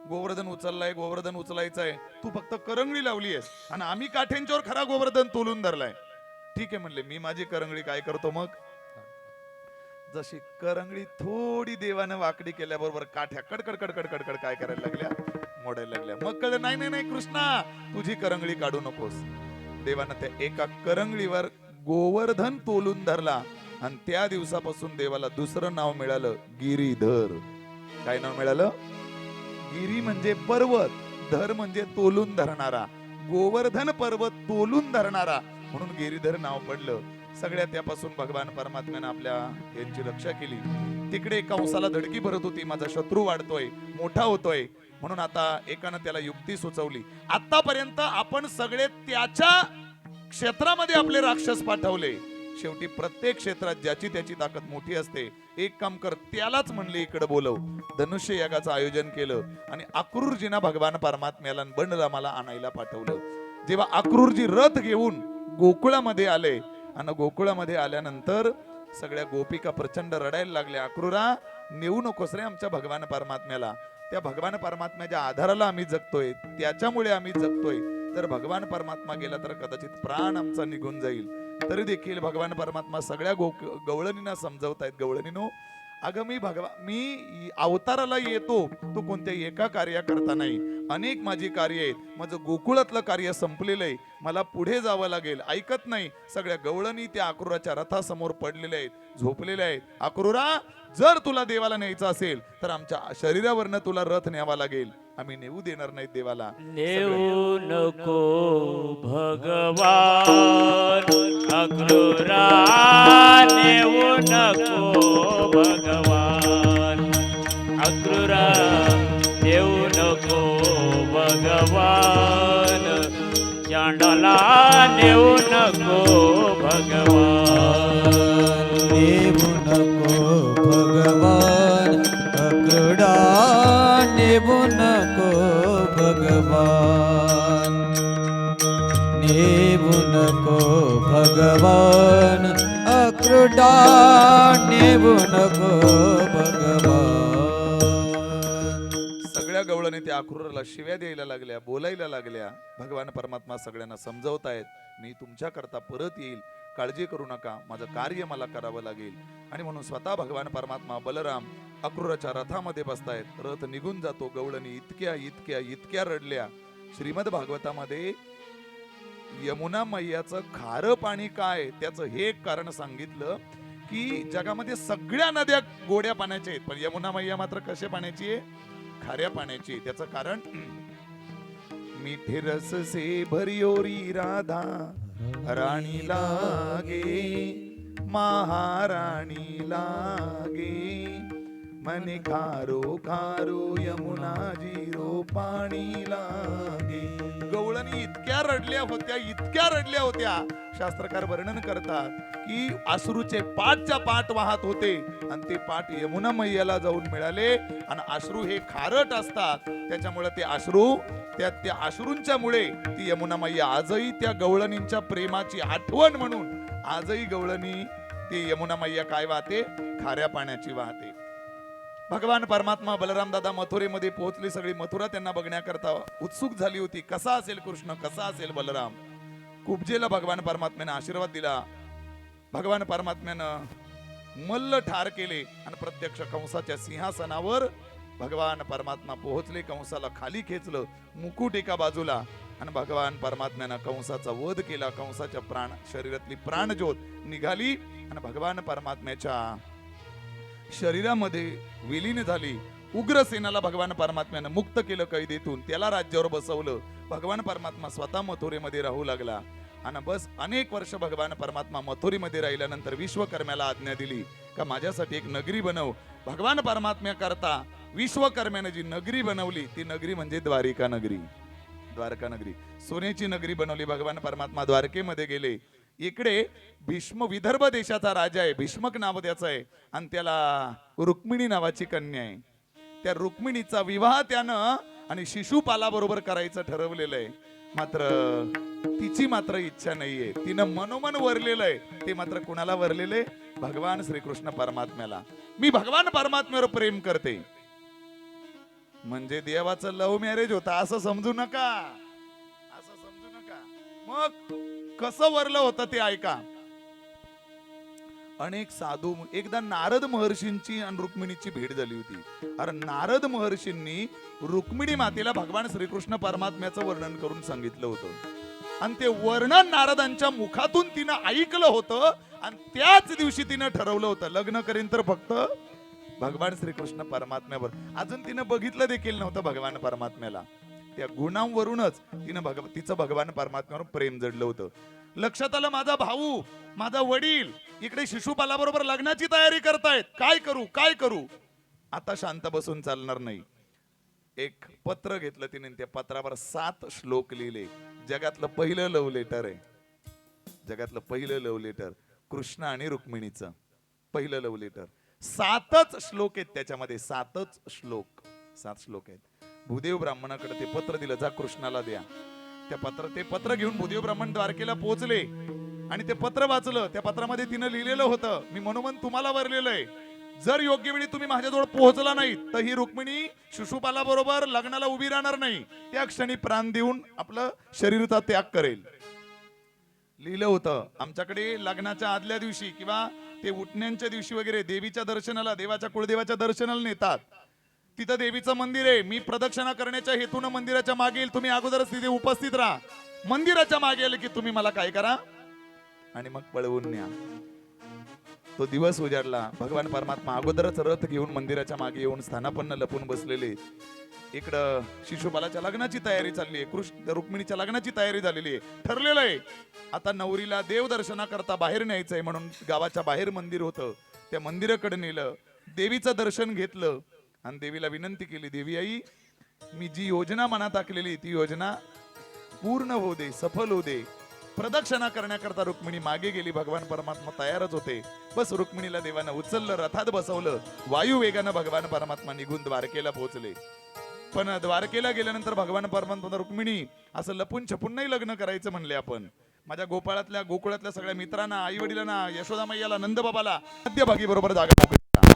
गोवर्धन उचललाय, गोवर्धन उचलायचं आहे, तू फक्त करंगळी लावली आहेस आणि आम्ही काठ्यांच्यावर खरा गोवर्धन तोलून धरलाय. ठीक आहे म्हणले, मी माझी करंगळी काय करतो मग, जशी करंगळी थोडी देवानं वाकडी केल्याबरोबर काठ्या कडकड कडकड कडकड काय करायला लागल्या, मोडायला लागल्या. मग कळलं नाही नाही नाही कृष्णा तुझी करंगळी काढू नकोस. देवानं त्या एका करंगळीवर गोवर्धन तोलून धरला आणि त्या दिवसापासून देवाला दुसरं नाव मिळालं, गिरीधर. काय नाव मिळालं? गिरी म्हणजे पर्वत, धर म्हणजे तोलून धरणारा. गोवर्धन पर्वत तोलून धरणारा म्हणून गिरीधर नाव पडलं. सगळ्या त्यापासून भगवान परमात्म्यानं आपल्या यांची रक्षा केली. तिकडे कंसाला धडकी भरत होती, माझा शत्रू वाढतोय, मोठा होतोय. म्हणून आता एकानं त्याला युक्ती सुचवली. आतापर्यंत आपण सगळे त्याच्या क्षेत्रामध्ये आपले राक्षस पाठवले. शेवटी प्रत्येक क्षेत्रात ज्याची त्याची ताकद मोठी असते. एक काम कर, त्यालाच म्हणले इकडे बोलव. धनुष्य यागाचं आयोजन केलं आणि अक्रूरजींना भगवान परमात्म्याला बलरामाला आणायला पाठवलं. जेव्हा अक्रूरजी रथ घेऊन गोकुळामध्ये आले आणि गोकुळामध्ये आल्यानंतर सगळ्या गोपिका प्रचंड रडायला लागल्या. अक्रूरा, नेऊ नकोस रे आमच्या भगवान परमात्म्याला. त्या भगवान परमात्म्याच्या आधाराला आम्ही जगतोय, त्याच्यामुळे आम्ही जगतोय. जर भगवान परमात्मा गेला तर कदाचित प्राण आमचा निघून जाईल. तरी देखील भगवान परमात्मा सगळ्या गवळणींना समजवतायत. गवळणीनो, अगं मी अवताराला येतो, तो कोणत्या एका कार्याकरता नाही, अनेक माझी कार्य आहेत. माझं गोकुळातलं कार्य संपलेलं आहे, मला पुढे जावं लागेल. ऐकत नाही. सगळ्या गवळणी त्या अक्रूराच्या रथासमोर पडलेल्या आहेत, झोपलेल्या आहेत. अक्रूरा, जर तुला देवाला न्यायचं असेल तर आमच्या शरीरावरनं तुला रथ न्यावा लागेल, आम्ही नेऊ देणार नाहीत देवाला. नेऊ नको भगवान अक्रूरा, नेऊ नको भगवान अक्रूरा, नेऊ नको भगवान चांडाला, नेऊ नको भगवान. नेऊ नको भगवान अक्रूरा, नेऊ नको भगवान. नेऊ नको भगवान अक्रूरा, नेऊ नको भगवान. सगळ्या गवळणी त्या अक्रूराला शिव्या द्यायला लागल्या, बोलायला लागल्या. भगवान परमात्मा सगळ्यांना समजवतायत, मी तुमच्या करता परत येईल, काळजी करू नका, माझं कार्य मला करावं लागेल. आणि म्हणून स्वतः भगवान परमात्मा बलराम अक्रूराच्या रथामध्ये बसतायत. रथ निघून जातो. गवळणी इतक्या इतक्या इतक्या रडल्या. श्रीमद भागवतामध्ये यमुना मैयाचं खारं पाणी काय त्याचं हे एक कारण सांगितलं की जगामध्ये सगळ्या नद्या गोड्या पाण्याच्या आहेत, पण यमुना मैया मात्र कशा पाण्याची आहे? खाऱ्या पाण्याची. त्याचं कारण, मीठे रस से भरियोरी राधा राणी लागे, महाराणी लागे, मने खारो खारो यमुना जीरो पाणी लागे. गवळणी इतक्या रडल्या होत्या. शास्त्रकार वर्णन करतात की अश्रूचे पाठच्या पाठ वाहत होते आणि ते पाठ यमुना मैयाला जाऊन मिळाले. आणि अश्रू हे खारट असतात, त्याच्यामुळे ते अश्रू, त्या अश्रूंच्या मुळे ती यमुना मैया आजही त्या गवळणींच्या प्रेमाची आठवण म्हणून आजही गवळणी ती यमुना मैया काय वाहते? खाऱ्या पाण्याची वाहते. भगवान परमात्मा बलराम दादा मथुरेमध्ये पोहोचले. सगळी मथुरा त्यांना बघण्याकरता उत्सुक झाली होती. कसा असेल कृष्ण, कसा असेल बलराम. कुब्जेला भगवान परमात्म्याने आशीर्वाद दिला. भगवान परमात्म्यानं मल्ल ठार केले आणि प्रत्यक्ष कंसाच्या सिंहासनावर भगवान परमात्मा पोहोचले. कंसाला खाली खेचलं, मुकुट एका बाजूला, आणि भगवान परमात्म्यानं कंसाचा वध केला. कंसाच्या शरीरातली प्राणज्योत निघाली आणि भगवान परमात्म्याच्या शरीरामध्ये विलीन झाली. उग्रसेनाला भगवान परमात्म्यानं मुक्त केलं कैदेतून, त्याला राज्यावर बसवलं. भगवान परमात्मा स्वतः मथुरेमध्ये राहू लागला. आणि बस अनेक वर्ष भगवान परमात्मा मथुरीमध्ये राहिल्यानंतर विश्वकर्म्याला आज्ञा दिली का माझ्यासाठी एक नगरी बनव. भगवान परमात्म्या करता विश्वकर्म्यानं जी नगरी बनवली ती नगरी म्हणजे द्वारिका नगरी. द्वारका नगरी, सोन्याची नगरी बनवली. भगवान परमात्मा द्वारकेमध्ये गेले. इकडे भीष्म विदर्भ देशाचा राजा आहे, भीष्मक नाव त्याचं आहे, आणि त्याला रुक्मिणी नावाची कन्या आहे. त्या रुक्मिणीचा विवाह त्यानं आणि शिशुपाला बरोबर करायचं ठरवलेलं आहे. मात्र तिची मात्र इच्छा नाहीये. तिनं मनोमन वरलेलं आहे. ते मात्र कुणाला वरलेलं आहे? भगवान श्रीकृष्ण परमात्म्याला. मी भगवान परमात्म्यावर प्रेम करते. म्हणजे देवाचं लव्ह मॅरेज होता असं समजू नका, असं समजू नका. मग कसं वरलं होतं ते ऐका. अनेक साधू, एकदा नारद महर्षींची आणि रुक्मिणीची भेट झाली होती. अरे नारद महर्षींनी रुक्मिणी मातेला भगवान श्रीकृष्ण परमात्म्याचं वर्णन करून सांगितलं होतं आणि ते वर्णन नारदांच्या मुखातून तिनं ऐकलं होतं आणि त्याच दिवशी तिनं ठरवलं होतं लग्न करीन तर फक्त भगवान श्रीकृष्ण परमात्म्यावर. अजून तिनं बघितलं देखील नव्हतं भगवान परमात्म्याला. त्या गुणांवरूनच तिचं भगवान परमात्म्यावर प्रेम जडलं होतं. लक्षात आलं माझा भाऊ, माझा वडील इकडे शिशुपालाबरोबर लग्नाची तयारी करतायत, काय करू काय करू. आता शांत बसून चालणार नाही. एक पत्र घेतलं तिने, त्या पत्रावर 7 श्लोक लिहिले. जगातलं पहिलं लव्ह लेटर आहे, जगातलं पहिलं लव्ह लेटर कृष्ण आणि रुक्मिणीचं पहिलं लव्ह लेटर. 7च श्लोक आहेत त्याच्यामध्ये, 7च श्लोक, 7 श्लोक आहेत. भूदेव ब्राह्मणाकडे ते पत्र दिलं, जा कृष्णाला द्या. ते पत्र घेऊन भूदेव ब्राह्मण द्वारकेला पोहोचले आणि ते पत्र वाचलं. त्या पत्रामध्ये तिनं लिहिलेलं होतं, मी मनोमन तुम्हाला वरलेलं आहे, जर योग्य वेळी तुम्ही माझ्याजवळ पोहोचला नाही तर ही रुक्मिणी शिशुपाला बरोबर लग्नाला उभी राहणार नाही, त्या क्षणी प्राण देऊन आपलं शरीराचा त्याग करेल. लिहिलं होतं. आमच्याकडे लग्नाच्या आदल्या दिवशी किंवा ते उठण्याच्या दिवशी वगैरे देवीच्या दर्शनाला, देवाच्या कुळदेवाच्या दर्शनाला नेतात. तिथं देवीचं मंदिर आहे, मी प्रदक्षिणा करण्याच्या हेतून मंदिराच्या मागे येईल, तुम्ही अगोदरच तिथे उपस्थित राहा. मंदिराच्या मागे आले की तुम्ही मला काय करा आणि मग पळवून न्या. तो दिवस उजाडला. भगवान परमात्मा अगोदरच रथ घेऊन मंदिराच्या मागे येऊन स्थानापन्न लपून बसलेले. इकडं शिशुपालाच्या लग्नाची तयारी चालली आहे, कृष्ण रुक्मिणीच्या लग्नाची तयारी झालेली आहे, ठरलेलं आहे. आता नवरीला देव दर्शनाकरता बाहेर न्यायचंय म्हणून गावाच्या बाहेर मंदिर होतं, त्या मंदिराकडे नेलं, देवीचं दर्शन घेतलं आणि देवीला विनंती केली, देवी आई मी जी योजना मनात आखलेली ती योजना पूर्ण होऊ दे, सफल होऊ दे. प्रदक्षिणा करण्याकरता रुक्मिणी मागे गेली. भगवान परमात्मा तयारच होते. बस रुक्मिणीला देवानं उचललं, रथात बसवलं, वायू वेगानं भगवान परमात्मा निघून द्वारकेला पोहोचले. पण द्वारकेला गेल्यानंतर भगवान परमात्मा रुक्मिणी असं लपून छपून नाही लग्न करायचं म्हणले. आपण माझ्या गोकुळातल्या सगळ्या मित्रांना, आई वडिलांना, यशोदा मैयाला, नंदबाबाला मध्यभागी बरोबर जागा मोकळी करा.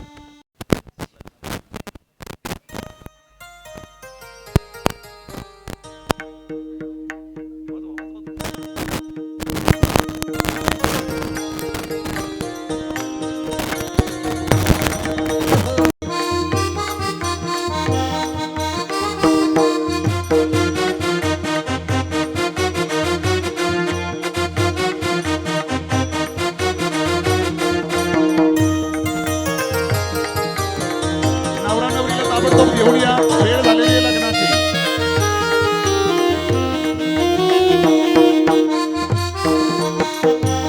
घेऊन या, वेळ झालेली आहे लग्नाची.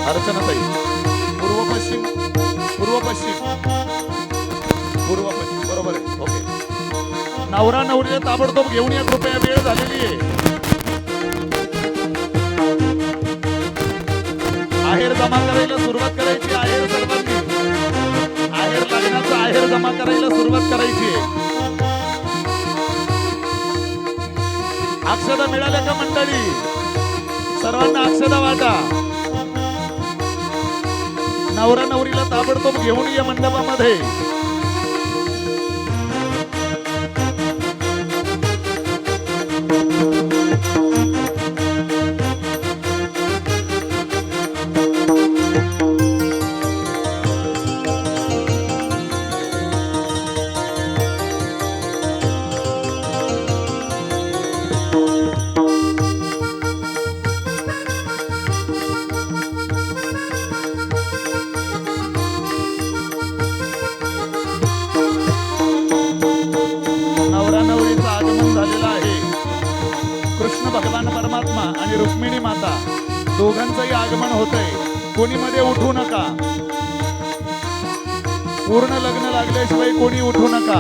अर्चनाताई पूर्व पश्चिम बरोबर आहे. ओके, नवरा नवरीला ताबडतोब घेऊन या कृपया, वेळ झालेली आहे. आहेर जमा करायला सुरुवात करायची. आहेर सर्वांनी आहेर लग्नाचा आहेर जमा करायला सुरुवात करायची आहे. अक्षदा मिळाल्या का मंडळी? सर्वांना अक्षदा वाटा. नवरा नवरीला ताबडतोब घेऊन या मंडपामध्ये. भगवान परमात्मा आणि रुक्मिणी माता दोघांचंही आगमन होतंय. कोणी मध्ये उठू नका, पूर्ण लग्न लागल्याशिवाय कोणी उठू नका.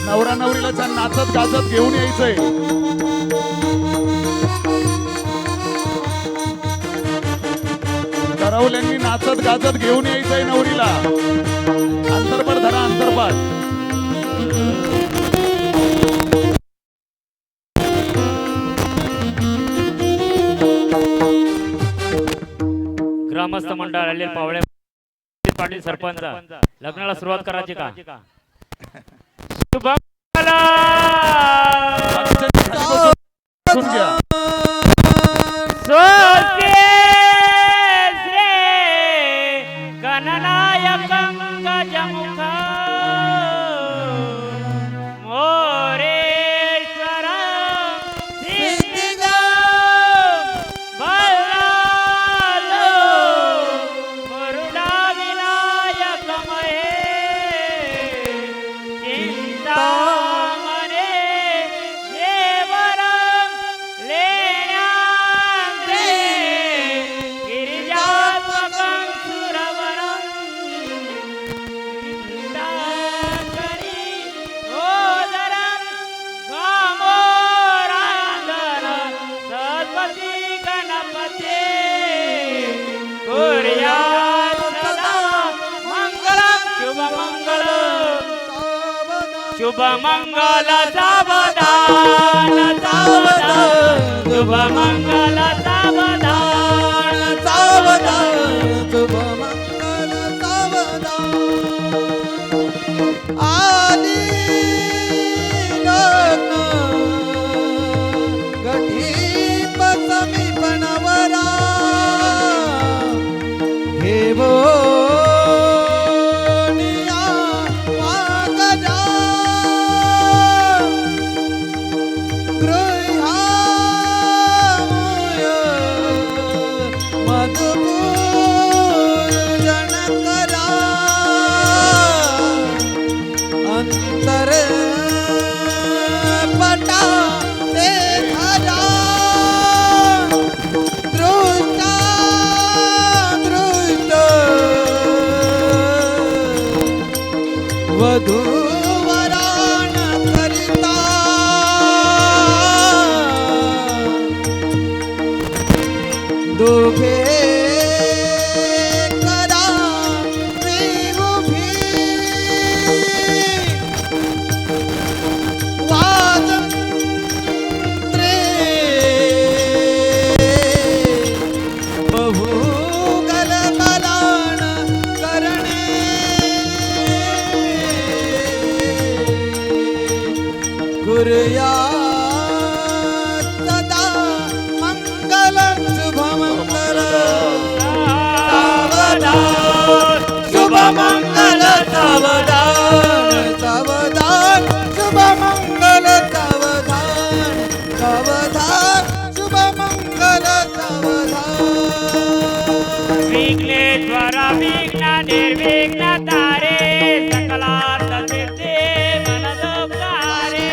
नवरा नवरीला छान नाचत गाजत घेऊन यायचंय. करवल्यांनी नाचत गाजत घेऊन यायचंय नवरीला. अंतरपट धरा, अंतरपट. ग्रामस्थ मंडळ आलेले पावळे पाटील सरपंच लग्नाला सुरुवात करायची का? शुभ मंगल सावधान सावधान शुभ मंगल सावधान सावधान शुभ मंगल सावधान आली लग्न गठीप समीपणवरा घेवो वधूवरान करिता दोघे करा उभी वाजंत्रे बहु गलगलान करणे कुर्या सदा मंगलं शुभमंगलं सावधान शुभमंगल सावधान सावधान शुभमंगल सावधान सावधान शुभमंगल सावधान विघ्नेश्वर विघ्न निर्विघ्न तारे सकलार्थ सिद्धे मनोकारे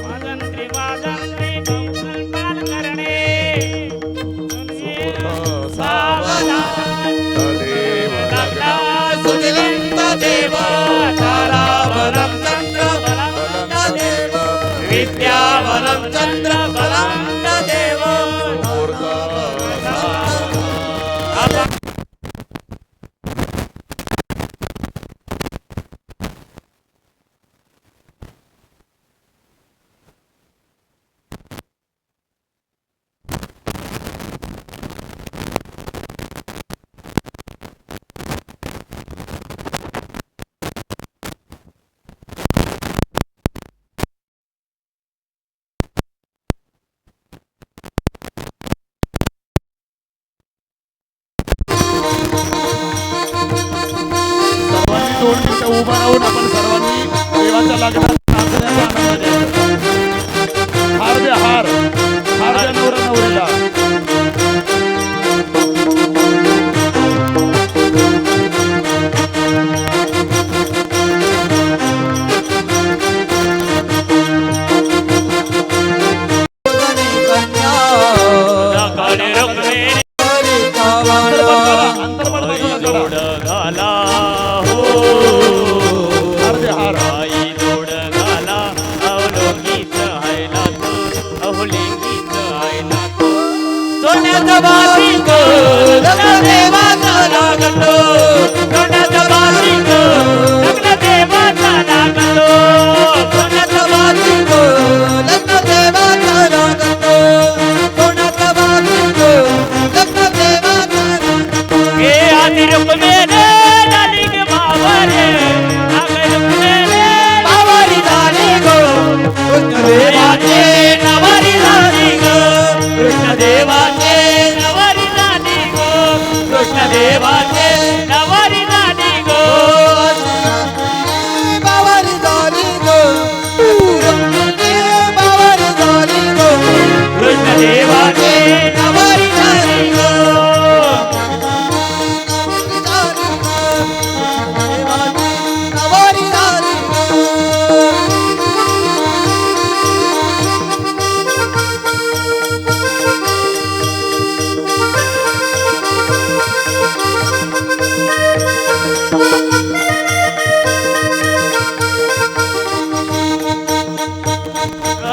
वाजंत्री वाजंत्री मंगल करणे सावधान सुदिवंत देव ताराबलं चंद्र बलं देव विद्याबलं चंद्र बलं देव सर्वांनी 2 मिनिटं उभा राहून आपण सर्वांनी देवाच्या लग्नात नाचण्याचा आनंद घ्यायचा. हार द्या हार हार द्या नवरा नवरीला. सोन्याचा बासिंग लग्न देवाचा लागतो सोन्याचा बासिंग लग्न देवाचा लागतो सोन्याचा बासिंग लग्न देवाचा लागतो सोन्याचा बासिंग लग्न देवाचा लागतो हे आधी रुक्मिणी झाली ग मावरे आगे रुक्मिणी मावरी झाली गो कृष्ण देवाचे नवरी झाली ग कृष्ण देवाचे नवरी झाली गो कृष्ण देवाचे नवरी झाली गो बावरी झाली गो बावरी झाली गो कृष्ण देवाचे नवरी झाली गो बावरी झाली गो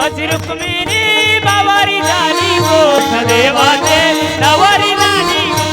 अशी रुक्मिणी बावारी झाली गो कृष्ण देवाचे नवरी झाली गो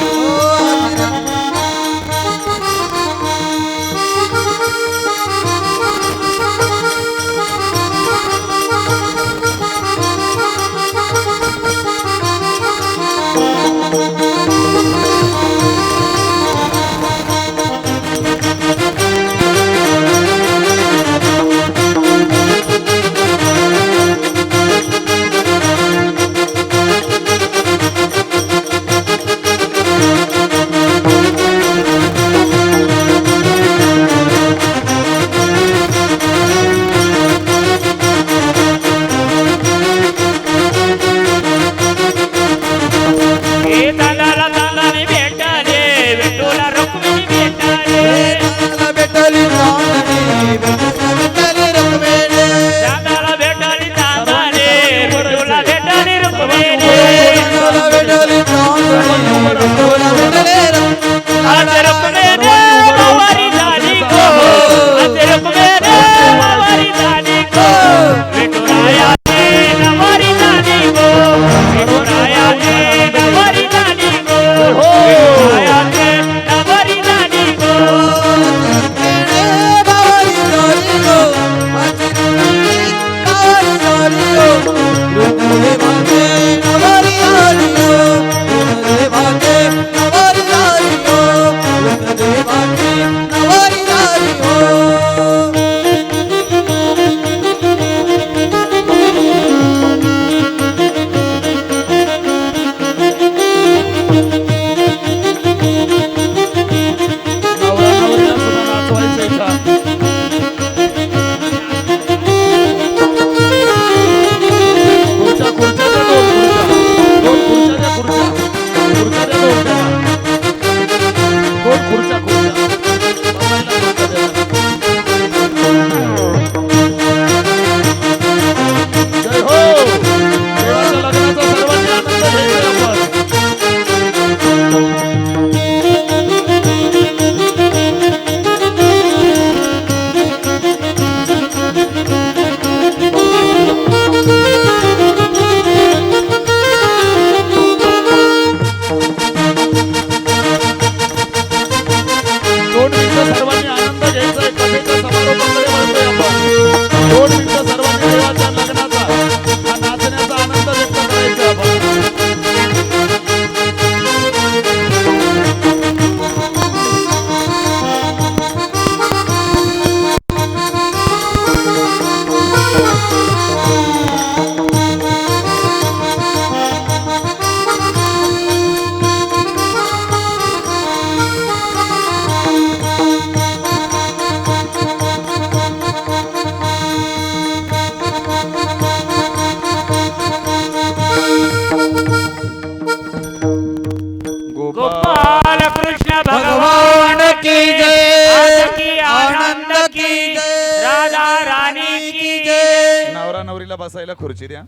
नवरीला बसायला खुर्ची द्या.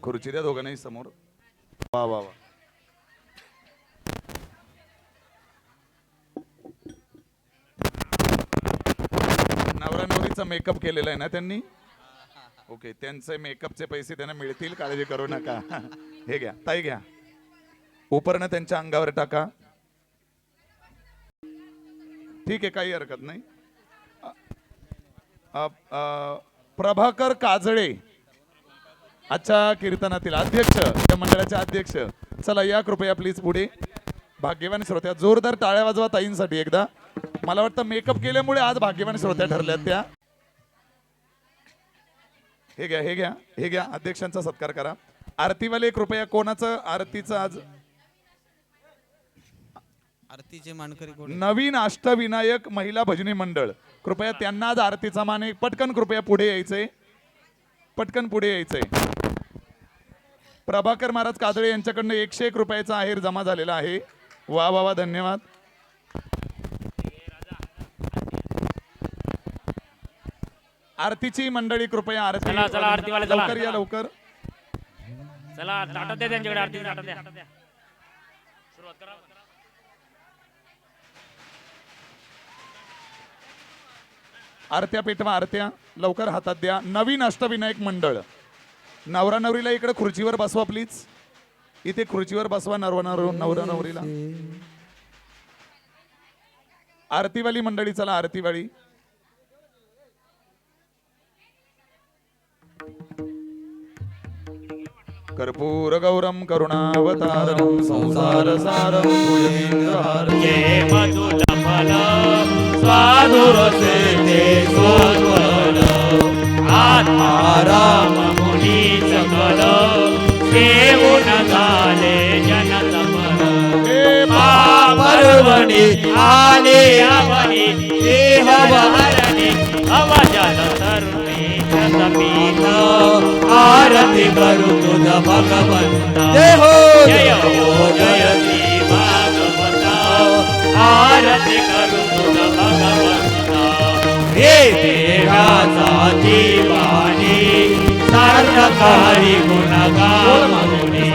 खुर्ची द्या दोघांनाही समोर. वा वा वा. नवरा नवरीचा मेकअप केलेला आहे ना त्यांनी. ओके, त्यांचे मेकअपचे पैसे त्यांना मिळतील, काळजी करू नका. हे घ्या ताई, घ्या. उपरणं त्यांच्या अंगावर टाका. ठीक आहे, काही हरकत नाही. प्रभाकर काजळे आजच्या कीर्तनातील अध्यक्ष, त्या मंडळाचे अध्यक्ष. चला या कृपया प्लीज पुढे. भाग्यवान श्रोत्या, जोरदार टाळ्या वाजवा ताईंसाठी एकदा. मला वाटतं मेकअप केल्यामुळे आज भाग्यवान श्रोत्या ठरल्यात त्या. हे घ्या, हे घ्या, हे घ्या. अध्यक्षांचा सत्कार करा. आरतीवाले कृपया, कोणाचं आरतीचं आज? आरतीचे मानकरी कोण? नवीन अष्टविनायक महिला भजनी मंडळ. कृपया त्यांना आज आरतीचा मान आहे. पटकन कृपया पुढे यायचंय, पटकन पुढे यायचंय. प्रभाकर महाराज काजळे यांच्याकडनं 101 रुपयाचा आहेर जमा झालेला आहे. वा वा वा, धन्यवाद. आरतीची मंडळी कृपया आरती. चला, चला, आरतीवाले चला. लवकर या, लवकर. चला, ताटात द्या त्यांच्याकडे, आरती ताटात द्या. सुरुवात करा. आरत्या पेटवा, आरत्या लवकर हातात द्या. नवीन अष्टविनायक मंडळ. नवरा नवरीला इकडे खुर्चीवर बसवा प्लीज. इथे खुर्चीवर बसवा नवरा नवरीला. आरतीवाली मंडळी चला, आरतीवाली. कर्पूर गौरम करुणावतारम संसार सारम भुजगेंद्रहारम. ये मधुर फल स्वादुर सेते सोज्वल आत्माराम मुनी सकल सेवून झाले जनतमन. परवणी आले आवनी देहवहरणी अवजल तरुणी शतपीठ आरती करू तुझ भगवंता. जय हो जय हो जय श्री भागवता. आरती करू तुझ भगवंता. हे देवाचा जीवानी सार्थकारी गुणगामुनी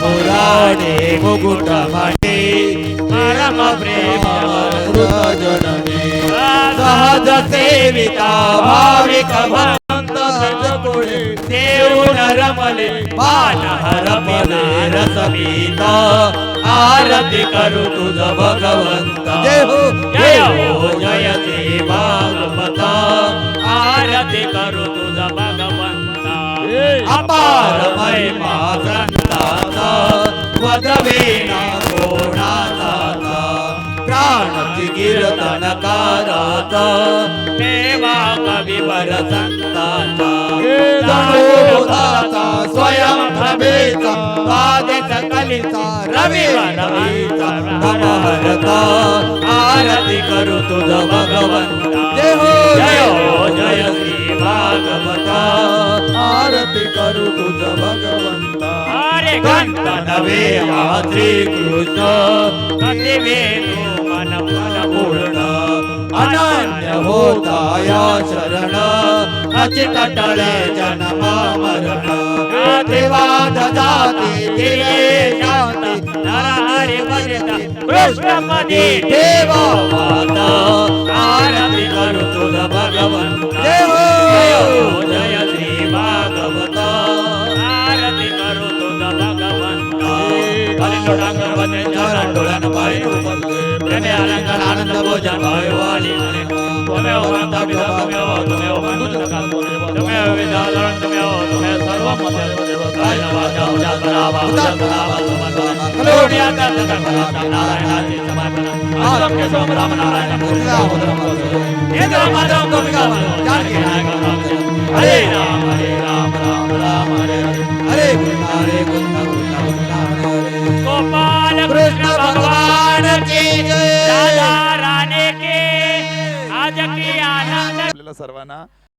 पुराणे मुकुट म्हणे परम प्रेम जननी सहज सेविता भाविक भक्त सजगुणे देऊन रमले पान हरपले रसपीता. आरती करू तुझ भगवंता. जय हो जय हो जय श्री भागवता. आरती करू तुझ भगवंता. अपार महिमा संताचा वदवेना कोणाचा. प्राणाची कीर्तनकाराचा देवा कविवर संताचा. जणोदाचा स्वयं प्रभेचा आदेश कलिता रविवारचा नमहरता. आरती करू तुझ भगवंता. जय हो जय हो जय श्री भागवता. आरती करू तुझ भगवंता. हरे घंट नवे हा श्रीकृष्ण कधी वेदो मन पूर्ण अनन्य होता या शरण अचित टळे जन्म मरण. देवा ददाती दिले शांती नरहरि भजता कृष्णपदी देवा माता. आरती करू तुझ भगवंता. जय हो जय श्री भागवता. आरती करू तुझ भगवंता. कलिंगडांगर वने चरण डोळ्यान पाय प्रेमे अलंकार आनंद भोजन भावे वाली त्वमेव भक्ता पिता त्वमेव बंधु सखा त्वमेव विद्याधरं त्वमेव सर्वं मम कायेन वाचा उजागरा कलोडिया नारायणाची समर्पण. आदम के सोम राम नारायण येदो माधव गोपिका जानकी नायक. हरे राम राम राम हरे हरे कृष्ण कृष्ण हरे. गोपाल कृष्ण भगवान की जय. राधा रानी के आज की आनंद आपल्याला सर्वांना